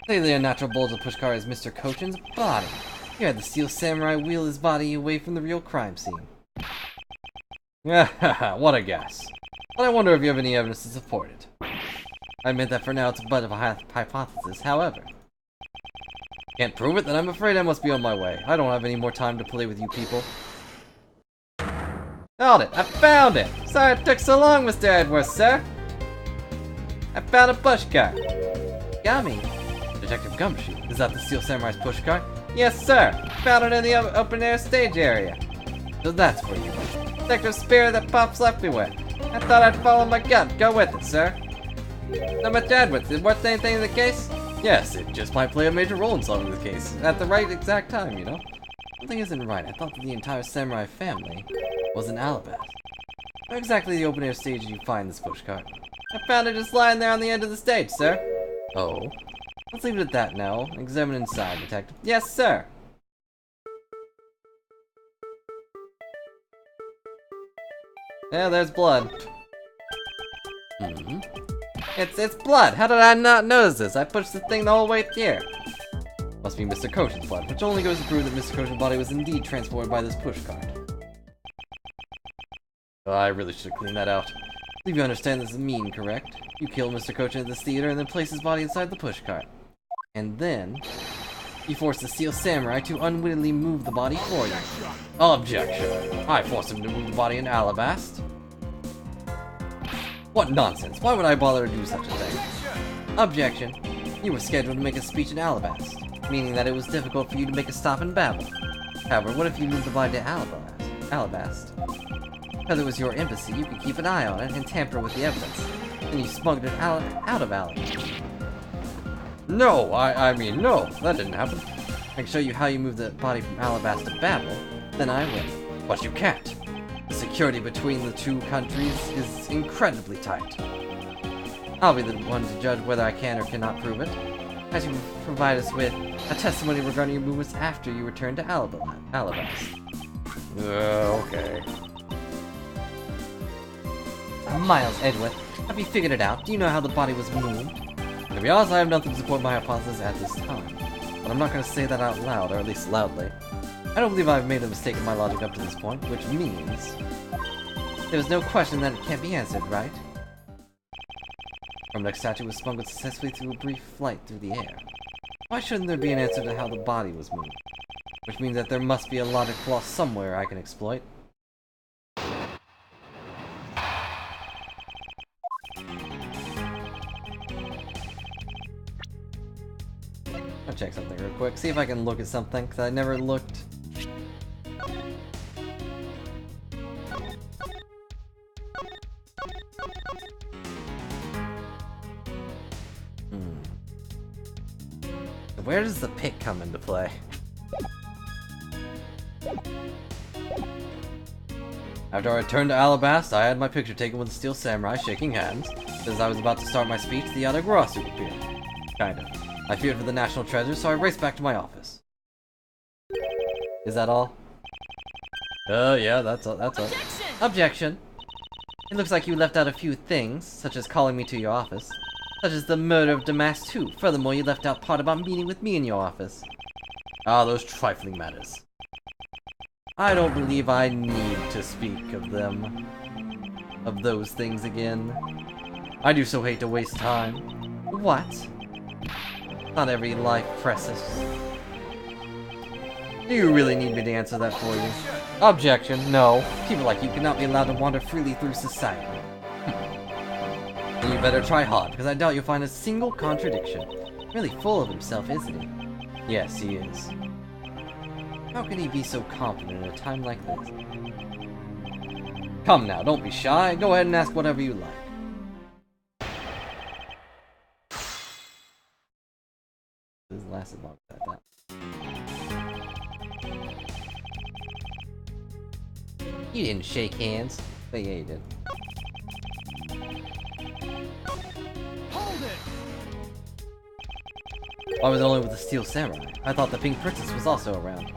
Say the unnatural bulge of the pushcart is Mr. Kochin's body. You had the Steel Samurai wheel his body away from the real crime scene. What a guess. But I wonder if you have any evidence to support it. I admit that for now it's a bit of a hypothesis, however. Can't prove it, then I'm afraid I must be on my way. I don't have any more time to play with you people. Hold it! I found it! Sorry it took so long, Mr. Edwards, sir! I found a pushcart! Yummy! Detective Gumshoe, is that the Steel Samurai's pushcart? Yes, sir! Found it in the open-air stage area. So that's where you went. Detective Spear that Pops left me with. I thought I'd follow my gut. Go with it, sir. So, Mr. Edwards, is it worth anything in the case? Yes, it just might play a major role in solving the case. At the right exact time, you know? Something isn't right. I thought that the entire samurai family was in Alabast. Where exactly the open-air stage did you find this pushcart? I found it just lying there on the end of the stage, sir. Oh? Let's leave it at that now. Examine inside, detective. Yes, sir! Yeah, there's blood. Hmm. It's blood! How did I not notice this? I pushed the thing the whole way through. Must be Mr. Koshin's blood, which only goes to prove that Mr. Koshin's body was indeed transported by this pushcart. I really should have cleaned that out. I believe you understand this is mean, correct? You killed Mr. Koshin at this theater and then placed his body inside the pushcart. And then, you forced the Steel Samurai to unwittingly move the body for you. Objection! I forced him to move the body in Alabast. What nonsense! Why would I bother to do such a thing? Objection! You were scheduled to make a speech in Alabast, meaning that it was difficult for you to make a stop in Babel. However, what if you moved the body to Alabast? Because it was your embassy, you could keep an eye on it and tamper with the evidence. Then you smuggled it out of Alabast. No, I mean, no, that didn't happen. I can show you how you moved the body from Alabast to Babel, then I win. But you can't. The security between the two countries is incredibly tight. I'll be the one to judge whether I can or cannot prove it, as you provide us with a testimony regarding your movements after you returned to Alabast. Okay. Miles Edgeworth, have you figured it out? Do you know how the body was moved? To be honest, I have nothing to support my hypothesis at this time, but I'm not going to say that out loud, or at least loudly. I don't believe I've made a mistake in my logic up to this point, which means there's no question that it can't be answered, right? Romdeck statue was smuggled successfully through a brief flight through the air. Why shouldn't there be an answer to how the body was moved? Which means that there must be a logic flaw somewhere I can exploit. I'll check something real quick, see if I can look at something, because I never looked. Where does the pick come into play? After I returned to Alabast, I had my picture taken with the Steel Samurai shaking hands. As I was about to start my speech, the Yatagarasu appeared. Kind of. I feared for the national treasure, so I raced back to my office. Is that all? Yeah, that's all. Objection! It looks like you left out a few things, such as calling me to your office. Such as the murder of Damask too. Furthermore, you left out part about meeting with me in your office. Ah, those trifling matters. I don't believe I need to speak of them. Of those things again. I do so hate to waste time. What? Not every life precious. Do you really need me to answer that for you? Objection, no. People like you cannot be allowed to wander freely through society. Then you better try hard, because I doubt you'll find a single contradiction. Really full of himself, isn't he? Yes, he is. How can he be so confident at a time like this? Come now, don't be shy. Go ahead and ask whatever you like. This lasted longer than that. You didn't shake hands. But yeah, you did. Hold it! Why was it only with the Steel Samurai? I thought the Pink Princess was also around.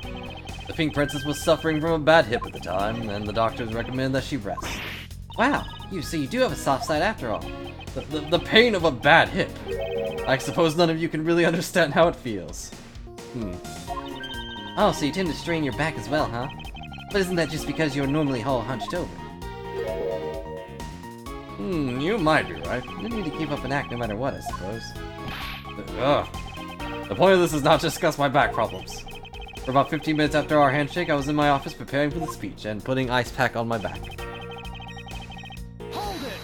The Pink Princess was suffering from a bad hip at the time, and the doctors recommended that she rest. Wow, so you do have a soft side after all. The pain of a bad hip. I suppose none of you can really understand how it feels. Oh, so you tend to strain your back as well, huh? But isn't that just because you're normally all hunched over? You might be right. You need to keep up an act no matter what, I suppose. Ugh. The point of this is not to discuss my back problems. For about 15 minutes after our handshake, I was in my office preparing for the speech and putting ice pack on my back. Hold it!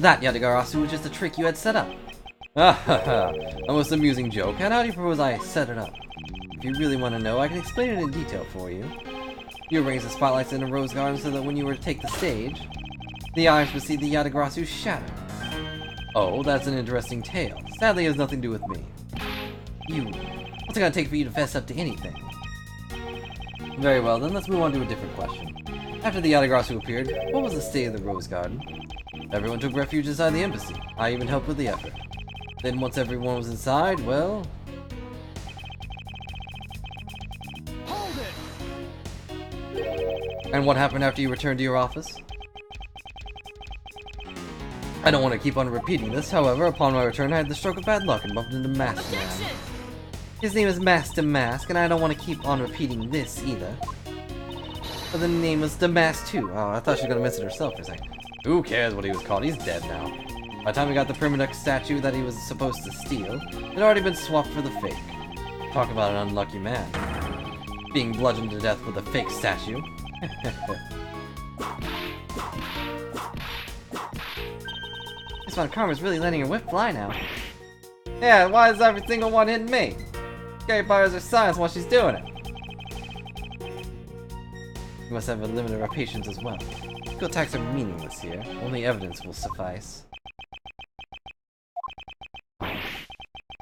That, Yatagarasu, was just a trick you had set up. Ah ha ha, a most amusing joke, and how do you propose I set it up? If you really want to know, I can explain it in detail for you. You arrange the spotlights in a rose garden so that when you were to take the stage, the eyes would see the Yatagarasu shadow. Oh, that's an interesting tale. Sadly, it has nothing to do with me. What's it gonna take for you to fess up to anything? Very well, then let's move on to a different question. After the Yatagarasu appeared, what was the state of the rose garden? Everyone took refuge inside the embassy. I even helped with the effort. Then once everyone was inside, well... Hold it! And what happened after you returned to your office? I don't want to keep on repeating this, however, upon my return I had the stroke of bad luck and bumped into Master Man. His name is Master Mask, and I don't want to keep on repeating this either. But the name was Damask too. Oh, I thought she was gonna miss it herself for a second. Who cares what he was called? He's dead now. By the time we got the Primadex statue that he was supposed to steal, it had already been swapped for the fake. Talk about an unlucky man. Being bludgeoned to death with a fake statue. This one Karma's really letting her whip fly now. Yeah, why is every single one hitting me? Scary buyers her science while she's doing it. We must have a limit of our patience as well. Legal attacks are meaningless here. Only evidence will suffice.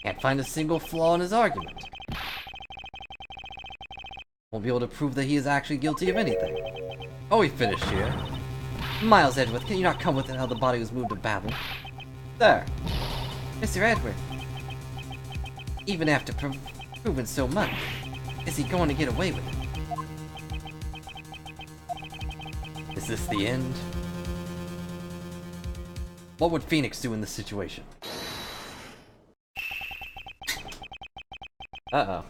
Can't find a single flaw in his argument. Won't be able to prove that he is actually guilty of anything. Oh, we finished here. Miles Edgeworth, can you not come with it how the body was moved to Babel? There. Mr. Edward. Even after proving so much, is he going to get away with it? Is this the end? What would Phoenix do in this situation? Uh-oh.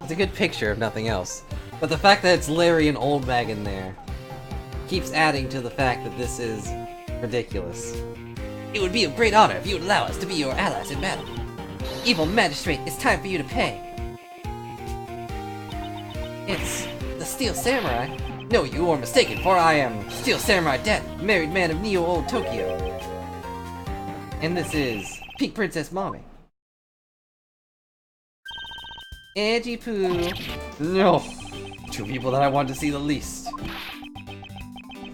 It's a good picture, if nothing else. But the fact that it's Larry and Old Mag in there keeps adding to the fact that this is ridiculous. It would be a great honor if you would allow us to be your allies in battle. Evil Magistrate, it's time for you to pay. It's the Steel Samurai. No, you are mistaken, for I am Steel Samurai Den, married man of Neo Old Tokyo. And this is Pink Princess Mommy. Edgy Poo. No. Two people that I want to see the least.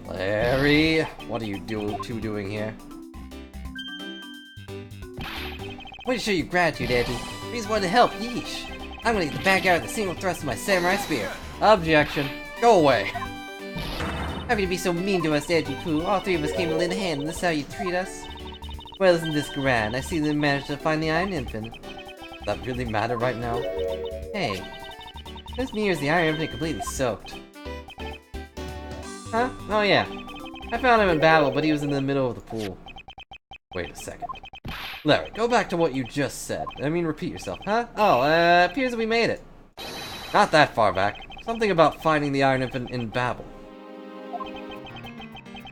Larry, what are you two doing here? I want to show you gratitude, Edgy. We just wanted to help, yeesh. I'm gonna get the bad guy with a single thrust of my samurai spear. Objection. Go away. How can you be so mean to us, Edgy Poo? All three of us came to lend a hand, and this is how you treat us? Well, isn't this grand? I see they managed to find the Iron Infant. Does that really matter right now? Hey, this me is the Iron Infinite completely soaked. Huh? Oh yeah. I found him in battle, but he was in the middle of the pool. Wait a second. Larry, go back to what you just said. I mean, repeat yourself, huh? Oh, appears that we made it. Not that far back. Something about finding the Iron Infant in Babel.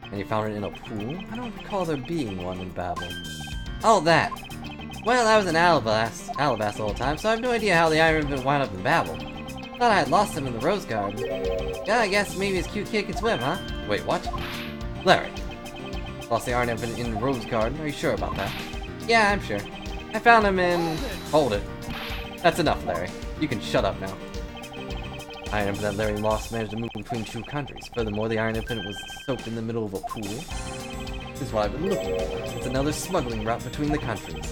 And you found it in a pool? I don't recall there being one in Babel. Oh, that. Well, I was in Alabasta all the time, so I have no idea how the Iron Infant wound up in Babel. Thought I had lost him in the Rose Garden. Yeah, I guess maybe his cute kid can swim, huh? Wait, what? Larry. Lost the Iron Infant in Rose Garden, are you sure about that? Yeah, I'm sure. I found him in... Hold it. That's enough, Larry. You can shut up now. Iron Infant that Larry lost managed to move between two countries. Furthermore, the Iron Infant was soaked in the middle of a pool. This is what I've been looking for. It's another smuggling route between the countries.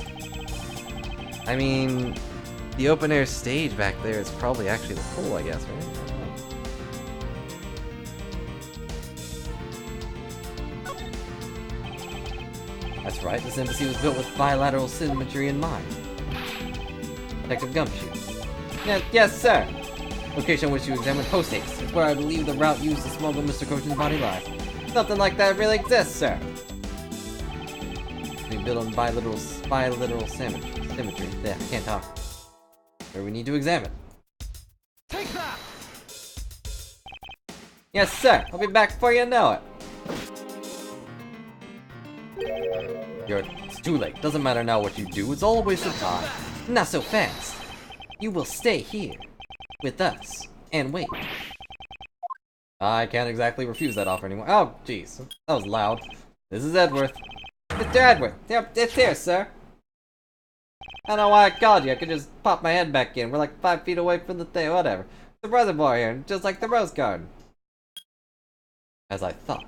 I mean, the open air stage back there is probably actually the pool, I guess, right? That's right, this embassy was built with bilateral symmetry in mind. Detective Gumshoe. Yes, sir. Location which you examine post-haste is where I believe the route used to smuggle Mr. Cochin's body lies. Something like that really exists, sir. We build on biliteral symmetry. Yeah, I can't talk. Where we need to examine. Take that! Yes, sir. I'll be back before you know it. It's too late. Doesn't matter now what you do. It's all a waste of time. Not so fast. You will stay here with us and wait. I can't exactly refuse that offer anymore. Oh, jeez. That was loud. This is Edworth. Mr. Edworth. Yep, it's here, sir. I don't know why I called you. I could just pop my head back in. We're like 5 feet away from the thing. Whatever. The reservoir here, just like the rose garden. As I thought.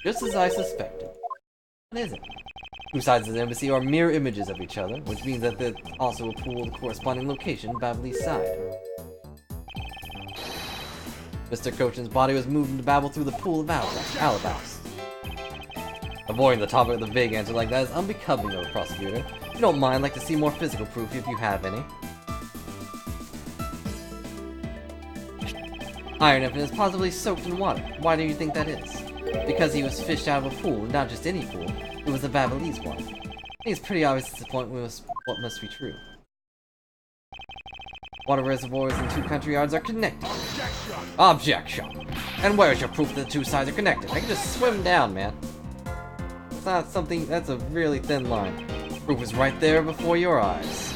Just as I suspected. What is it? Two sides of the embassy are mirror images of each other, which means that there's also a pool of the corresponding location, Babel's side. Mr. Cochin's body was moved into Babel through the pool of Alabas. Avoiding the topic of the vague answer like that is unbecoming of a prosecutor. If you don't mind, I'd like to see more physical proof if you have any. Iron Infinite is possibly soaked in water. Why do you think that is? Because he was fished out of a pool, and not just any pool. It was a Babelese one. I think it's pretty obvious at this point what must be true. Water reservoirs in 2 country yards are connected. Objection! And where is your proof that the 2 sides are connected? I can just swim down, man. It's not something, that's a really thin line. Proof is right there before your eyes.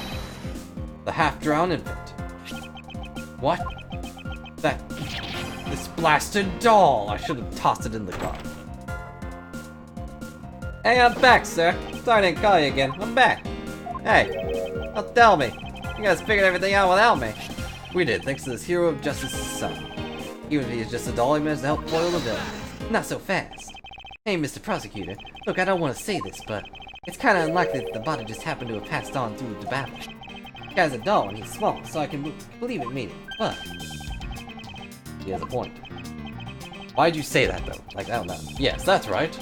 The half-drowned infant. What? This blasted doll! I should have tossed it in the car. Hey, I'm back, sir. Sorry I didn't call you again. I'm back. Hey, don't tell me. You guys figured everything out without me. We did, thanks to this hero of justice's son. Even if he is just a doll, he managed to help foil the villain. Not so fast. Hey, Mr. Prosecutor. Look, I don't want to say this, but it's kind of unlikely that the body just happened to have passed on through the battle. The guy's a doll and he's small, so I can believe it made it. But he has a point. Why'd you say that, though? Like, out loud. Yes, that's right.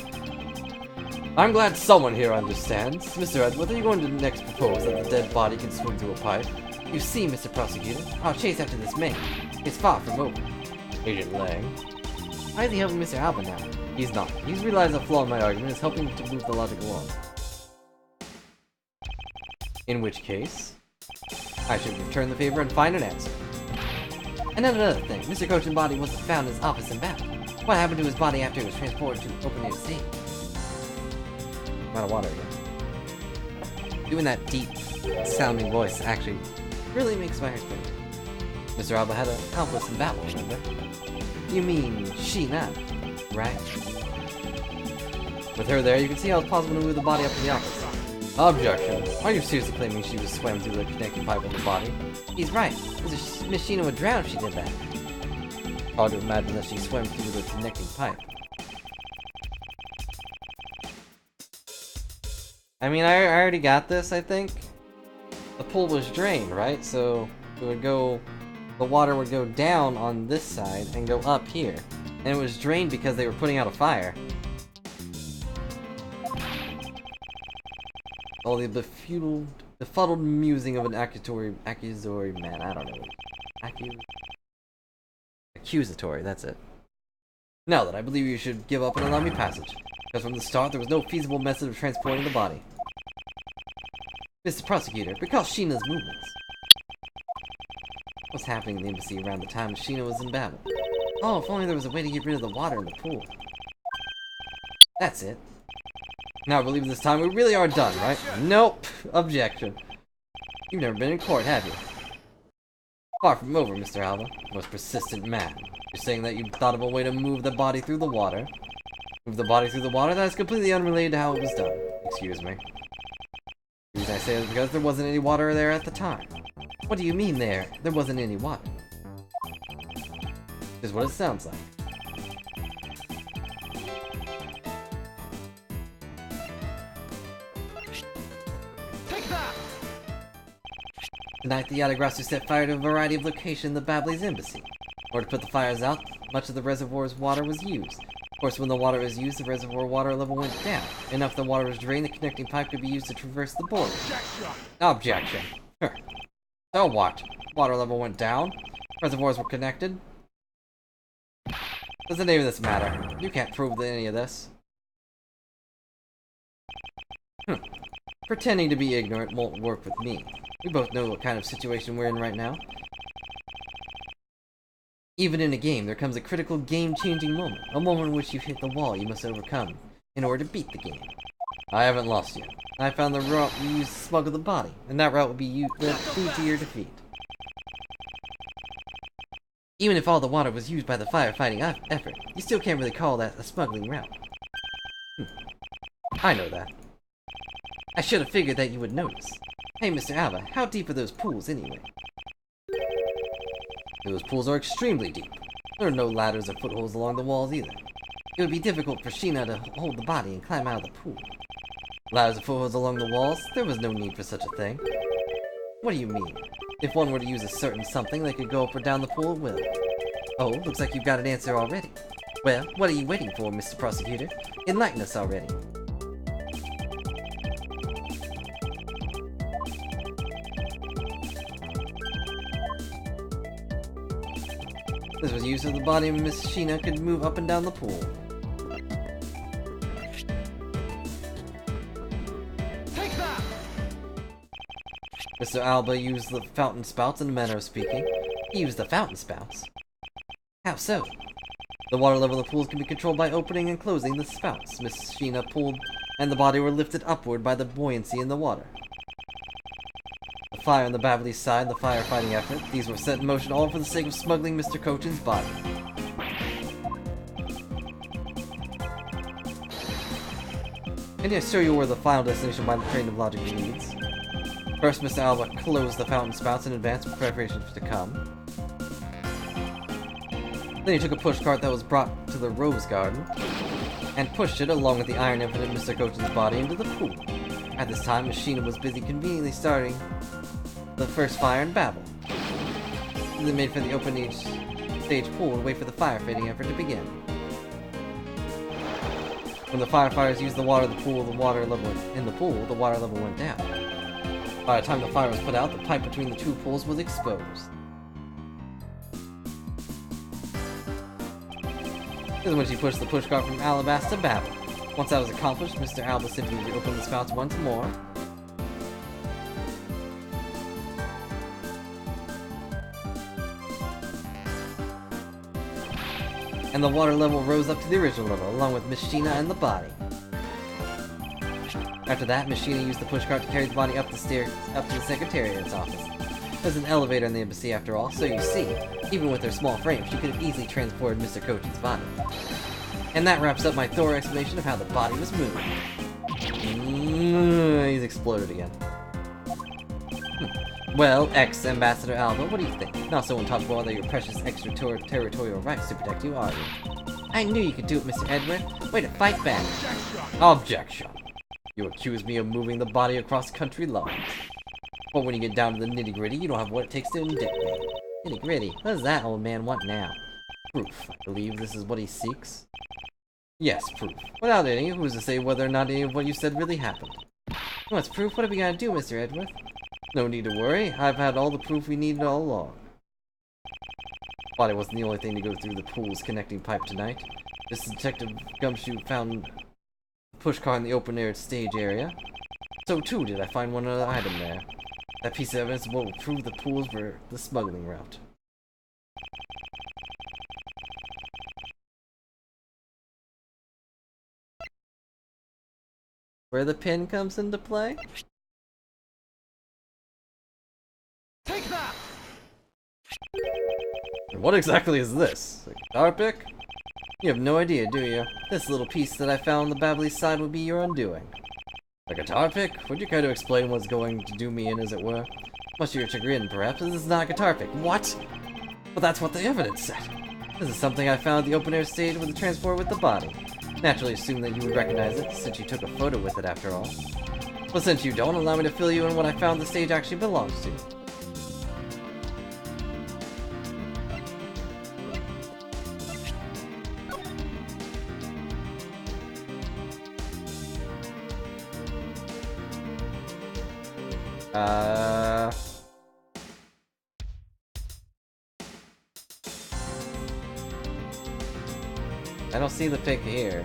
I'm glad someone here understands. Mr. Edworth, are you going to next propose that the dead body can swim through a pipe? You see, Mr. Prosecutor, our chase after this man is far from over. Agent Lang. Why is he helping Mr. Alba now? He's not. He's realized a flaw in my argument and is helping to move the logic along. In which case, I should return the favor and find an answer. And then another thing, Mr. Cochin's body wasn't found in his office in battle. What happened to his body after it was transported to open air sea? I'm out of water again. Doing that deep sounding voice actually really makes my heart think. Mr. Alba had a helpless in battle, remember? You mean Sheena, right? With her there, you can see how it's possible to move the body up to the office. Objection. Are you seriously claiming she was swam through the connecting pipe of the body? He's right. Miss Sheena would drown if she did that. Hard to imagine that she swam through the connecting pipe. I mean, I already got this, I think. The pool was drained, right? So it would go, the water would go down on this side and go up here. And it was drained because they were putting out a fire. All the befuddled musing of an accusatory man, I don't know. Accusatory, that's it. Now then, I believe you should give up and allow me passage. Because from the start, there was no feasible method of transporting the body. Mr. Prosecutor, recall Sheena's movements. What's happening in the embassy around the time Sheena was in battle? Oh, if only there was a way to get rid of the water in the pool. That's it. Now I believe this time we really are done, right? Nope. Objection. You've never been in court, have you? Far from over, Mr. Alba. Most persistent man. You're saying that you thought of a way to move the body through the water. Move the body through the water? That is completely unrelated to how it was done. Excuse me. The reason I say it is because there wasn't any water there at the time. What do you mean there wasn't any water? This is what it sounds like. Take that! Tonight, the Yatagrasu set fire to a variety of locations in the Babel's embassy. In order to put the fires out, much of the reservoir's water was used. Of course, when the water was used, the reservoir water level went down. Enough the water was drained, the connecting pipe could be used to traverse the border. Objection. Sure. So what? Water level went down? Reservoirs were connected. Doesn't any of this matter? You can't prove any of this. Pretending to be ignorant won't work with me. We both know what kind of situation we're in right now. Even in a game, there comes a critical game-changing moment. A moment in which you hit the wall you must overcome in order to beat the game. I haven't lost yet. I found the route you used to smuggle the body, and that route will be the key to your defeat. Even if all the water was used by the firefighting effort, you still can't really call that a smuggling route. I know that. I should have figured that you would notice. Hey, Mr. Alba, how deep are those pools anyway? Those pools are extremely deep. There are no ladders or footholds along the walls either. It would be difficult for Sheena to hold the body and climb out of the pool. Ladders or footholds along the walls? There was no need for such a thing. What do you mean? If one were to use a certain something, they could go up or down the pool at will. Oh, looks like you've got an answer already. Well, what are you waiting for, Mr. Prosecutor? Enlighten us already. This was used so the body of Miss Sheena could move up and down the pool. Take that! Mr. Alba used the fountain spouts in a manner of speaking. He used the fountain spouts? How so? The water level of the pools can be controlled by opening and closing the spouts. Miss Sheena pulled, and the body were lifted upward by the buoyancy in the water. The fire on the Baverly side, the firefighting effort, these were set in motion all for the sake of smuggling Mr. Cochin's body. And I assure you were the final destination by the train of logic leads. First, Mr. Alba closed the fountain spouts in advance of preparations to come. Then he took a pushcart that was brought to the Rose Garden and pushed it along with the iron implement of Mr. Cochin's body into the pool. At this time, Miss Sheena was busy conveniently starting the first fire in Babel. They made for the open stage pool and wait for the firefighting effort to begin. When the firefighters used the water in the pool, the water level went down. By the time the fire was put out, the pipe between the two pools was exposed. This is when she pushed the pushcart from Alabasta to Babel. Once that was accomplished, Mr. Alba simply reopened the spouts once more. And the water level rose up to the original level, along with Miss Sheena and the body. After that, Miss Sheena used the pushcart to carry the body up the stairs up to the Secretariat's office. There's an elevator in the embassy after all, so you see, even with her small frame, she could have easily transported Mr. Cochin's body. And that wraps up my thorough explanation of how the body was moving. He's exploded again. Well, ex-Ambassador Alba, what do you think? Not so on top of all your precious extraterritorial rights to protect you, are you? I knew you could do it, Mr. Edward. Way to fight back. Objection. You accuse me of moving the body across country lines. But when you get down to the nitty-gritty, you don't have what it takes to indict me. Nitty-gritty? What does that old man want now? Proof. I believe this is what he seeks. Yes, proof. Without any, who's to say whether or not any of what you said really happened? What's proof? What are we gonna do, Mr. Edward? No need to worry. I've had all the proof we needed all along. Body wasn't the only thing to go through the pool's connecting pipe tonight. This Detective Gumshoe found a pushcart in the open-air stage area. So too did I find one other item there. That piece of evidence is what will prove the pools were the smuggling route. Where the pin comes into play? Take that! What exactly is this? A guitar pick? You have no idea, do you? This little piece that I found on the Baverly side would be your undoing. A guitar pick? Would you care to explain what's going to do me in, as it were? Much to your chagrin, perhaps, this is not a guitar pick. What? But that's what the evidence said. This is something I found at the open-air stage with the transport with the body. Naturally assumed that you would recognize it, since you took a photo with it after all. But since you don't, allow me to fill you in what I found the stage actually belongs to. I don't see the pic here.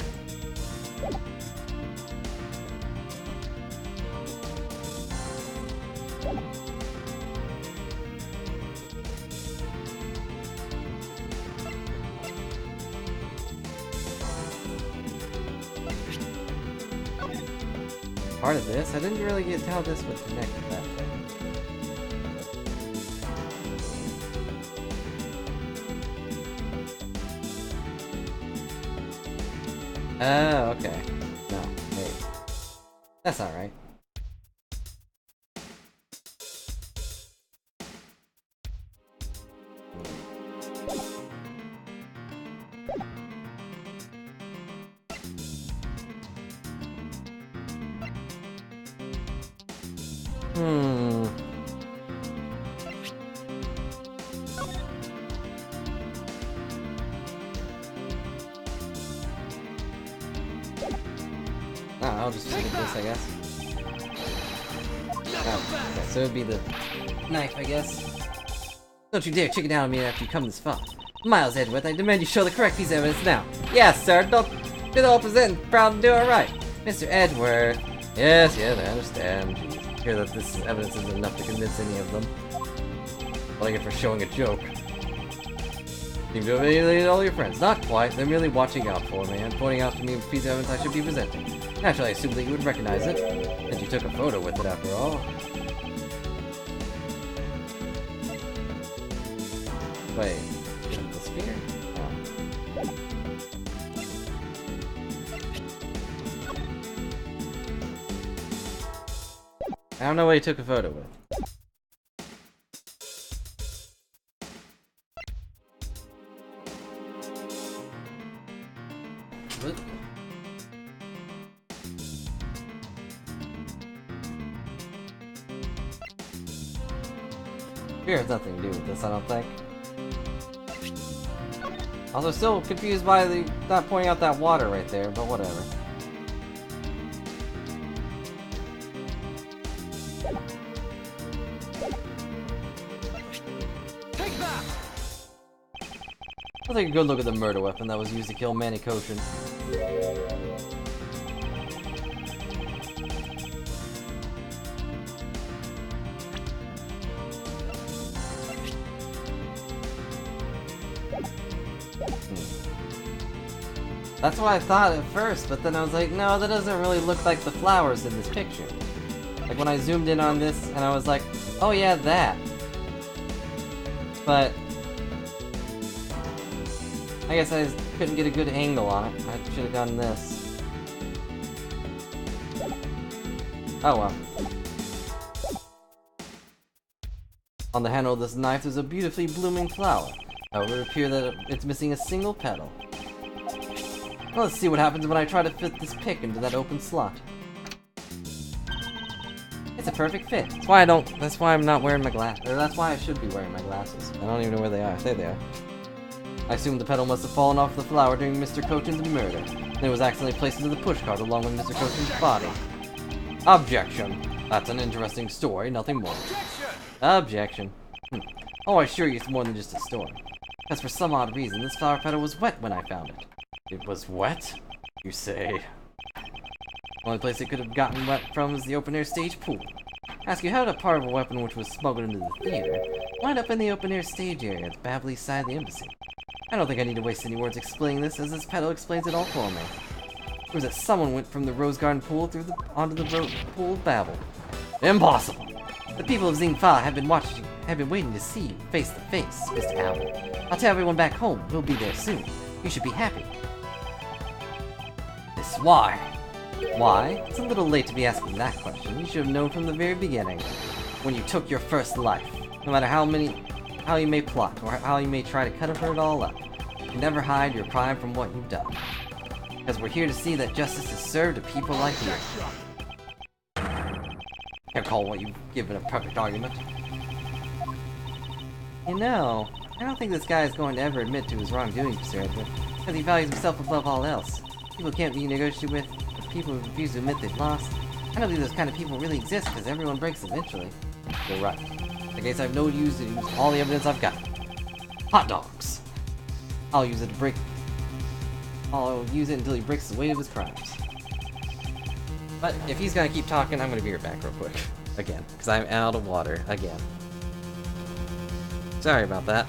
Part of this? I didn't really get how this would connect with that thing. Oh, okay. No, wait. That's not right. I'll just look at this, I guess. Oh, okay, so it would be the knife, I guess. Don't you dare chicken out on me after you come this far. Miles Edgeworth, I demand you show the correct piece of evidence now. Yes, sir, don't do the whole present, proud to do it right. Mr. Edgeworth. Yes, I understand. Jeez. Hear that this evidence isn't enough to convince any of them. Like it for showing a joke. Seem to have alienated all your friends. Not quite, they're merely watching out for me and pointing out to me a piece of evidence I should be presenting. Naturally, I assumed that you would recognize it, and you took a photo with it after all. Wait, is it the spear? Oh. I don't know what he took a photo with. What? Fear has nothing to do with this, I don't think. Also, still confused by the not pointing out that water right there, but whatever. Take that! I'll take a good look at the murder weapon that was used to kill Manny Koshin. That's what I thought at first, but then I was like, no, that doesn't really look like the flowers in this picture. Like when I zoomed in on this, and I was like, oh yeah, that. But I guess I just couldn't get a good angle on it. I should have done this. Oh well. On the handle of this knife, there's a beautifully blooming flower. However, it would appear that it's missing a single petal. Well, let's see what happens when I try to fit this pick into that open slot. It's a perfect fit. That's why I'm not wearing my glasses. That's why I should be wearing my glasses. I don't even know where they are. There they are. I assume the petal must have fallen off the flower during Mr. Kochin's murder. And it was accidentally placed into the pushcart along with Mr. Kochin's body. Objection. That's an interesting story, nothing more. Objection. Oh, I assure you it's more than just a story. Because for some odd reason, this flower petal was wet when I found it. It was wet? You say? The only place it could have gotten wet from was the open-air stage pool. Ask you, how did a part of a weapon which was smuggled into the theater wind up in the open-air stage area at the Babley side of the embassy? I don't think I need to waste any words explaining this, as this petal explains it all for me. It was that someone went from the Rose Garden pool onto the pool of Babel. Impossible! The people of Xingfa have been waiting to see you face to face, Mr. Allen. I'll tell everyone back home, we'll be there soon. You should be happy. This why? Why? It's a little late to be asking that question. You should have known from the very beginning, when you took your first life. No matter how you may plot, or how you may try to cover it all up, you can never hide your crime from what you've done. Because we're here to see that justice is served to people like you. Can't call what you've given a perfect argument. You know, I don't think this guy is going to ever admit to his wrongdoing, sir, because he values himself above all else. People can't be negotiated with, but people who refuse to admit they've lost. I don't think those kind of people really exist, because everyone breaks eventually. You're right. I guess I've no use to use all the evidence I've got. Hot dogs! I'll use it to break I'll use it until he breaks the weight of his crimes. But if he's gonna keep talking, I'm gonna be right back real quick. Again, because I'm out of water again. Sorry about that.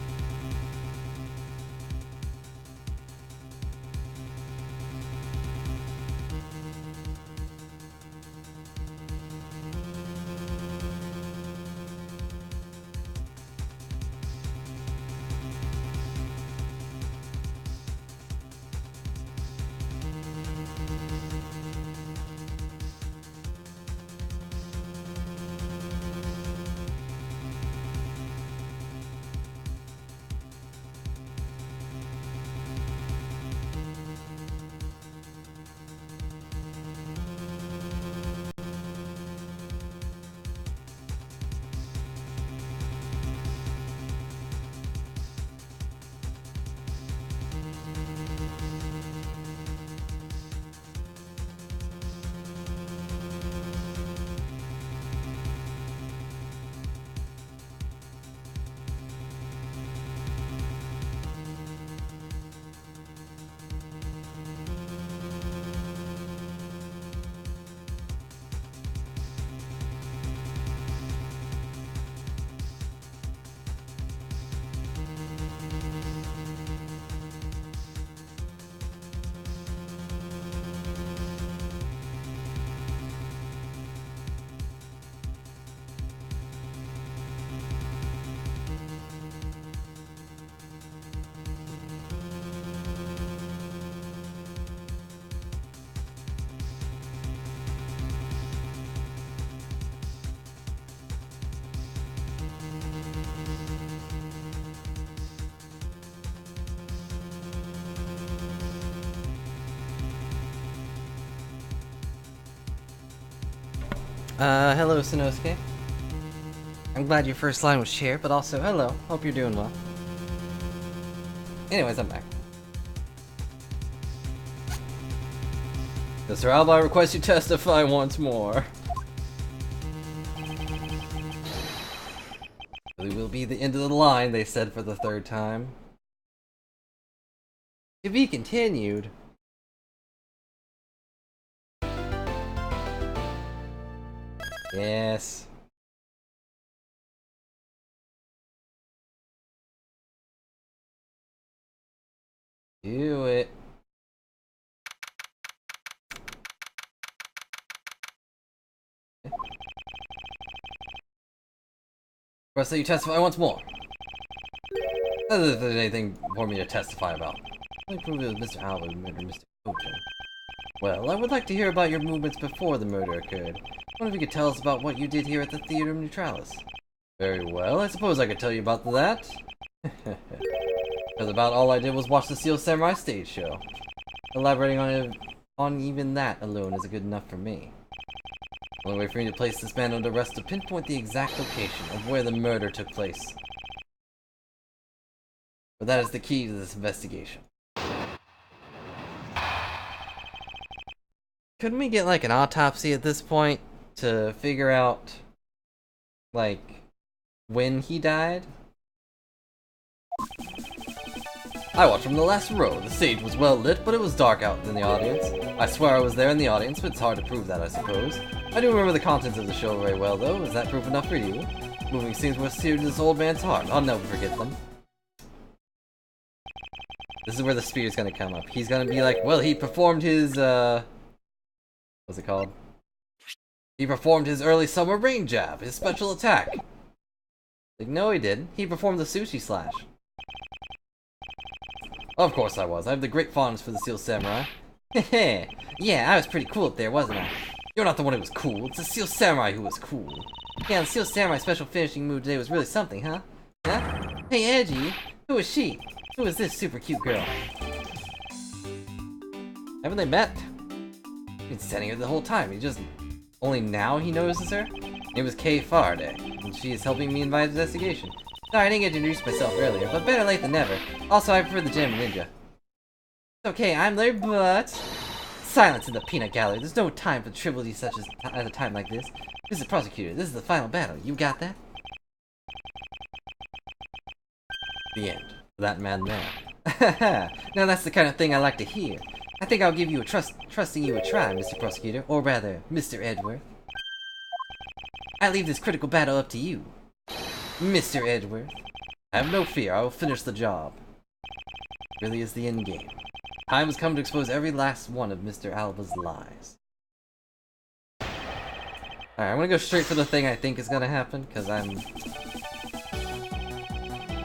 Hello, Sanosuke. I'm glad your first line was shared, but also, hello. Hope you're doing well. Anyways, I'm back. Mr. Alba, I request you testify once more. It will be the end of the line, they said for the third time. To be continued. Yes. Do it. Request that you testify once more. Not that there's anything for me to testify about. Only prove it was Mr. Alba who murdered Mr. Kochan. Well, I would like to hear about your movements before the murder occurred. I wonder if you could tell us about what you did here at the Theatrum Neutralis. Very well, I suppose I could tell you about that. Because about all I did was watch the Steel Samurai stage show. Elaborating on even that alone is good enough for me. The only way for me to place this man under arrest is to pinpoint the exact location of where the murder took place. But that is the key to this investigation. Couldn't we get like an autopsy at this point to figure out like when he died? I watched from the last row. The stage was well lit, but it was dark out in the audience. I swear I was there in the audience, but it's hard to prove that, I suppose. I do remember the contents of the show very well, though. Is that proof enough for you? Moving scenes were seared to this old man's heart. I'll never forget them. This is where the spear's gonna come up. He's gonna be like, well, he performed his, what's it called? He performed his early summer rain jab, his special attack. Like, no he didn't. He performed the sushi slash. Of course I was. I have the great fondness for the Steel Samurai. Heh. Yeah, I was pretty cool up there, wasn't I? You're not the one who was cool. It's the Steel Samurai who was cool. Yeah, the Steel Samurai special finishing move today was really something, huh? Huh? Hey, Edgy. Who is she? Who is this super cute girl? Haven't they met? He's been standing here the whole time. He just... Only now he notices her? It was Kay Faraday, and she is helping me in my investigation. Sorry, I didn't get to introduce myself earlier, but better late than never. Also, I prefer the Gem Ninja. It's okay, I'm there, but... Silence in the peanut gallery. There's no time for trivialities such as at a time like this. This is Prosecutor. This is the final battle. You got that? The end. For that man there. Haha, now that's the kind of thing I like to hear. I think I'll give you trusting you a try, Mr. Prosecutor, or rather, Mr. Edgeworth. I leave this critical battle up to you, Mr. Edgeworth. Have no fear, I will finish the job. Really is the end game. Time has come to expose every last one of Mr. Alba's lies. Alright, I'm gonna go straight for the thing I think is gonna happen, because I'm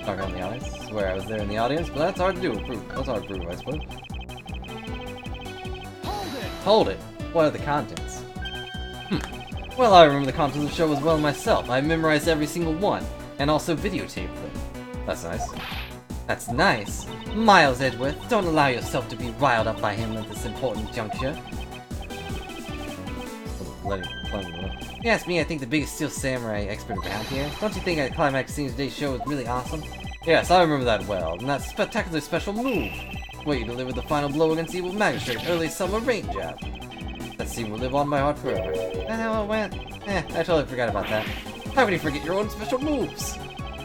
not in the audience. I swear I was there in the audience, but that's hard to do. That's hard to prove, I suppose. Hold it! What are the contents? Well, I remember the contents of the show as well myself. I memorized every single one, and also videotaped them. That's nice. That's nice. Miles Edgeworth, don't allow yourself to be riled up by him at this important juncture. If you ask me, I think the biggest Steel Samurai expert around here. Don't you think a climax scene of today's show was really awesome? Yes, I remember that well, and that spectacular special move, where you delivered the final blow against Evil Magistrate early summer rain jab. That scene will live on my heart forever. That's how it went. I totally forgot about that. How can you forget your own special moves?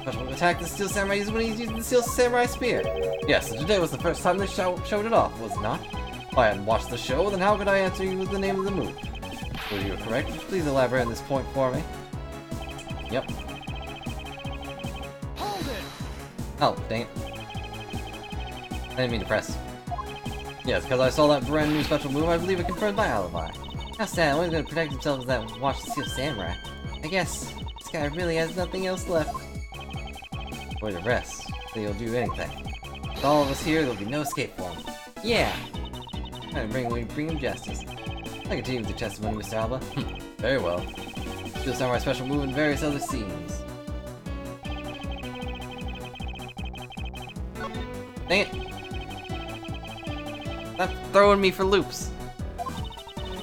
Special attack the Steel Samurai uses when he's using the Steel Samurai Spear. Yes, and today was the first time they showed it off, was it not? If I hadn't watched the show, then how could I answer you with the name of the move? Well, you were correct. Please elaborate on this point for me. Yep. Hold it! Oh, dang it. I didn't mean to press. Yes, because I saw that brand new special move, I believe it confirmed my alibi. How sad, only going to protect himself is that watch the Steel Samurai. I guess this guy really has nothing else left. Or to rest, so he'll do anything. With all of us here, there'll be no escape for him. Yeah! I'm going to bring him justice. I continue with your testimony, Mr. Alba. Very well. Steel Samurai special move and various other scenes. Dang it! Stop throwing me for loops!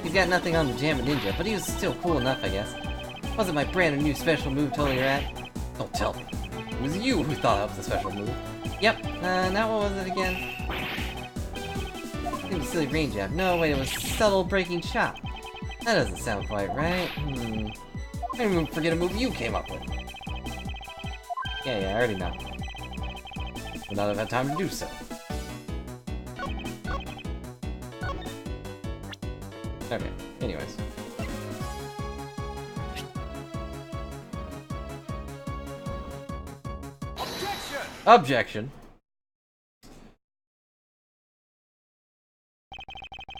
He's got nothing on the Jammin' Ninja, but he was still cool enough, I guess. Wasn't my brand new special move totally rad? Don't tell me. It was you who thought up the special move. Yep, now what was it again? It was silly rain jab. No, wait, it was subtle breaking chop. That doesn't sound quite right. I didn't even forget a move you came up with. Yeah, I already know. But now I've had time to do so. Okay, anyways. Objection!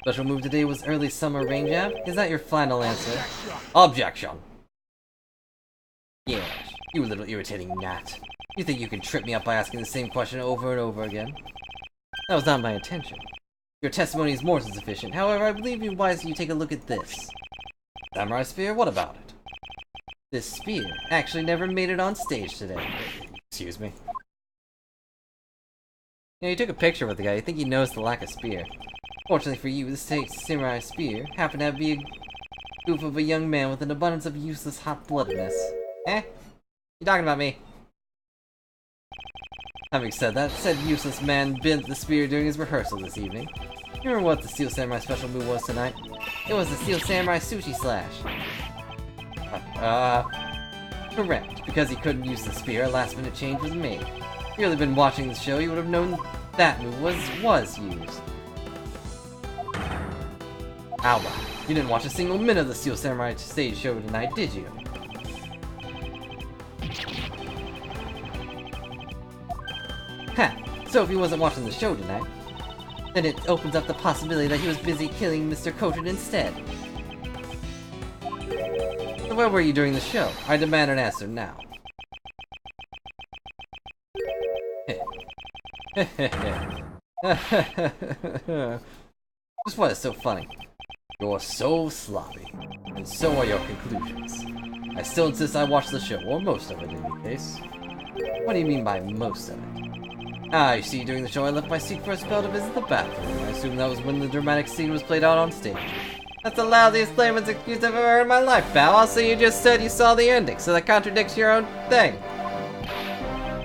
Special move today was early summer rain jab? Is that your final answer? Objection! Yes, you little irritating gnat. You think you can trip me up by asking the same question over and over again? That was not my intention. Your testimony is more than sufficient. However, I believe you wisely you take a look at this. Samurai Spear, what about it? This spear actually never made it on stage today. Excuse me. Yeah, you took a picture with the guy. You think he knows the lack of spear. Fortunately for you, this Samurai Spear happened to be a goof of a young man with an abundance of useless hot-bloodedness. Eh? You talking about me? Having said that, said useless man bent the spear during his rehearsal this evening. You remember what the Steel Samurai special move was tonight? It was the Steel Samurai Sushi Slash. Correct. Because he couldn't use the spear, a last-minute change was made. If you really been watching the show, you would have known that move was used. Alba, you didn't watch a single minute of the Steel Samurai stage show tonight, did you? Ha! So if he wasn't watching the show tonight, then it opens up the possibility that he was busy killing Mr. Koten instead. So where were you during the show? I demand an answer now. Just what is so funny? You're so sloppy, and so are your conclusions. I still insist I watched the show, or most of it in any case. What do you mean by most of it? Ah, you see, during the show I left my seat for a spell to visit the bathroom. I assume that was when the dramatic scene was played out on stage. That's the loudest layman's excuse I've ever heard in my life, pal. Also, you just said you saw the ending, so that contradicts your own thing.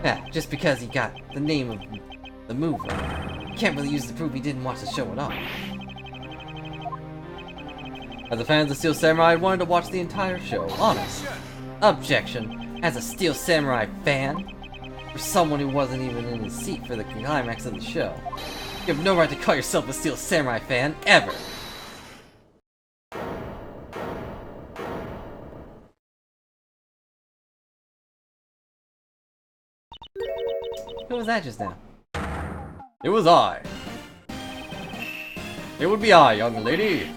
Yeah, just because he got the name of the move right, you can't really use to prove he didn't watch the show at all. As a fan of the Steel Samurai, I wanted to watch the entire show, honest. Objection. As a Steel Samurai fan? For someone who wasn't even in his seat for the climax of the show. You have no right to call yourself a Steel Samurai fan, ever! Who was that just now? It was I. It would be I, young lady.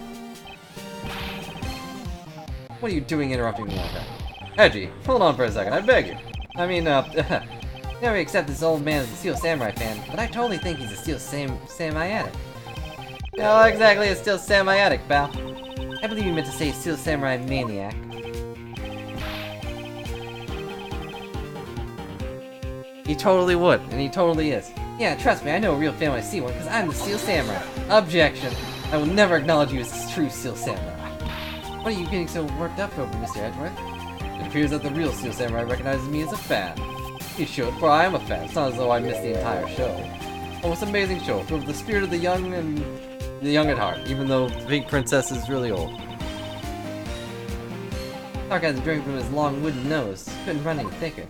What are you doing interrupting me like that? Edgy, hold on for a second, I beg you. I mean, never accept this old man as a Steel Samurai fan, but I totally think he's a Steel Samurai addict. No, exactly a Steel Samurai addict, pal. I believe you meant to say Steel Samurai maniac. He totally would, and he totally is. Yeah, trust me, I know a real fan when I see one, because I'm the Steel Samurai. Objection. I will never acknowledge you as a true Steel Samurai. What are you getting so worked up over, Mr. Edgeworth? It appears that the real Steel Samurai recognizes me as a fan. He should, for I am a fan. It's not as though I missed the entire show. A most amazing show, filled with the spirit of the young and the young at heart, even though the Pink Princess is really old. Clark had a drink from his long wooden nose. Couldn't run any thicker.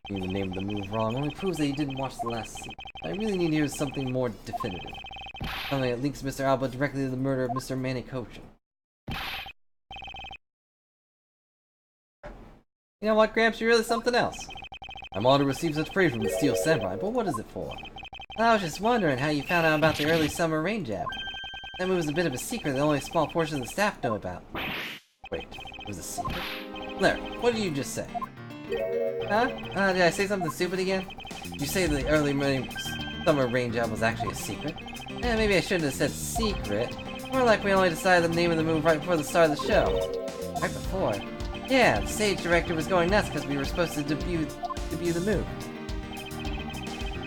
The name of the move wrong only proves that he didn't watch the last scene. I really need to hear something more definitive. Something that links Mr. Alba directly to the murder of Mr. Manikochin. You know what, Gramps? You're really something else. I'm honored to receive such praise from the Steel Samurai, but what is it for? I was just wondering how you found out about the early summer rain jab. That move was a bit of a secret that only a small portion of the staff know about. Wait, it was a secret? Larry, what did you just say? Huh? Did I say something stupid again? You say the early summer rain job was actually a secret? Maybe I shouldn't have said secret. More like we only decided the name of the move right before the start of the show. Right before? Yeah, the stage director was going nuts because we were supposed to debut the move.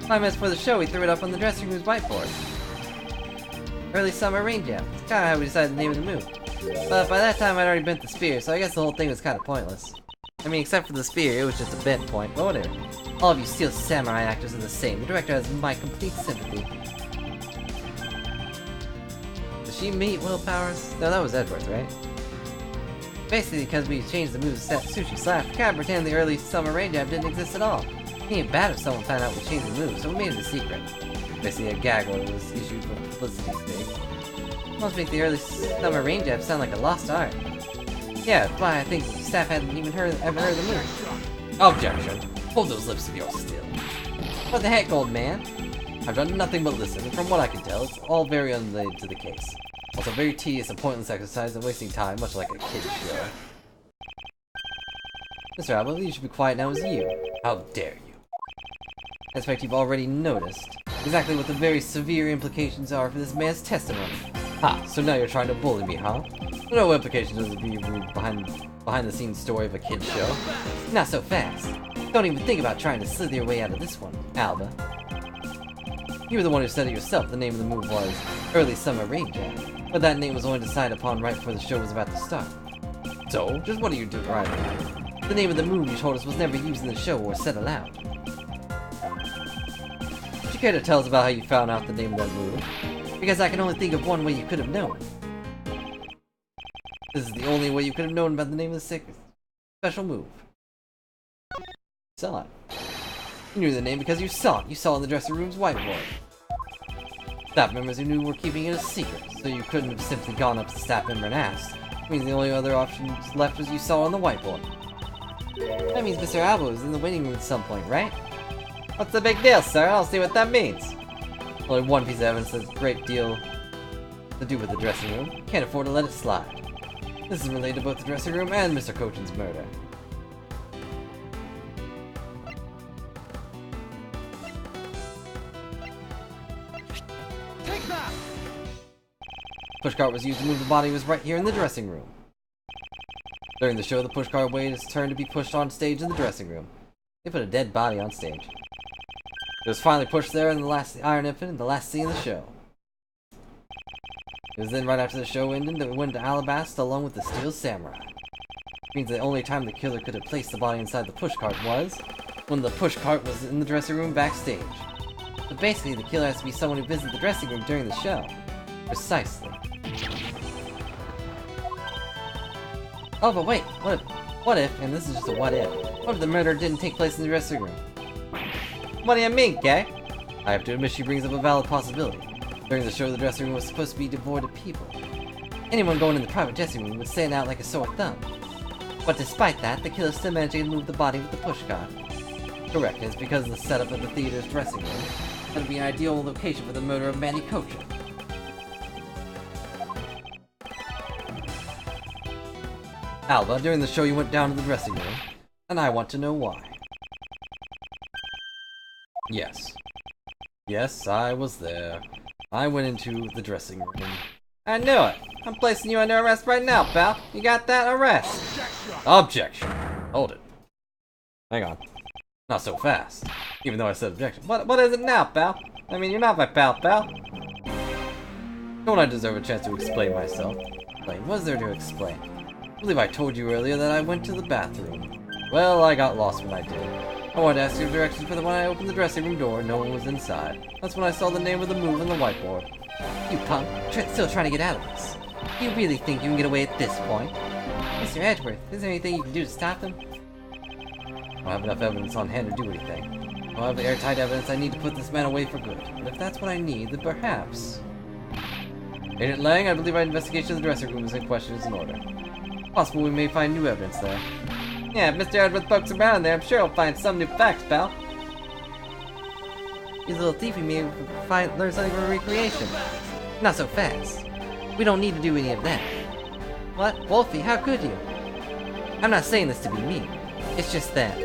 5 minutes before the show, we threw it up on the dressing room's whiteboard. Early summer rain jam. It's kinda how we decided the name of the move. But by that time I'd already bent the spear, so I guess the whole thing was kinda pointless. I mean, except for the spear, it was just a bent point, but whatever. All of you Steel Samurai actors are the same. The director has my complete sympathy. Did she meet Will Powers? No, that was Edgeworth, right? Basically, because we changed the move to Sushi Slash, we kinda pretended the early summer rain jab didn't exist at all. It ain't bad if someone found out we changed the move, so we made it a secret. Basically, a gag order was issued for publicity's sake. Must make the early summer rain jab sound like a lost art. Yeah, that's why I think staff hadn't even ever heard the move. Objection. Hold those lips of yours still. What the heck, old man? I've done nothing but listen, and from what I can tell, it's all very unrelated to the case. Also very tedious and pointless exercise and wasting time, much like a kid's show. Mr. Alba, I believe you should be quiet now as you. How dare you? I expect you've already noticed exactly what the very severe implications are for this man's testimony. Ha, so now you're trying to bully me, huh? No implications of the behind-the-scenes story of a kid's show. Not so fast. Don't even think about trying to slither your way out of this one, Alba. You were the one who said it yourself. The name of the move was Early Summer Rain Jam, but that name was only decided upon right before the show was about to start. So, just what are you doing right now? The name of the move you told us was never used in the show or said aloud. Would you care to tell us about how you found out the name of that move? Because I can only think of one way you could have known. This is the only way you could have known about the name of the special move. Saw it. You knew the name because you saw it. You saw it in the dressing room's whiteboard. Staff members who knew were keeping it a secret, so you couldn't have simply gone up to the staff member and asked. Which means the only other option left was you saw on the whiteboard. That means Mr. Alba was in the waiting room at some point, right? What's the big deal, sir? I'll see what that means. Only one piece of evidence has a great deal to do with the dressing room. Can't afford to let it slide. This is related to both the dressing room and Mr. Cochin's murder. Take that! Pushcart was used to move the body was right here in the dressing room. During the show, the pushcart waited its turn to be pushed on stage in the dressing room. They put a dead body on stage. It was finally pushed there in the last Iron Infant in the last scene of the show. It was then right after the show ended that we went to Alabasta along with the Steel Samurai. Which means the only time the killer could have placed the body inside the pushcart was when the pushcart was in the dressing room backstage. So basically, the killer has to be someone who visited the dressing room during the show. Precisely. Oh, but wait, what if, and this is just a what if, What if the murder didn't take place in the dressing room? What do you mean, Kay? I have to admit she brings up a valid possibility. During the show, the dressing room was supposed to be devoid of people. Anyone going in the private dressing room would stand out like a sore thumb. But despite that, the killer still managed to move the body with the pushcart. Correct, and it's because of the setup of the theater's dressing room. That would be an ideal location for the murder of Manny Kocher. Alba, during the show you went down to the dressing room, and I want to know why. Yes. Yes, I was there. I went into the dressing room. I knew it! I'm placing you under arrest right now, pal. You got that? Arrest! Objection! Hold it. Hang on. Not so fast. Even though I said objection. What is it now, pal? I mean, you're not my pal. Don't I deserve a chance to explain myself? What is there to explain? I believe I told you earlier that I went to the bathroom. Well, I got lost when I did. I wanted to ask you directions, but when I opened the dressing room door, no one was inside. That's when I saw the name of the move on the whiteboard. You punk, still trying to get out of this. Do you really think you can get away at this point? Mr. Edgeworth, is there anything you can do to stop them? I don't have enough evidence on hand to do anything. I don't have airtight evidence. I need to put this man away for good. But if that's what I need, then perhaps... Agent Lang, I believe our investigation of the dressing room is in question is in order. Possible we may find new evidence there. Yeah, if Mr. Edgeworth pokes around there, I'm sure he'll find some new facts, pal. He's a little thiefy may learn something from recreation. Not so fast. We don't need to do any of that. What? Wolfie, how could you? I'm not saying this to be mean. It's just that...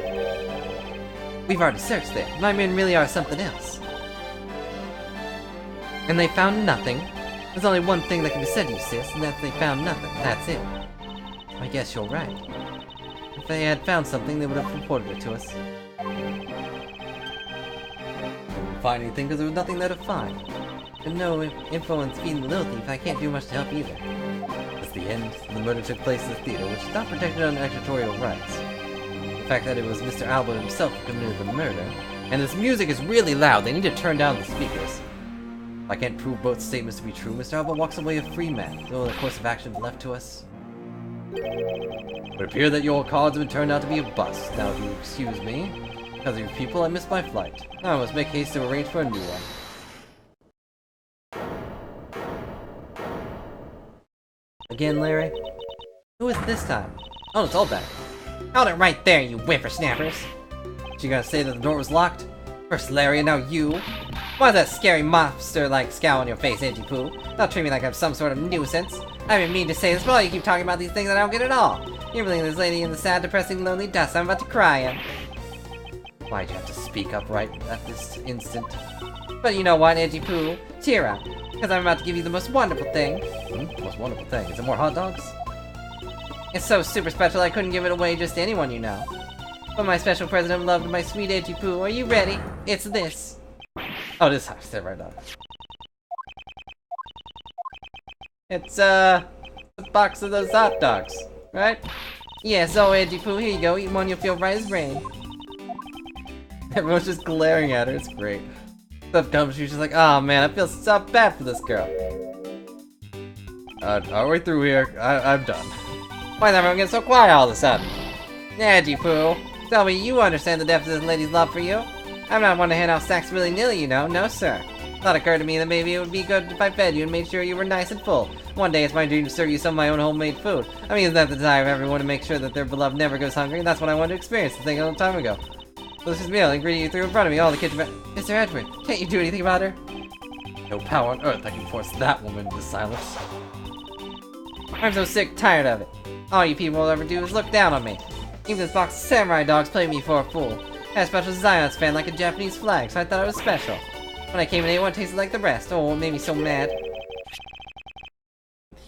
we've already searched there. My men really are something else. And they found nothing? There's only one thing that can be said to you, sis, and that's they found nothing. That's it. I guess you're right. If they had found something, they would have reported it to us. Didn't find anything because there was nothing there to find. And no info on feeding the little thief, I can't do much to help either. That's the end. The murder took place in the theater, which is not protected under extraterritorial rights. The fact that it was Mr. Alba himself who committed the murder, and this music is really loud, they need to turn down the speakers. If I can't prove both statements to be true, Mr. Alba walks away a free man. No other course of action left to us. It would appear that your cards have turned out to be a bust. Now, if you excuse me, because of your people, I missed my flight. Now I must make haste to arrange for a new one. Again, Larry? Who is this time? Oh, it's all back. Hold it right there, you whippersnappers! You gonna say that the door was locked? First Larry, and now you? Why's that scary monster-like scowl on your face, Edgy Poo? Don't treat me like I'm some sort of nuisance. I didn't mean to say this, but you keep talking about these things I don't get at all. You're leaving this lady in the sad, depressing, lonely dust. I'm about to cry in. Why'd you have to speak up right at this instant? But you know what, Edgy Poo? Cheer up, because I'm about to give you the most wonderful thing. Most wonderful thing? Is it more hot dogs? It's so super special I couldn't give it away just to anyone you know. But my special president loved my sweet Edgy Poo. Are you ready? It's this. Oh, this I said right now. It's a box of those hot dogs, right? Yeah, so Edgy Poo, here you go. Eat one, you'll feel right as rain. Everyone's just glaring at her. It's great. Stuff comes, she's just like, oh man, I feel so bad for this girl. All way through here, I'm done. Why is everyone getting so quiet all of a sudden? Edgy Poo, tell me you understand the depth of this lady's love for you. I'm not one to hand out sacks willy-nilly, you know. No, sir. Thought it occurred to me that maybe it would be good if I fed you and made sure you were nice and full. One day it's my dream to serve you some of my own homemade food. I mean, isn't that the desire of everyone to make sure that their beloved never goes hungry? That's what I wanted to experience a thing a long time ago. So this is meal, ingredient you threw in front of me, all the kitchen Mr. Edgeworth, can't you do anything about her? No power on earth that can force that woman into silence. I'm so sick, tired of it. All you people will ever do is look down on me. Even this box of samurai dogs played me for a fool. I had a special Zion's fan like a Japanese flag, so I thought it was special. When I came in, one tasted like the rest. Oh, it made me so mad.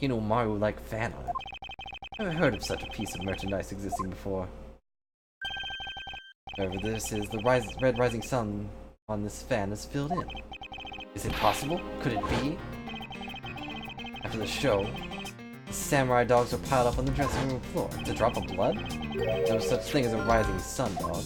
Hinomaru-like fan on it. Never heard of such a piece of merchandise existing before. However, this is the red rising sun on this fan is filled in. Is it possible? Could it be? After the show, the samurai dogs were piled up on the dressing room floor. It's a drop of blood? No such thing as a rising sun dog.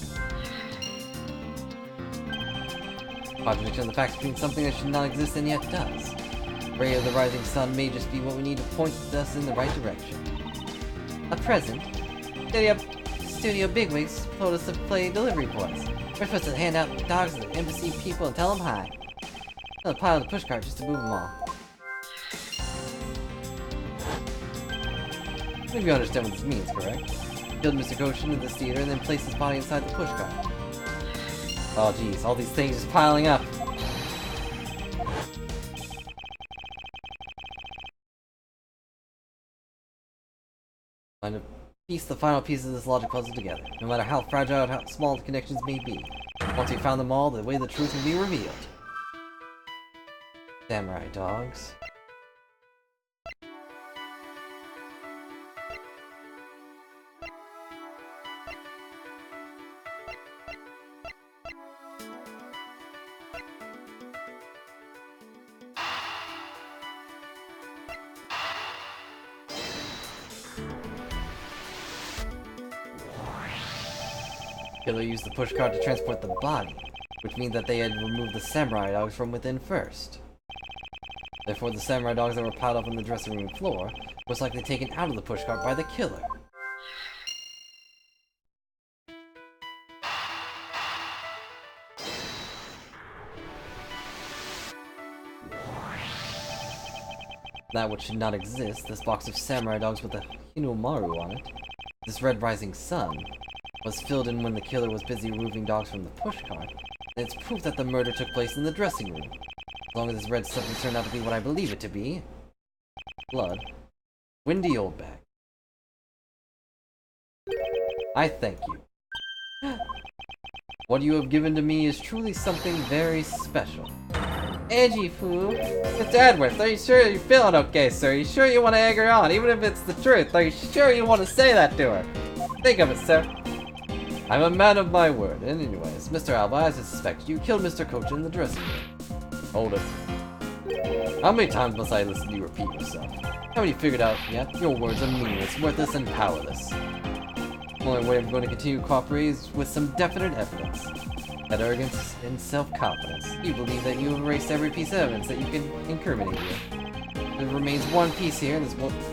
Contradiction of the facts between something that should not exist and yet does. The ray of the rising sun may just be what we need to point us in the right direction. A present? studio bigwigs told us to play delivery boys. We're supposed to hand out dogs to the embassy people and tell them hi. Another pile of the pushcart just to move them all. I think you understand what this means, correct? Killed Mr. Goshen in this theater and then placed his body inside the pushcart. Oh jeez, all these things just piling up. Find a piece the final pieces of this logic puzzle together, no matter how fragile and how small the connections may be. Once we found them all, the way the truth will be revealed. Samurai dogs. Killer used the pushcart to transport the body, which means that they had removed the samurai dogs from within first. Therefore, the samurai dogs that were piled up on the dressing room floor was likely taken out of the pushcart by the killer. That which should not exist, this box of samurai dogs with a Hinomaru on it, this red rising sun, was filled in when the killer was busy removing dogs from the pushcart, and it's proof that the murder took place in the dressing room. As long as this red substance turned out to be what I believe it to be, blood. Windy old bag. I thank you. What you have given to me is truly something very special. Edgy fool. Mr. Edwards, are you sure you're feeling okay, sir? Are you sure you want to egg her on, even if it's the truth? Are you sure you want to say that to her? Think of it, sir. I'm a man of my word, and anyways, Mr. Alba, as I suspected, you killed Mr. Coach in the dressing room. Hold it. How many times must I listen to you repeat yourself? Haven't you figured out yet? Your words are meaningless, worthless, and powerless. The only way I'm going to continue cooperating is with some definite evidence. That arrogance and self-confidence. You believe that you have erased every piece of evidence that you can incriminate you. There remains one piece here, and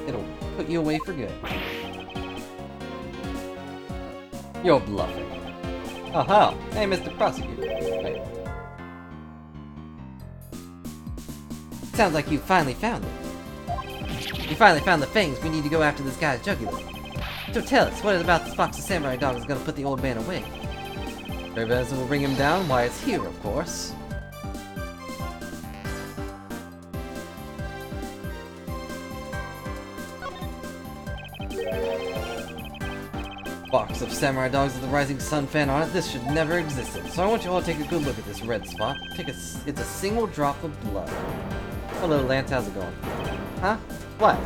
it'll put you away for good. You're bluffing. Aha! Hey, Mr. Prosecutor. Wait. Sounds like you finally found it. You finally found the fangs. We need to go after this guy's jugular. So tell us, what about this box of samurai dogs is gonna put the old man away? Everyone will bring him down. Why, it's here, of course. Box of samurai dogs with the rising sun fan on it. This should never existed. So I want you all to take a good look at this red spot. It's a single drop of blood. Hello, Lance. How's it going? Huh? What?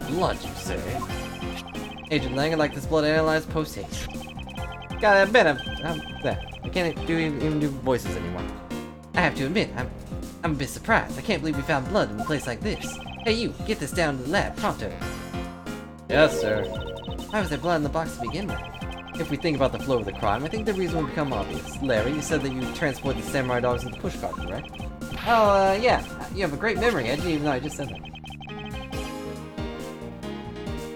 Blood, you say? Agent Lang, I'd like this blood analyzed post-haste. Gotta admit, I can't even do voices anymore. I have to admit, I'm a bit surprised. I can't believe we found blood in a place like this. Hey, you, get this down to the lab, pronto. Yes, sir. Why was there blood in the box to begin with? If we think about the flow of the crime, I think the reason will become obvious. Larry, you said that you transported the samurai dogs in the pushcart, correct? Oh, yeah. You have a great memory, Edgy, even though I just said that.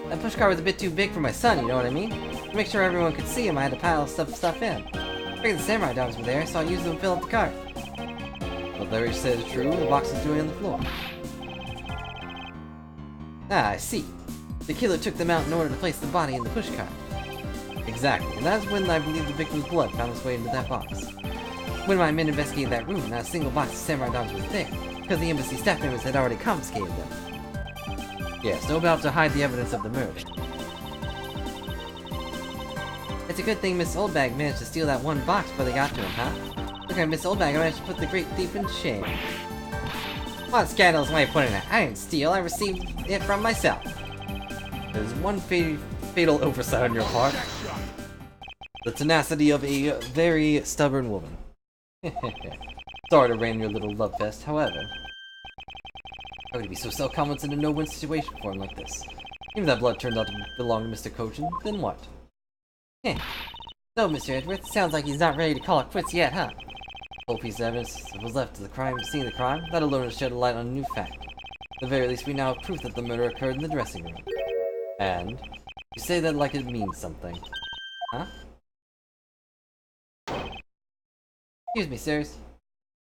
That pushcart was a bit too big for my son, you know what I mean? To make sure everyone could see him, I had to pile stuff in. I figured the samurai dogs were there, so I used them to fill up the cart. What Larry said is true, the box is doing on the floor. Ah, I see. The killer took them out in order to place the body in the pushcart. Exactly, and that's when I believe the victim's blood found its way into that box. When my men investigated that room, not a single box of samurai dogs was there, because the embassy staff members had already confiscated them. Yes, no doubt to hide the evidence of the murder. It's a good thing Miss Oldbag managed to steal that one box before they got to him, huh? Look at Miss Oldbag, I managed to put the great thief in shame. What scandal's way of putting it? I didn't steal, I received it from myself. There's one fatal oversight on your part. The tenacity of a very stubborn woman. Sorry to rain your little love fest, however. How could you be so self-confident in a no-win situation for him like this? Even if that blood turned out to belong to Mr. Cochin, then what? Heh. So, Mr. Edwards, sounds like he's not ready to call it quits yet, huh? Whole piece of evidence that was left to the scene of the crime, that alone has shed a light on a new fact. At the very least, we now have proof that the murder occurred in the dressing room. And? You say that like it means something. Huh? Excuse me, sirs.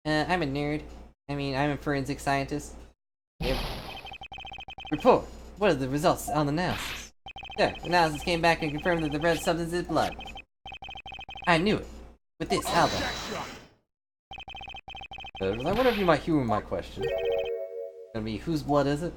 I'm a nerd. I'm a forensic scientist. Yep. Report. What are the results on the analysis? Sir, the analysis came back and confirmed that the red substance is blood. I knew it. With this album. I wonder if you might humor my question. Gonna be, whose blood is it?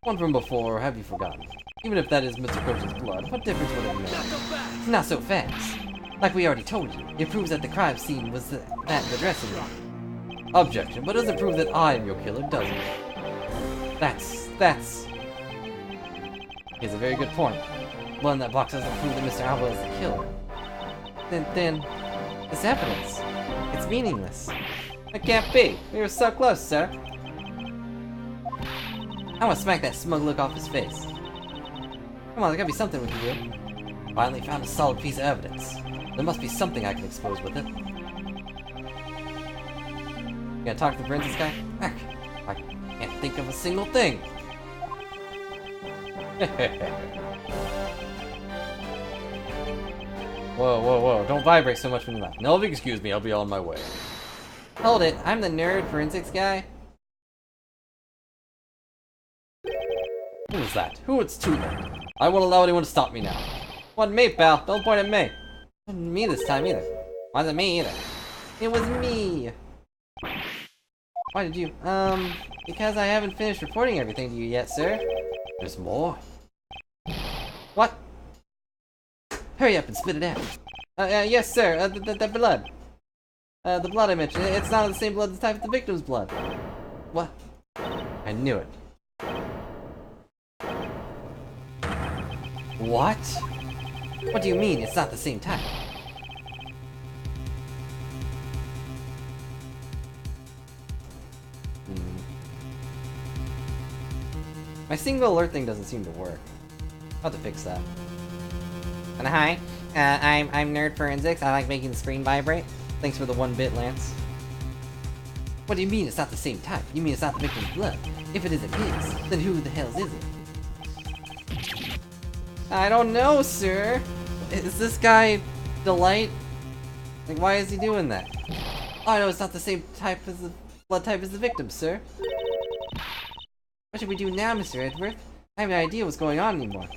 One from before, or have you forgotten? Even if that is Mr. Coach's blood, what difference would it make? Not so fast. Like we already told you, it proves that the crime scene was at the dressing room. Objection, but doesn't prove that I am your killer, does it? That's... It's a very good point. Blood in that box doesn't prove that Mr. Alba is the killer. Then, this evidence, it's meaningless. It can't be. We were so close, sir. I want to smack that smug look off his face. Come on, there gotta be something we can do. Finally found a solid piece of evidence. There must be something I can expose with it. You gonna talk to the forensics guy? Heck, I can't think of a single thing. Whoa, don't vibrate so much when you laugh. No, if you excuse me, I'll be on my way. Hold it, I'm the nerd forensics guy. Who was that? Who? It's too late. I won't allow anyone to stop me now. Wasn't me, pal. Don't point at me. Wasn't me this time either. Wasn't me either. It was me. Why did you? Because I haven't finished reporting everything to you yet, sir. There's more. What? Hurry up and spit it out. Yes, sir. The blood. The blood I mentioned. It's not the same blood type as the victim's blood. What? I knew it. What? What do you mean it's not the same type? My single alert thing doesn't seem to work. I'll have to fix that. And hi, I'm Nerd Forensics. I like making the screen vibrate. Thanks for the 1-bit, Lance. What do you mean it's not the same type? You mean it's not the victim's blood? If it isn't his, then who the hell is it? I don't know, sir. Is this guy Delight? Like, why is he doing that? Oh, I know it's not the same type as the blood type as the victim, sir. What should we do now, Mr. Edgeworth? I have no idea what's going on anymore.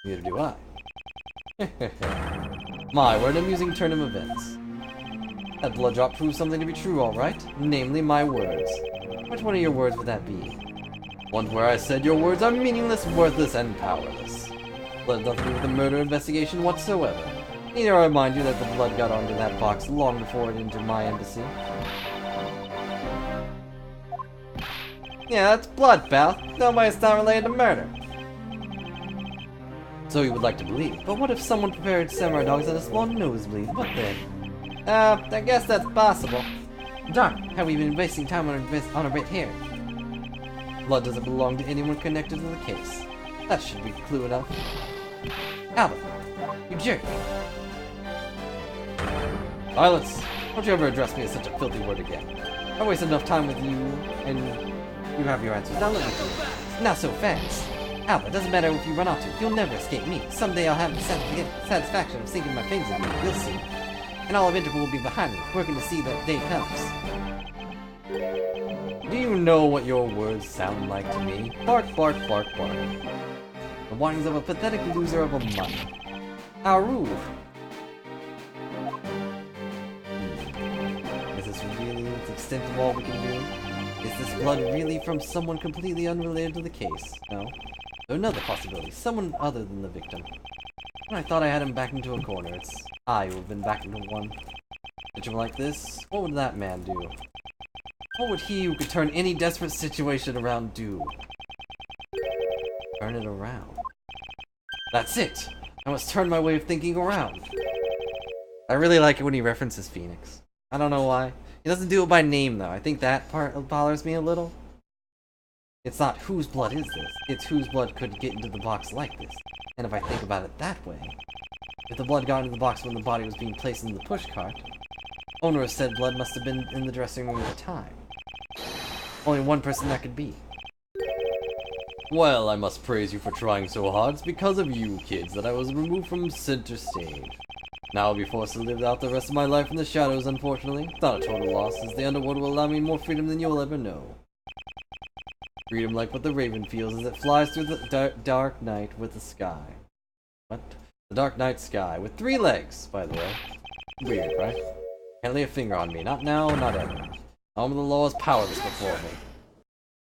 Neither do I. My, what an amusing turn of events. That blood drop proves something to be true, alright? Namely, my words. Which one of your words would that be? One where I said your words are meaningless, worthless, and powerless. Blood has nothing to do with the murder investigation whatsoever. Neither I remind you that the blood got onto that box long before it entered my embassy. Yeah, that's blood, pal. No way it's not related to murder. So you would like to believe, but what if someone prepared samurai dogs at a small nosebleed? What then? I guess that's possible. Darn, have we been wasting time on a red herring? Blood doesn't belong to anyone connected to the case. That should be clue enough. Albert, you jerk. Silence! Don't you ever address me as such a filthy word again. I waste enough time with you, and you have your answers. Now let me do it. Not so fast. Albert, doesn't matter if you run off to. You'll never escape me. Someday I'll have the satisfaction of sinking my fingers in you. You'll see. And all of Interpol will be behind me, working to see that day comes. Do you know what your words sound like to me? Bark, bark, bark, bark. The whinings of a pathetic loser of a mutt. How rude. Is this really the extent of all we can do? Is this blood really from someone completely unrelated to the case? No. There's another possibility. Someone other than the victim. When I thought I had him backed into a corner, it's I who have been backed into one. Picture like this, what would that man do? What would he who could turn any desperate situation around do? Turn it around. That's it! I must turn my way of thinking around. I really like it when he references Phoenix. I don't know why. He doesn't do it by name though. I think that part bothers me a little. It's not whose blood is this, it's whose blood could get into the box like this. And if I think about it that way, if the blood got into the box when the body was being placed in the pushcart, owner of said blood must have been in the dressing room at the time. Only one person that could be. Well, I must praise you for trying so hard. It's because of you kids that I was removed from center stage. Now I'll be forced to live out the rest of my life in the shadows, unfortunately. It's not a total loss, as the underworld will allow me more freedom than you'll ever know. Freedom like what the raven feels as it flies through the dark night with the sky. What? The dark night sky, with 3 legs, by the way. Weird, right? Can't lay a finger on me. Not now, not ever. Arm of the law is powerless before me.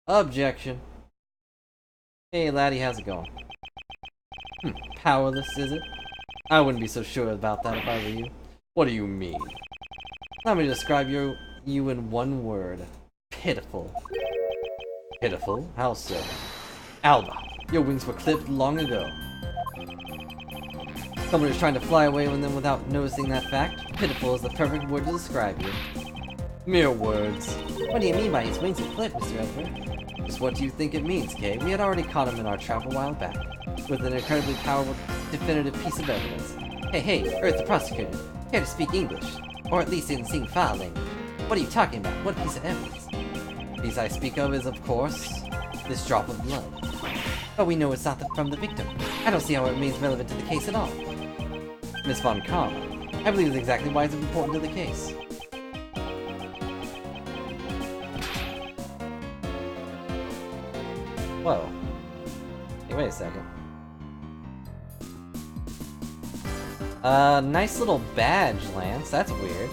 Objection. Hey laddie, how's it going? Powerless, is it? I wouldn't be so sure about that if I were you. What do you mean? Let me describe you in one word. Pitiful. Pitiful? How so? Alba, your wings were clipped long ago. Someone who's trying to fly away with them without noticing that fact. Pitiful is the perfect word to describe you. Mere words. What do you mean by his wings were clipped, Mr. Edward? Just what do you think it means, Kay? We had already caught him in our trap a while back, with an incredibly powerful, definitive piece of evidence. Hey, Earth the Prosecutor, care to speak English? Or at least in Sing Fa language? What are you talking about? What piece of evidence? The piece I speak of is, of course, this drop of blood. But we know it's not from the victim. I don't see how it remains relevant to the case at all. Miss Von Karma, I believe it's exactly why it's important to the case. Whoa. Hey, wait a second. Nice little badge, Lance. That's weird.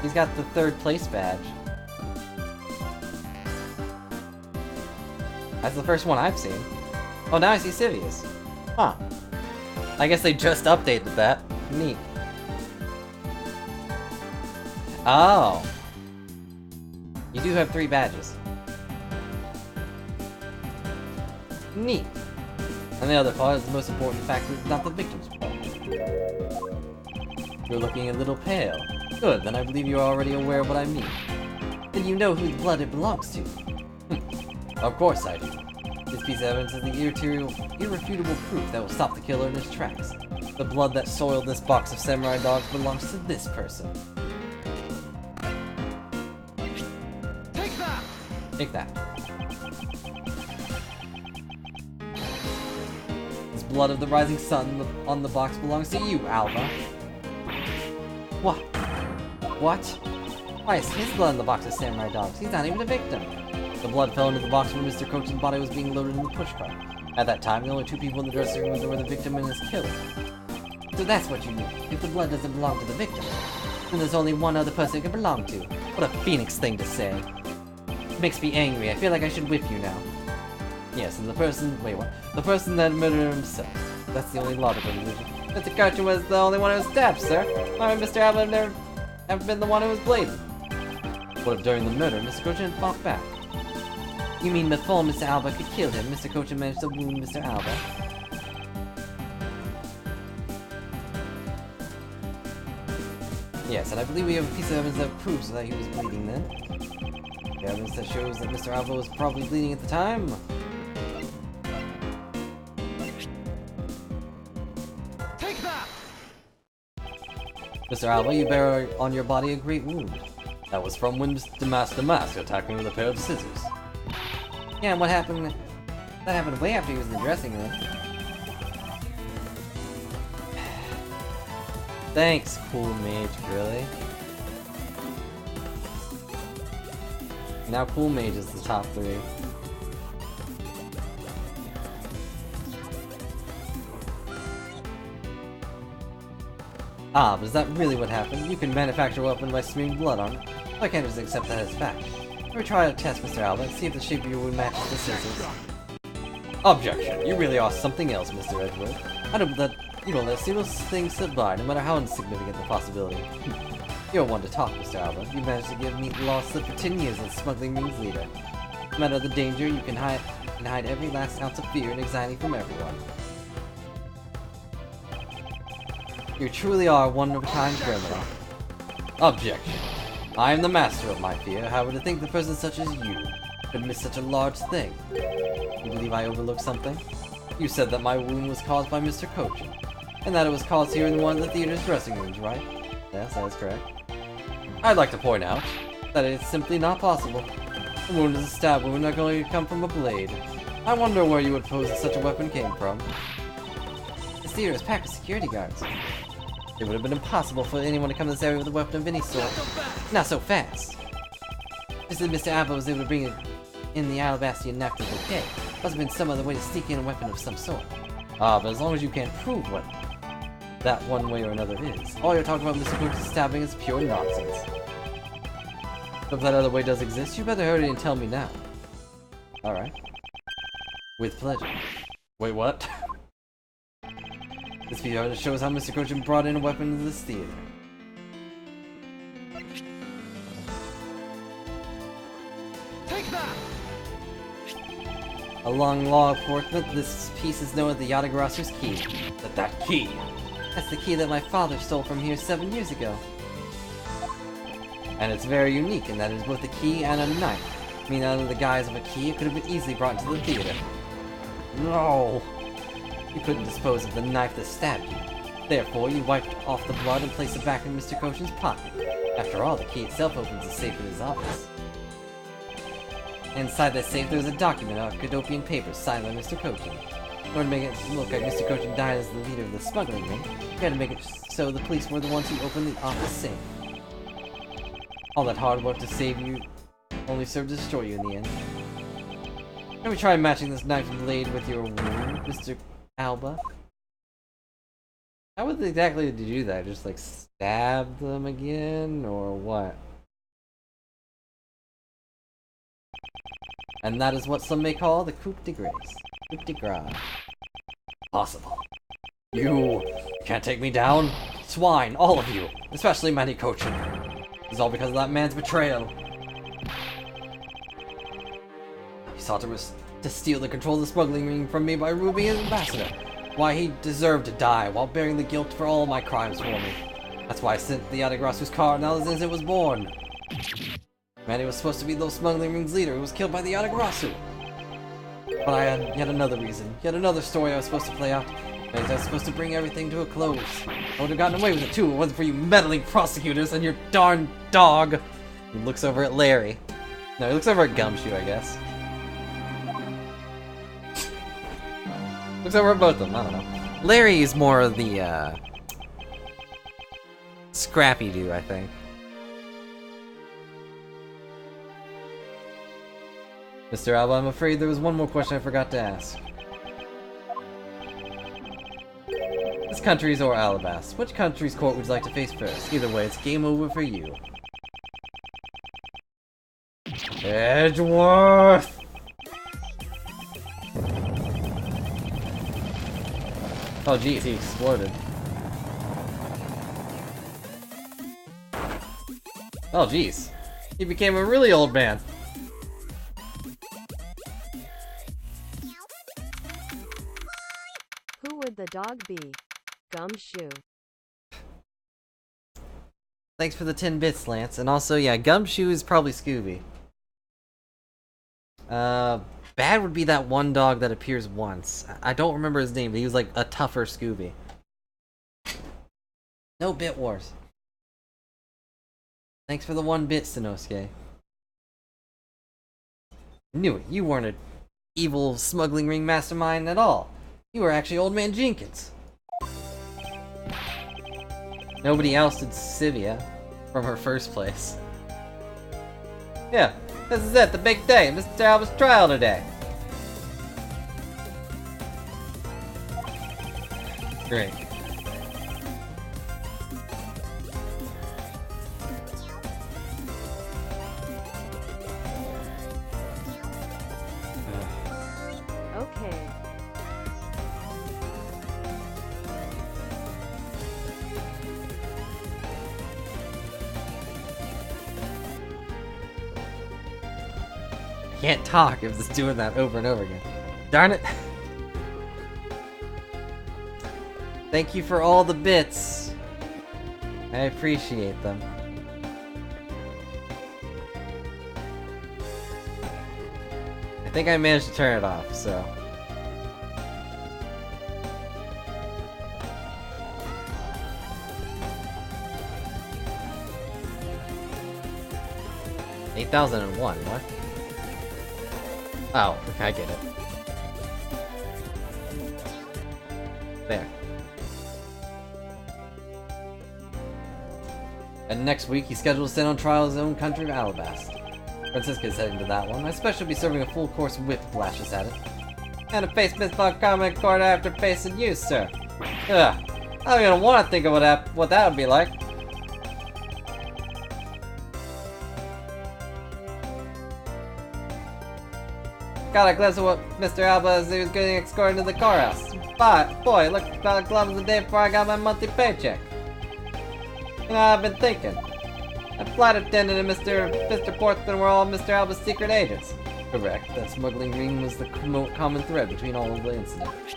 He's got the 3rd place badge. That's the first one I've seen. Oh, now I see Sivius. Huh. I guess they just updated that. Neat. Oh. You do have 3 badges. Neat. And the other part is the most important factor, not the victim's part. You're looking a little pale. Good, then I believe you're already aware of what I mean. Then you know whose blood it belongs to. Of course I do. This piece of evidence is the irrefutable proof that will stop the killer in his tracks. The blood that soiled this box of samurai dogs belongs to this person. Take that! Take that. This blood of the rising sun on the box belongs to you, Alba. What? What? Why is his blood in the box of samurai dogs? He's not even a victim. The blood fell into the box when Mr. Cochin's body was being loaded in the push cart. At that time, the only 2 people in the dressing room were the victim and his killer. So that's what you mean. If the blood doesn't belong to the victim, then there's only one other person it can belong to. What a phoenix thing to say. It makes me angry. I feel like I should whip you now. Yes, and the person... Wait, what? The person that murdered himself. That's the only logical conclusion. Mr. Cochin was the only one who was stabbed, sir. Why would Mr. Alba never have been the one who was bladed? What if during the murder, Mr. Cochin fought back? You mean before Mr. Alba could kill him, Mr. Cochin managed to wound Mr. Alba? Yes, and I believe we have a piece of evidence that proves that he was bleeding then. The evidence that shows that Mr. Alba was probably bleeding at the time. Take that! Mr. Alba, you bear on your body a great wound. That was from when Mr. Master Mask attacked me with a pair of scissors. Yeah, and what happened? That happened way after he was in the dressing room. Thanks, Cool Mage, really? Now Cool Mage is the top 3. Ah, but is that really what happened? You can manufacture a weapon by smearing blood on it. Why can't I just accept that as fact? Let me try a test, Mr. Alba, and see if the shape of your wound matches the scissors. Objection! You really are something else, Mr. Edward. You don't let a single thing slip by, no matter how insignificant the possibility. You're one to talk, Mr. Alba. You managed to give me the law slip for 10 years as smuggling rings leader. No matter the danger, you can hide every last ounce of fear and anxiety from everyone. You truly are a one-of-a-kind criminal. Objection. I am the master of my fear. However, to think the person such as you could miss such a large thing. You believe I overlooked something? You said that my wound was caused by Mr. Cochin, and that it was caused here in one of the theater's dressing rooms, right? Yes, that is correct. I'd like to point out that it's simply not possible. The wound is a stab wound not going to come from a blade. I wonder where you would suppose such a weapon came from. This theater is packed with security guards. It would have been impossible for anyone to come to this area with a weapon of any sort. Not so fast. Just as Mr. Abba was able to bring in the Alabastian knife to bouquet, must have been some other way to sneak in a weapon of some sort. Ah, but as long as you can't prove what that one way or another is, all you're talking about Mr. Coach's stabbing is pure nonsense. But if that other way does exist, you better hurry and tell me now. Alright. With pleasure. Wait, what? This video shows how Mr. Kojin brought in a weapon into this theater. Take that! Along law enforcement, this piece is known as the Yatagarasu's key. But that key? That's the key that my father stole from here 7 years ago. And it's very unique in that it is both a key and a knife. Meaning under the guise of a key, it could have been easily brought into the theater. No! You couldn't dispose of the knife that stabbed you. Therefore, you wiped off the blood and placed it back in Mr. Kojin's pocket. After all, the key itself opens the safe in his office. Inside that safe, there was a document of Cadopian papers signed by Mr. Kojin. In order to make it look like Mr. Kojin died as the leader of the smuggling ring, you had to make it so the police were the ones who opened the office safe. All that hard work to save you only served to destroy you in the end. Can we try matching this knife blade with your wound, Mr. Alba? How would exactly did you do that? Just like stab them again, or what? And that is what some may call the coup de grace. Coup de grace. Possible. You can't take me down? Swine, all of you, especially Manny Kochin. It's all because of that man's betrayal. He sought to steal the control of the smuggling ring from me by Ruby as ambassador. Why, he deserved to die while bearing the guilt for all my crimes for me. That's why I sent the Yatagarasu's car now since it was born. Manny was supposed to be the smuggling ring's leader who was killed by the Yatagarasu. But I had yet another reason, yet another story I was supposed to play out. I was supposed to bring everything to a close. I would have gotten away with it too if it wasn't for you meddling prosecutors and your darn dog. He looks over at Larry. No, he looks over at Gumshoe, I guess. Looks over at both of them, I don't know. Larry is more of the, scrappy dude, I think. Mr. Alba, I'm afraid there was one more question I forgot to ask. This country's or Alabast. Which country's court would you like to face first? Either way, it's game over for you. Edgeworth! Oh geez, he exploded. Oh geez. He became a really old man. Who would the dog be? Gumshoe. Thanks for the 10 bits, Lance. And also, yeah, Gumshoe is probably Scooby. Bad would be that one dog that appears once. I don't remember his name, but he was like a tougher Scooby. No Bit Wars. Thanks for the 1 bit, Sanosuke. Knew it. You weren't an evil smuggling ring mastermind at all. You were actually Old Man Jenkins. Nobody ousted Sivia from her first place. Yeah, this is it, the big day, Mr. Alba's trial today. Great. Okay. Can't talk if it's doing that over and over again. Darn it. Thank you for all the bits. I appreciate them. I think I managed to turn it off, so. 8001, what? Oh, okay, I get it. There. And next week, he's scheduled to stand on trial in his own country of Alabasta. Francisca's heading to that one. I especially be serving a full course whip lashes at it. And to face Miss Montgomery in court after facing you, sir. Ugh. I don't even want to think of what that would be like. Got a glimpse of what Mr. Alba as he was getting escorted to the courthouse. But, boy, it looked about gloves the day before I got my monthly paycheck. You know, I've been thinking. A flight attendant and Mr. Portsman were all Mr. Alba's secret agents. Correct. That smuggling ring was the common thread between all of the incidents.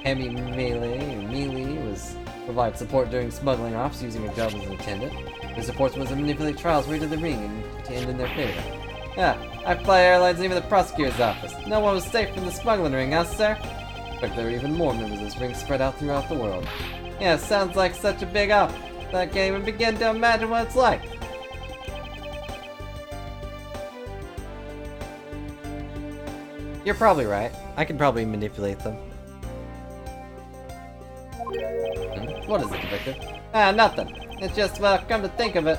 Hemi Melee was provide support during smuggling ops using a job as an attendant. Mr. Portsman was to manipulate trials right to the ring and to end in their favor. Yeah, I fly airlines and even the prosecutor's office. No one was safe from the smuggling ring, huh, sir? But there are even more members of this ring spread out throughout the world. Yeah, sounds like such a big op that I can't even begin to imagine what it's like. You're probably right. I could probably manipulate them. What is it, Victor? Ah, nothing. It's just, well, come to think of it,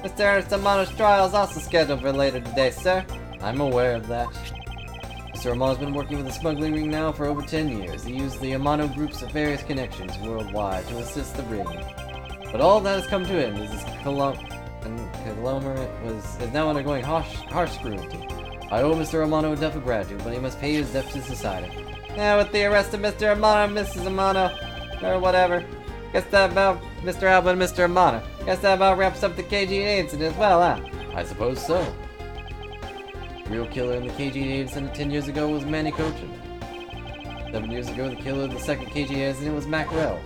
Mr. Ernest Amano's trial is also scheduled for later today, sir. I'm aware of that. Mr. Amano's been working with the smuggling ring now for over 10 years. He used the Amano groups of various connections worldwide to assist the ring. But all that has come to him is his conglomerate is now undergoing harsh scrutiny. I owe Mr. Amano a debt of gratitude, but he must pay his debt to society. Now, with the arrest of Mr. Amano and Mrs. Amano, or whatever, guess that about Mr. Alba and Mr. Amano. Guess that about wraps up the KGA incident as well, huh? I suppose so. The real killer in the KGA incident 10 years ago was Manny Cochin. 7 years ago, the killer of the second KGA incident was Mackerel.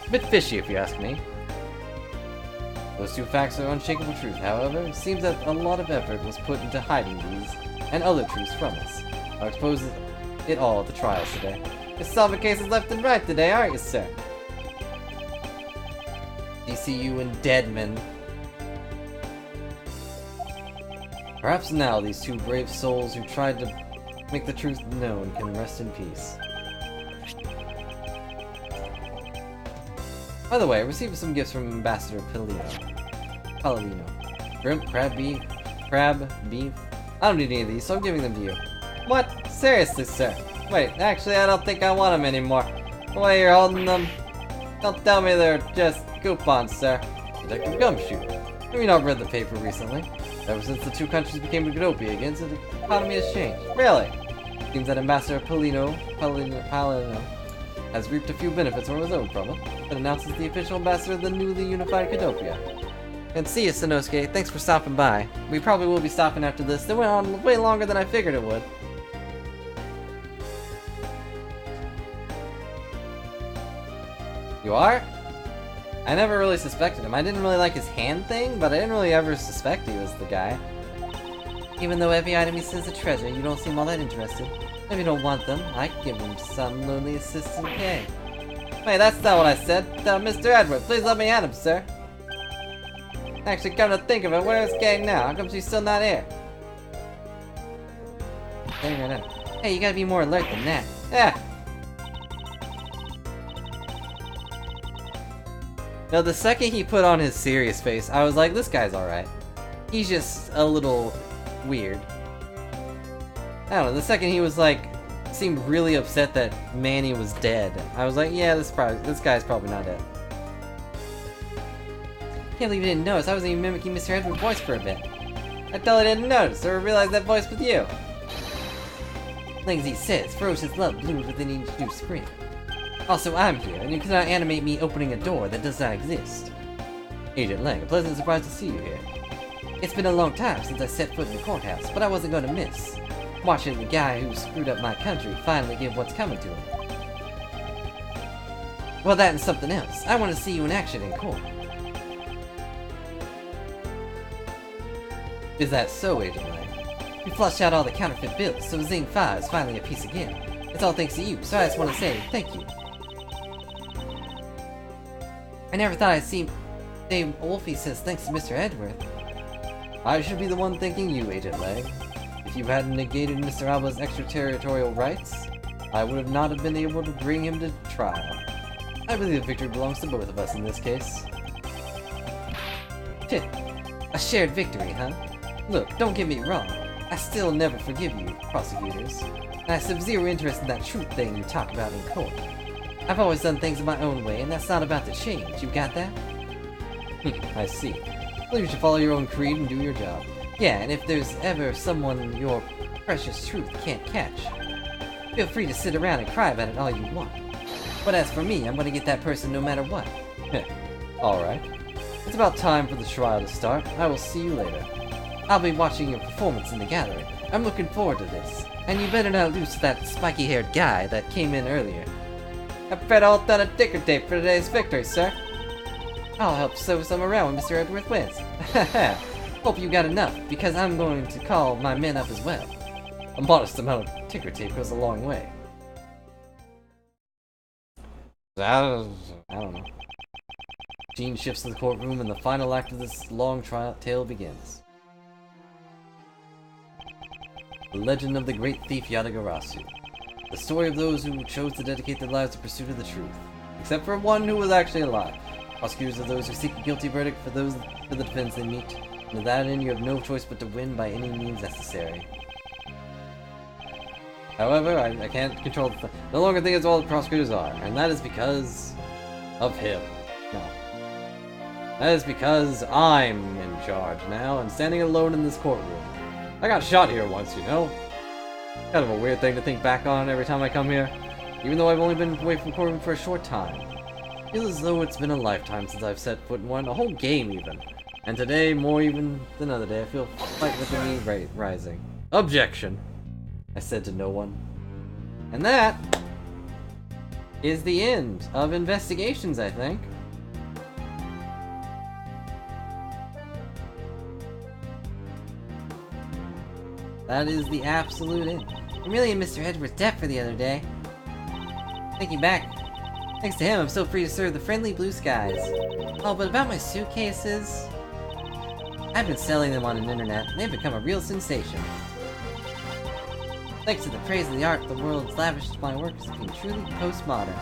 A bit fishy, if you ask me. Those two facts are unshakable truth, however. It seems that a lot of effort was put into hiding these and other truths from us. I'll expose it all at the trials today. You're solving cases left and right today, aren't you, sir? DCU and Deadman. Perhaps now these two brave souls who tried to make the truth known can rest in peace. By the way, I received some gifts from Ambassador Palladino. Shrimp, crab beef. I don't need any of these, so I'm giving them to you. What? Seriously, sir? Wait, actually, I don't think I want them anymore. The way you're holding them, don't tell me they're just coupons, sir. Detective Gumshoe. Have you not read the paper recently? Ever since the two countries became Utopia again, the economy has changed. Really? Seems that Ambassador Palladino has reaped a few benefits on his own from it, but announces the official ambassador of the newly unified Utopia. And see you, Sanosuke. Thanks for stopping by. We probably will be stopping after this. They went on way longer than I figured it would. You are? I never really suspected him. I didn't really like his hand thing, but I didn't really ever suspect he was the guy. Even though every item he says is a treasure, you don't seem all that interested. If you don't want them, I can give them some lonely assistant K. Wait, that's not what I said. Mr. Edward, please let me at him, sir. Actually, come to think of it, where is Gang now? How come she's still not here? Hey, you gotta be more alert than that. Yeah. Now, the second he put on his serious face, I was like, this guy's alright. He's just a little weird. I don't know, the second he was like, seemed really upset that Manny was dead, I was like, yeah, this guy's probably not dead. Can't believe you didn't notice, I was even mimicking Mr. Edward's voice for a bit. I totally didn't notice, or realize that voice was you. Like he says, ferocious love blooms within each new spring. Also, I'm here, and you cannot animate me opening a door that does not exist. Agent Lang, a pleasant surprise to see you here. It's been a long time since I set foot in the courthouse, but I wasn't going to miss. Watching the guy who screwed up my country finally give what's coming to him. Well, that and something else. I want to see you in action in court. Is that so, Agent Lang? You flushed out all the counterfeit bills, so Zing 5 is finally at peace again. It's all thanks to you, so I just want to say thank you. I never thought I'd see Dave Wolfie says thanks to Mr. Edgeworth. I should be the one thanking you, Agent Lay. If you hadn't negated Mr. Alba's extraterritorial rights, I would have not have been able to bring him to trial. I believe the victory belongs to both of us in this case. A shared victory, huh? Look, don't get me wrong. I still never forgive you, prosecutors. And I have zero interest in that truth thing you talk about in court. I've always done things in my own way, and that's not about to change. You got that? I see. Well, you should follow your own creed and do your job. Yeah, and if there's ever someone your precious truth can't catch, feel free to sit around and cry about it all you want. But as for me, I'm gonna get that person no matter what. Alright. It's about time for the trial to start. I will see you later. I'll be watching your performance in the gallery. I'm looking forward to this. And you better not lose that spiky-haired guy that came in earlier. I've read all done a ticker tape for today's victory, sir. I'll help sew some around when Mr. Edgeworth wins. Hope you got enough, because I'm going to call my men up as well. A modest amount of ticker tape goes a long way. I don't know. Gene shifts to the courtroom and the final act of this long tale begins. The legend of the great thief Yatagarasu. The story of those who chose to dedicate their lives to pursuit of the truth. Except for one who was actually alive. Prosecutors are those who seek a guilty verdict for the defense they meet. And to that end, you have no choice but to win by any means necessary. However, I can't control no longer think as well as prosecutors are, and that is because of him. No. That is because I'm in charge now and standing alone in this courtroom. I got shot here once, you know? Kind of a weird thing to think back on every time I come here, even though I've only been away from courtroom for a short time. It feels as though it's been a lifetime since I've set foot in one, a whole game even. And today, more even than another day, I feel fight within me rising. Objection! I said to no one. And that is the end of investigations, I think. That is the absolute end. I'm really in Mr. Edgeworth's debt for the other day. Thinking back, thanks to him, I'm still free to serve the friendly blue skies. Oh, but about my suitcases... I've been selling them on the internet, and they've become a real sensation. Thanks to the praise of the art the world has lavished my work has been truly postmodern.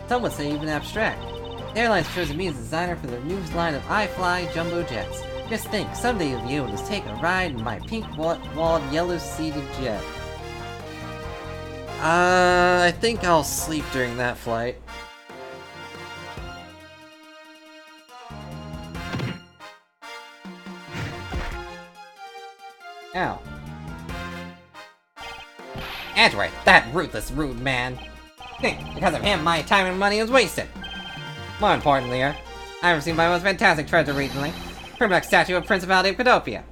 Some would say even abstract. The airline's chosen me as designer for their new line of iFly jumbo jets. Just think, someday you'll be able to take a ride in my pink-walled, yellow-seated jet. I think I'll sleep during that flight. Ow. Edgeworth, that ruthless, rude man. Because of him, my time and money was wasted. More importantly, I received my most fantastic treasure recently. Primax statue of Principality of Cadopia.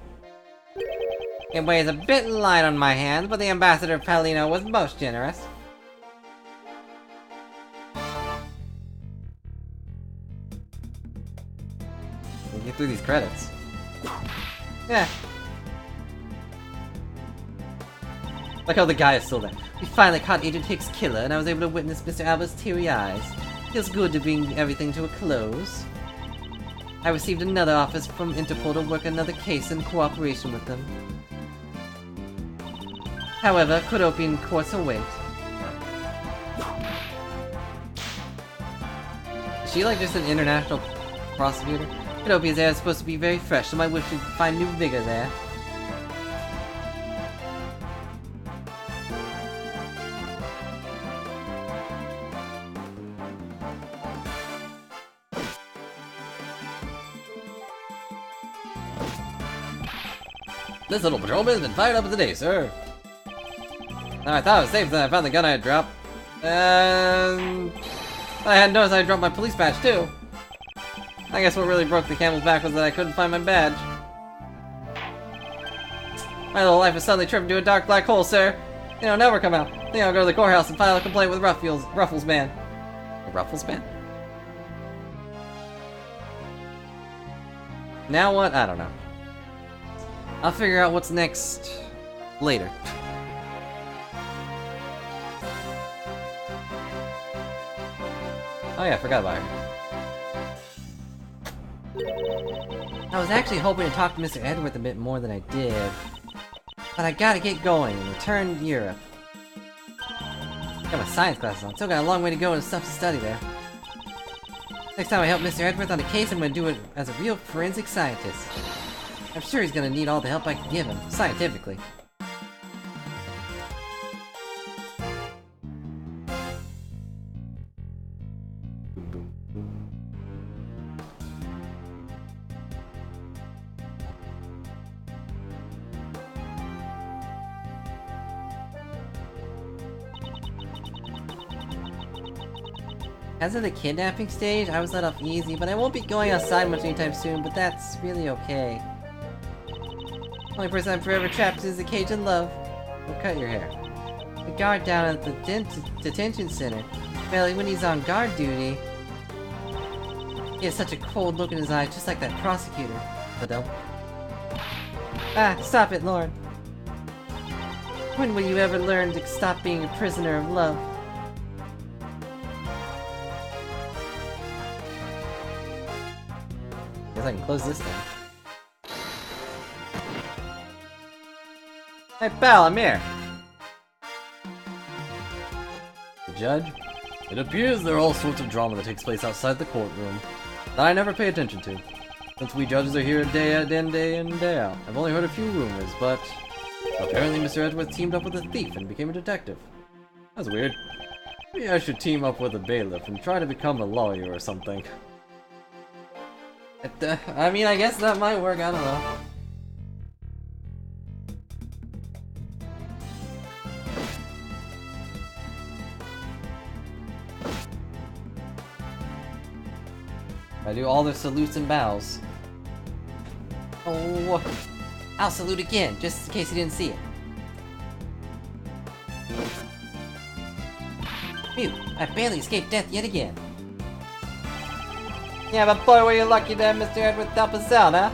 It weighs a bit light on my hands, but the Ambassador Palino was most generous. We'll get through these credits. Yeah. Like how the guy is still there. We finally caught Agent Hicks' killer, and I was able to witness Mr. Alba's teary eyes. Feels good to bring everything to a close. I received another office from Interpol to work another case in cooperation with them. However, Cadopian courts await. Is she like just an international prosecutor? Cadopia's air is supposed to be very fresh, so my wish to find new vigor there. This little patrolman has been fired up of the day, sir. Now, I thought I was safe, then I found the gun I had dropped. And I hadn't noticed I had dropped my police badge, too. I guess what really broke the camel's back was that I couldn't find my badge. My little life is suddenly tripped into a dark black hole, sir. It'll never come out. I think I'll go to the courthouse and file a complaint with Ruffles Man. A Ruffles Man? Now what? I don't know. I'll figure out what's next later. Oh yeah, I forgot about her. I was actually hoping to talk to Mr. Edward a bit more than I did. But I gotta get going and return to Europe. Got my science classes on, still got a long way to go and stuff to study there. Next time I help Mr. Edward on a case, I'm gonna do it as a real forensic scientist. I'm sure he's gonna need all the help I can give him, scientifically. As of the kidnapping stage, I was let off easy, but I won't be going outside much anytime soon, but that's really okay. Only person I'm forever trapped is the cage of love. Don't cut your hair. The guard down at the detention center. Well, when he's on guard duty, he has such a cold look in his eyes, just like that prosecutor. But don't. Ah, stop it, Lauren. When will you ever learn to stop being a prisoner of love? Guess I can close this down. Hey pal, I'm here! The judge? It appears there are all sorts of drama that takes place outside the courtroom that I never pay attention to. Since we judges are here day in, day out, I've only heard a few rumors, but apparently Mr. Edgeworth teamed up with a thief and became a detective. That's weird. Maybe I should team up with a bailiff and try to become a lawyer or something. I mean, I guess that might work, I don't know. I do all their salutes and bows. Oh, I'll salute again, just in case you didn't see it. Phew, I barely escaped death yet again. Yeah, but boy, were you lucky to have Mr. Edward help us out, huh?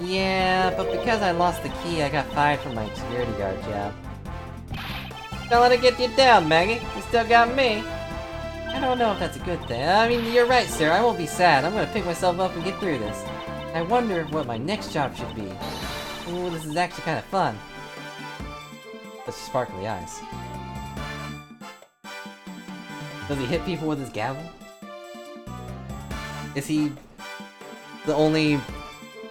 Yeah, but because I lost the key, I got fired from my security guard job. Don't let it get you down, Maggie. You still got me. I don't know if that's a good thing. I mean, you're right, sir. I won't be sad. I'm gonna pick myself up and get through this. I wonder what my next job should be. Ooh, this is actually kind of fun. Such sparkly eyes. Does he hit people with his gavel? Is he the only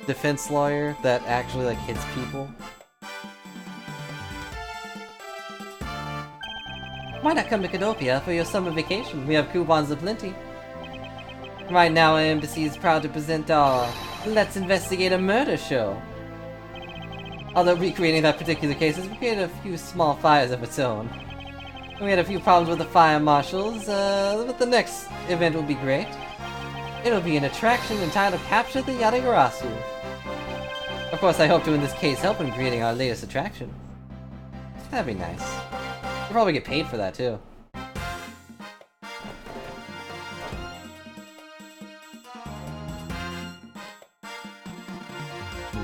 defense lawyer that actually, like, hits people? Why not come to Cadopia for your summer vacation? We have coupons aplenty. Right now, our embassy is proud to present our Let's Investigate a Murder show. Although recreating that particular case has created a few small fires of its own. We had a few problems with the fire marshals, but the next event will be great. It'll be an attraction entitled Capture the Yatagarasu. Of course, I hope to in this case help in creating our latest attraction. That'd be nice. We'll probably get paid for that too.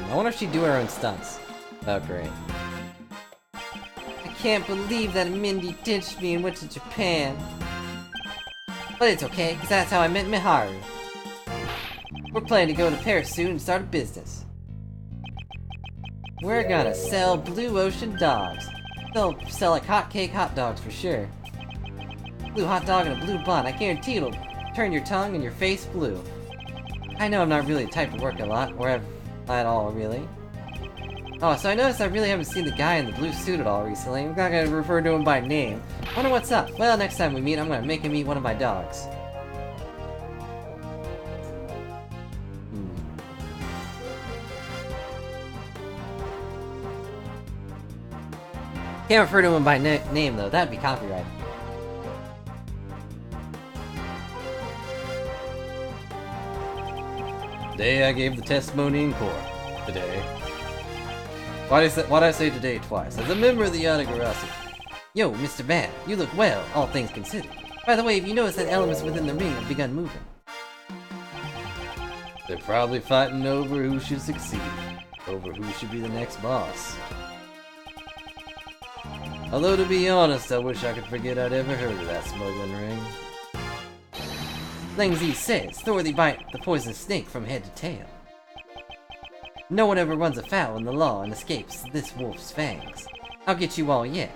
I wonder if she'd do her own stunts. Oh, great. I can't believe that Mindy ditched me and went to Japan. But it's okay, because that's how I met Miharu. We're planning to go to Paris soon and start a business. We're gonna sell Blue Ocean dogs. They'll sell like hotcake hot dogs for sure. Blue hot dog and a blue bun. I guarantee it'll turn your tongue and your face blue. I know I'm not really the type to work a lot, or at all, really. Oh, so I noticed I really haven't seen the guy in the blue suit at all recently. I'm not gonna refer to him by name. Wonder what's up. Well, next time we meet, I'm gonna make him eat one of my dogs. Can't refer to him by name, though. That'd be copyrighted. Today I gave the testimony in court. Today. Why'd I say today twice? As a member of the Yatagarasu. Yo, Mr. Bad, you look well, all things considered. By the way, have you noticed that elements within the ring have begun moving? They're probably fighting over who should succeed. Over who should be the next boss. Although, to be honest, I wish I could forget I'd ever heard of that smuggling ring. Lang Zi says, thoroughly bite the poisonous snake from head to tail. No one ever runs afoul in the law and escapes this wolf's fangs. I'll get you all yet.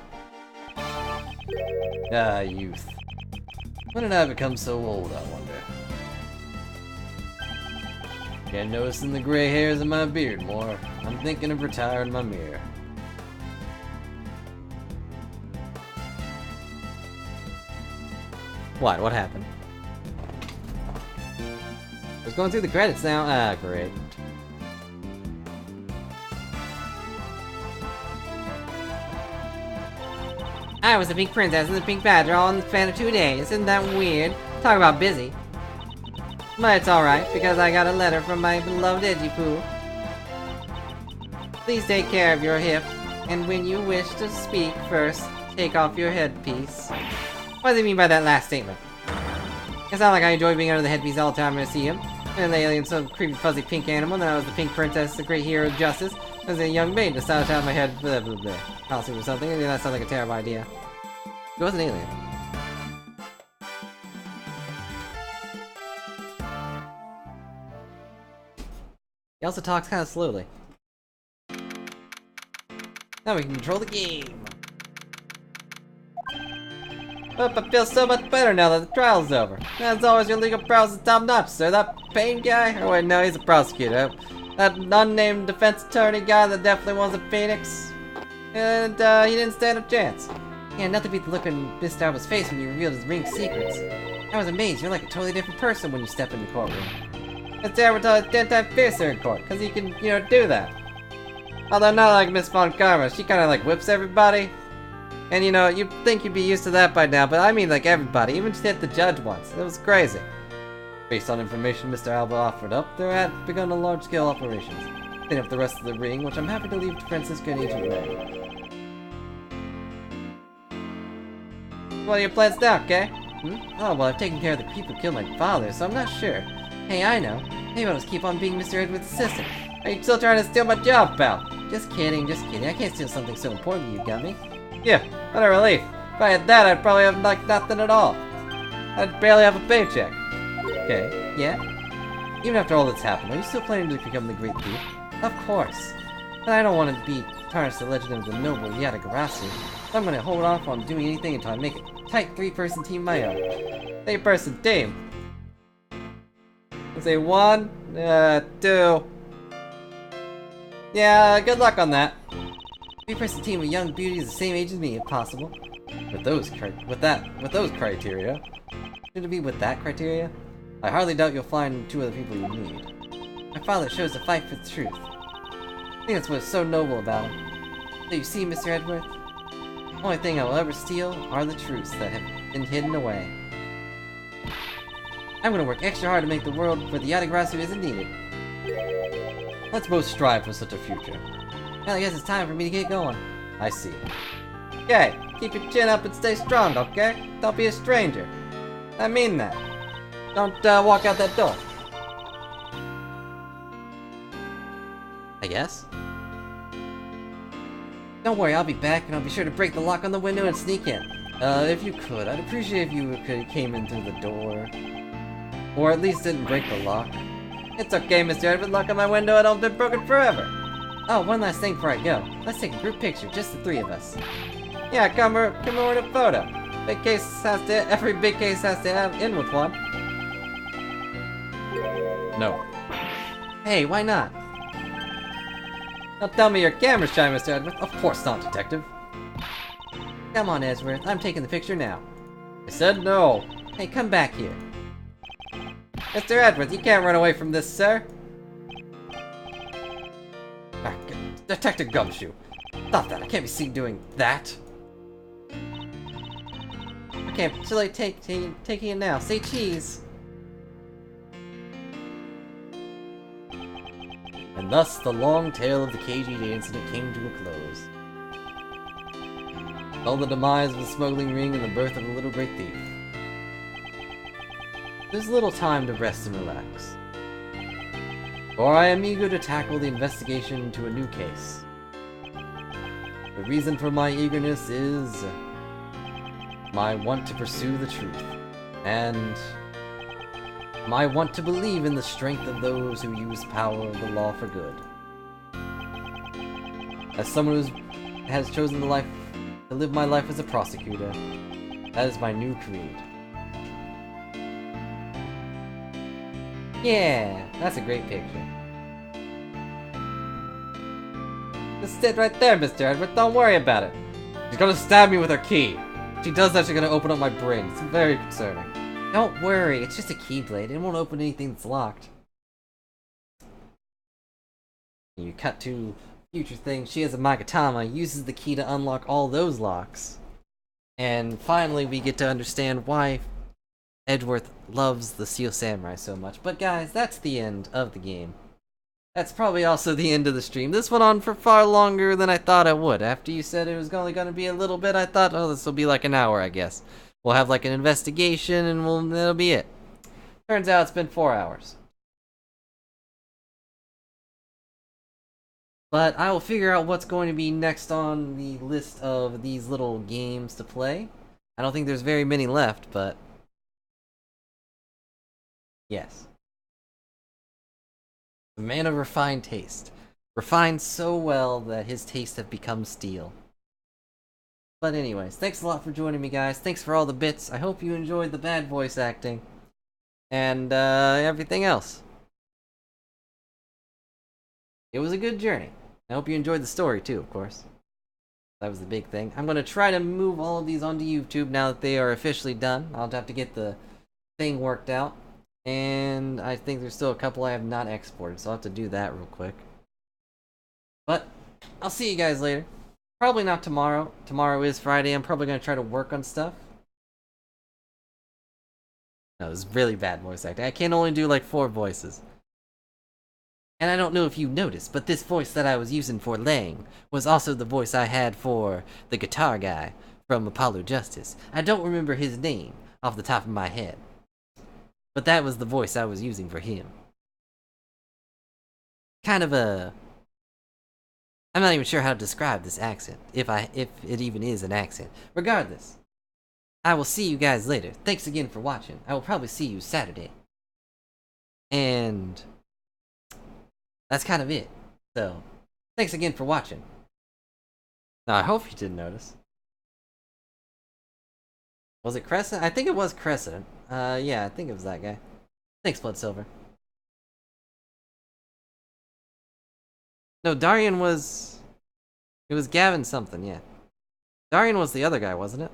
Ah, youth. When did I become so old, I wonder? Can't noticing the gray hairs in my beard more. I'm thinking of retiring my mirror. What? What happened? Just going through the credits now? Ah, great. I was the Pink Princess and the Pink Badger all in the span of 2 days. Isn't that weird? Talk about busy. But it's alright, because I got a letter from my beloved Edgipoo. Please take care of your hip, and when you wish to speak first, take off your headpiece. What does he mean by that last statement? It's not like I enjoy being under the headpiece all the time when I see him. And the alien, some creepy fuzzy pink animal, then I was the Pink Princess, the great hero of justice. As a young maid to stylish out my head, blah blah blah. Costume or something, and that sounds like a terrible idea. It was an alien. He also talks kind of slowly. Now we can control the game. Oh, I feel so much better now that the trial's over. As always, your legal prowess is top-notch, sir. That Payne guy? Oh wait, no, he's a prosecutor. That unnamed defense attorney guy that definitely was a phoenix. And, he didn't stand a chance. Yeah, nothing beat the look on Miss Darbo's face when you revealed his ring secrets. I was amazed. You're like a totally different person when you step in the courtroom. Miss Darbo is 10 times fiercer in court, because he can, you know, do that. Although not like Miss Von Karma, she kind of like whips everybody. And you know, you'd think you'd be used to that by now, but I mean like everybody, even just hit the judge once. It was crazy. Based on information Mr. Alba offered up, there had begun a large-scale operations. Clean up the rest of the ring, which I'm happy to leave to Francisco and Agent Ray. What are your plans now, okay? Oh, well, I've taken care of the people who killed my father, so I'm not sure. Hey, I know. Maybe I'll just keep on being Mr. Edward's assistant. Are you still trying to steal my job, pal? Just kidding, just kidding. I can't steal something so important you got me. Yeah, what a relief. If I had that, I'd probably have like nothing at all. I'd barely have a paycheck. Okay, yeah? Even after all that's happened, are you still planning to become the Great Thief? Of course. But I don't want to be tarnish the legend of the noble Yatagarasu. So I'm gonna hold off on doing anything until I make a tight 3-person team my own. 3-person team? Let's say 1, 2. Yeah, good luck on that. 3-person team with young beauties the same age as me, if possible. With those criteria. Should it be with that criteria? I hardly doubt you'll find 2 other people you need. My father shows a fight for the truth. I think that's what's so noble about him. So you see, Mr. Edgeworth? The only thing I will ever steal are the truths that have been hidden away. I'm gonna work extra hard to make the world where the Yatagarasu isn't needed. Let's both strive for such a future. Well, I guess it's time for me to get going. I see. Okay, keep your chin up and stay strong, okay? Don't be a stranger. I mean that. Don't walk out that door. I guess? Don't worry, I'll be back and I'll be sure to break the lock on the window and sneak in. If you could, I'd appreciate if you came in through the door. Or at least didn't break the lock. It's okay, Mr. Edward, lock on my window, I don't been broken forever. Oh, one last thing before I go. Let's take a group picture, just the 3 of us. Yeah, come over in a photo. Every big case has to have in with one. No. Hey, why not? Don't tell me your camera's shy, Mr. Edward. Of course not, detective. Come on, Edgeworth. I'm taking the picture now. I said no. Hey, come back here. Mr. Edward, you can't run away from this, sir. Ah, Detective Gumshoe. Stop that. I can't be seen doing that. Okay, so like taking it now. Say cheese. And thus the long tale of the KGJ incident came to a close. All the demise of the smuggling ring and the birth of the little great thief. There's little time to rest and relax. For I am eager to tackle the investigation into a new case. The reason for my eagerness is my want to pursue the truth, and I want to believe in the strength of those who use power of the law for good. As someone who has chosen to live my life as a prosecutor, that is my new creed. Yeah, that's a great picture. Just sit right there, Mr. Edward. Don't worry about it. She's gonna stab me with her key. If she does that, she's gonna open up my brain. It's very concerning. Don't worry, it's just a keyblade. It won't open anything that's locked. You cut to future thing. She has a Magatama, uses the key to unlock all those locks. And finally, we get to understand why Edgeworth loves the Steel Samurai so much. But guys, that's the end of the game. That's probably also the end of the stream. This went on for far longer than I thought it would. After you said it was only going to be a little bit, I thought, oh, this will be like an hour, I guess. We'll have like an investigation and that'll be it. Turns out it's been 4 hours. But I will figure out what's going to be next on the list of these little games to play. I don't think there's very many left, but yes. A man of refined taste. Refined so well that his tastes have become steel. But anyways, thanks a lot for joining me, guys. Thanks for all the bits. I hope you enjoyed the bad voice acting. And, everything else. It was a good journey. I hope you enjoyed the story, too, of course. That was the big thing. I'm gonna try to move all of these onto YouTube now that they are officially done. I'll have to get the thing worked out. And I think there's still a couple I have not exported, so I'll have to do that real quick. But I'll see you guys later. Probably not tomorrow. Tomorrow is Friday. I'm probably going to try to work on stuff. No, this is really bad voice acting. I can only do like 4 voices. And I don't know if you noticed, but this voice that I was using for Lang was also the voice I had for the guitar guy from Apollo Justice. I don't remember his name off the top of my head. But that was the voice I was using for him. Kind of a... I'm not even sure how to describe this accent, if it even is an accent. Regardless, I will see you guys later. Thanks again for watching. I will probably see you Saturday. And that's kind of it. So, thanks again for watching. Now, I hope you didn't notice. Was it Crescent? I think it was Crescent. Yeah, I think it was that guy. Thanks, Blood Silver. No, Darian was... It was Gavin something, yeah. Darian was the other guy, wasn't it?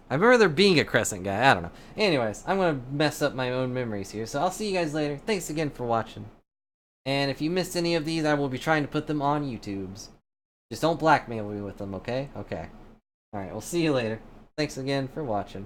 I remember there being a Crescent guy, I don't know. Anyways, I'm gonna mess up my own memories here, so I'll see you guys later. Thanks again for watching. And if you missed any of these, I will be trying to put them on YouTube's. Just don't blackmail me with them, okay? Okay. Alright, we'll see you later. Thanks again for watching.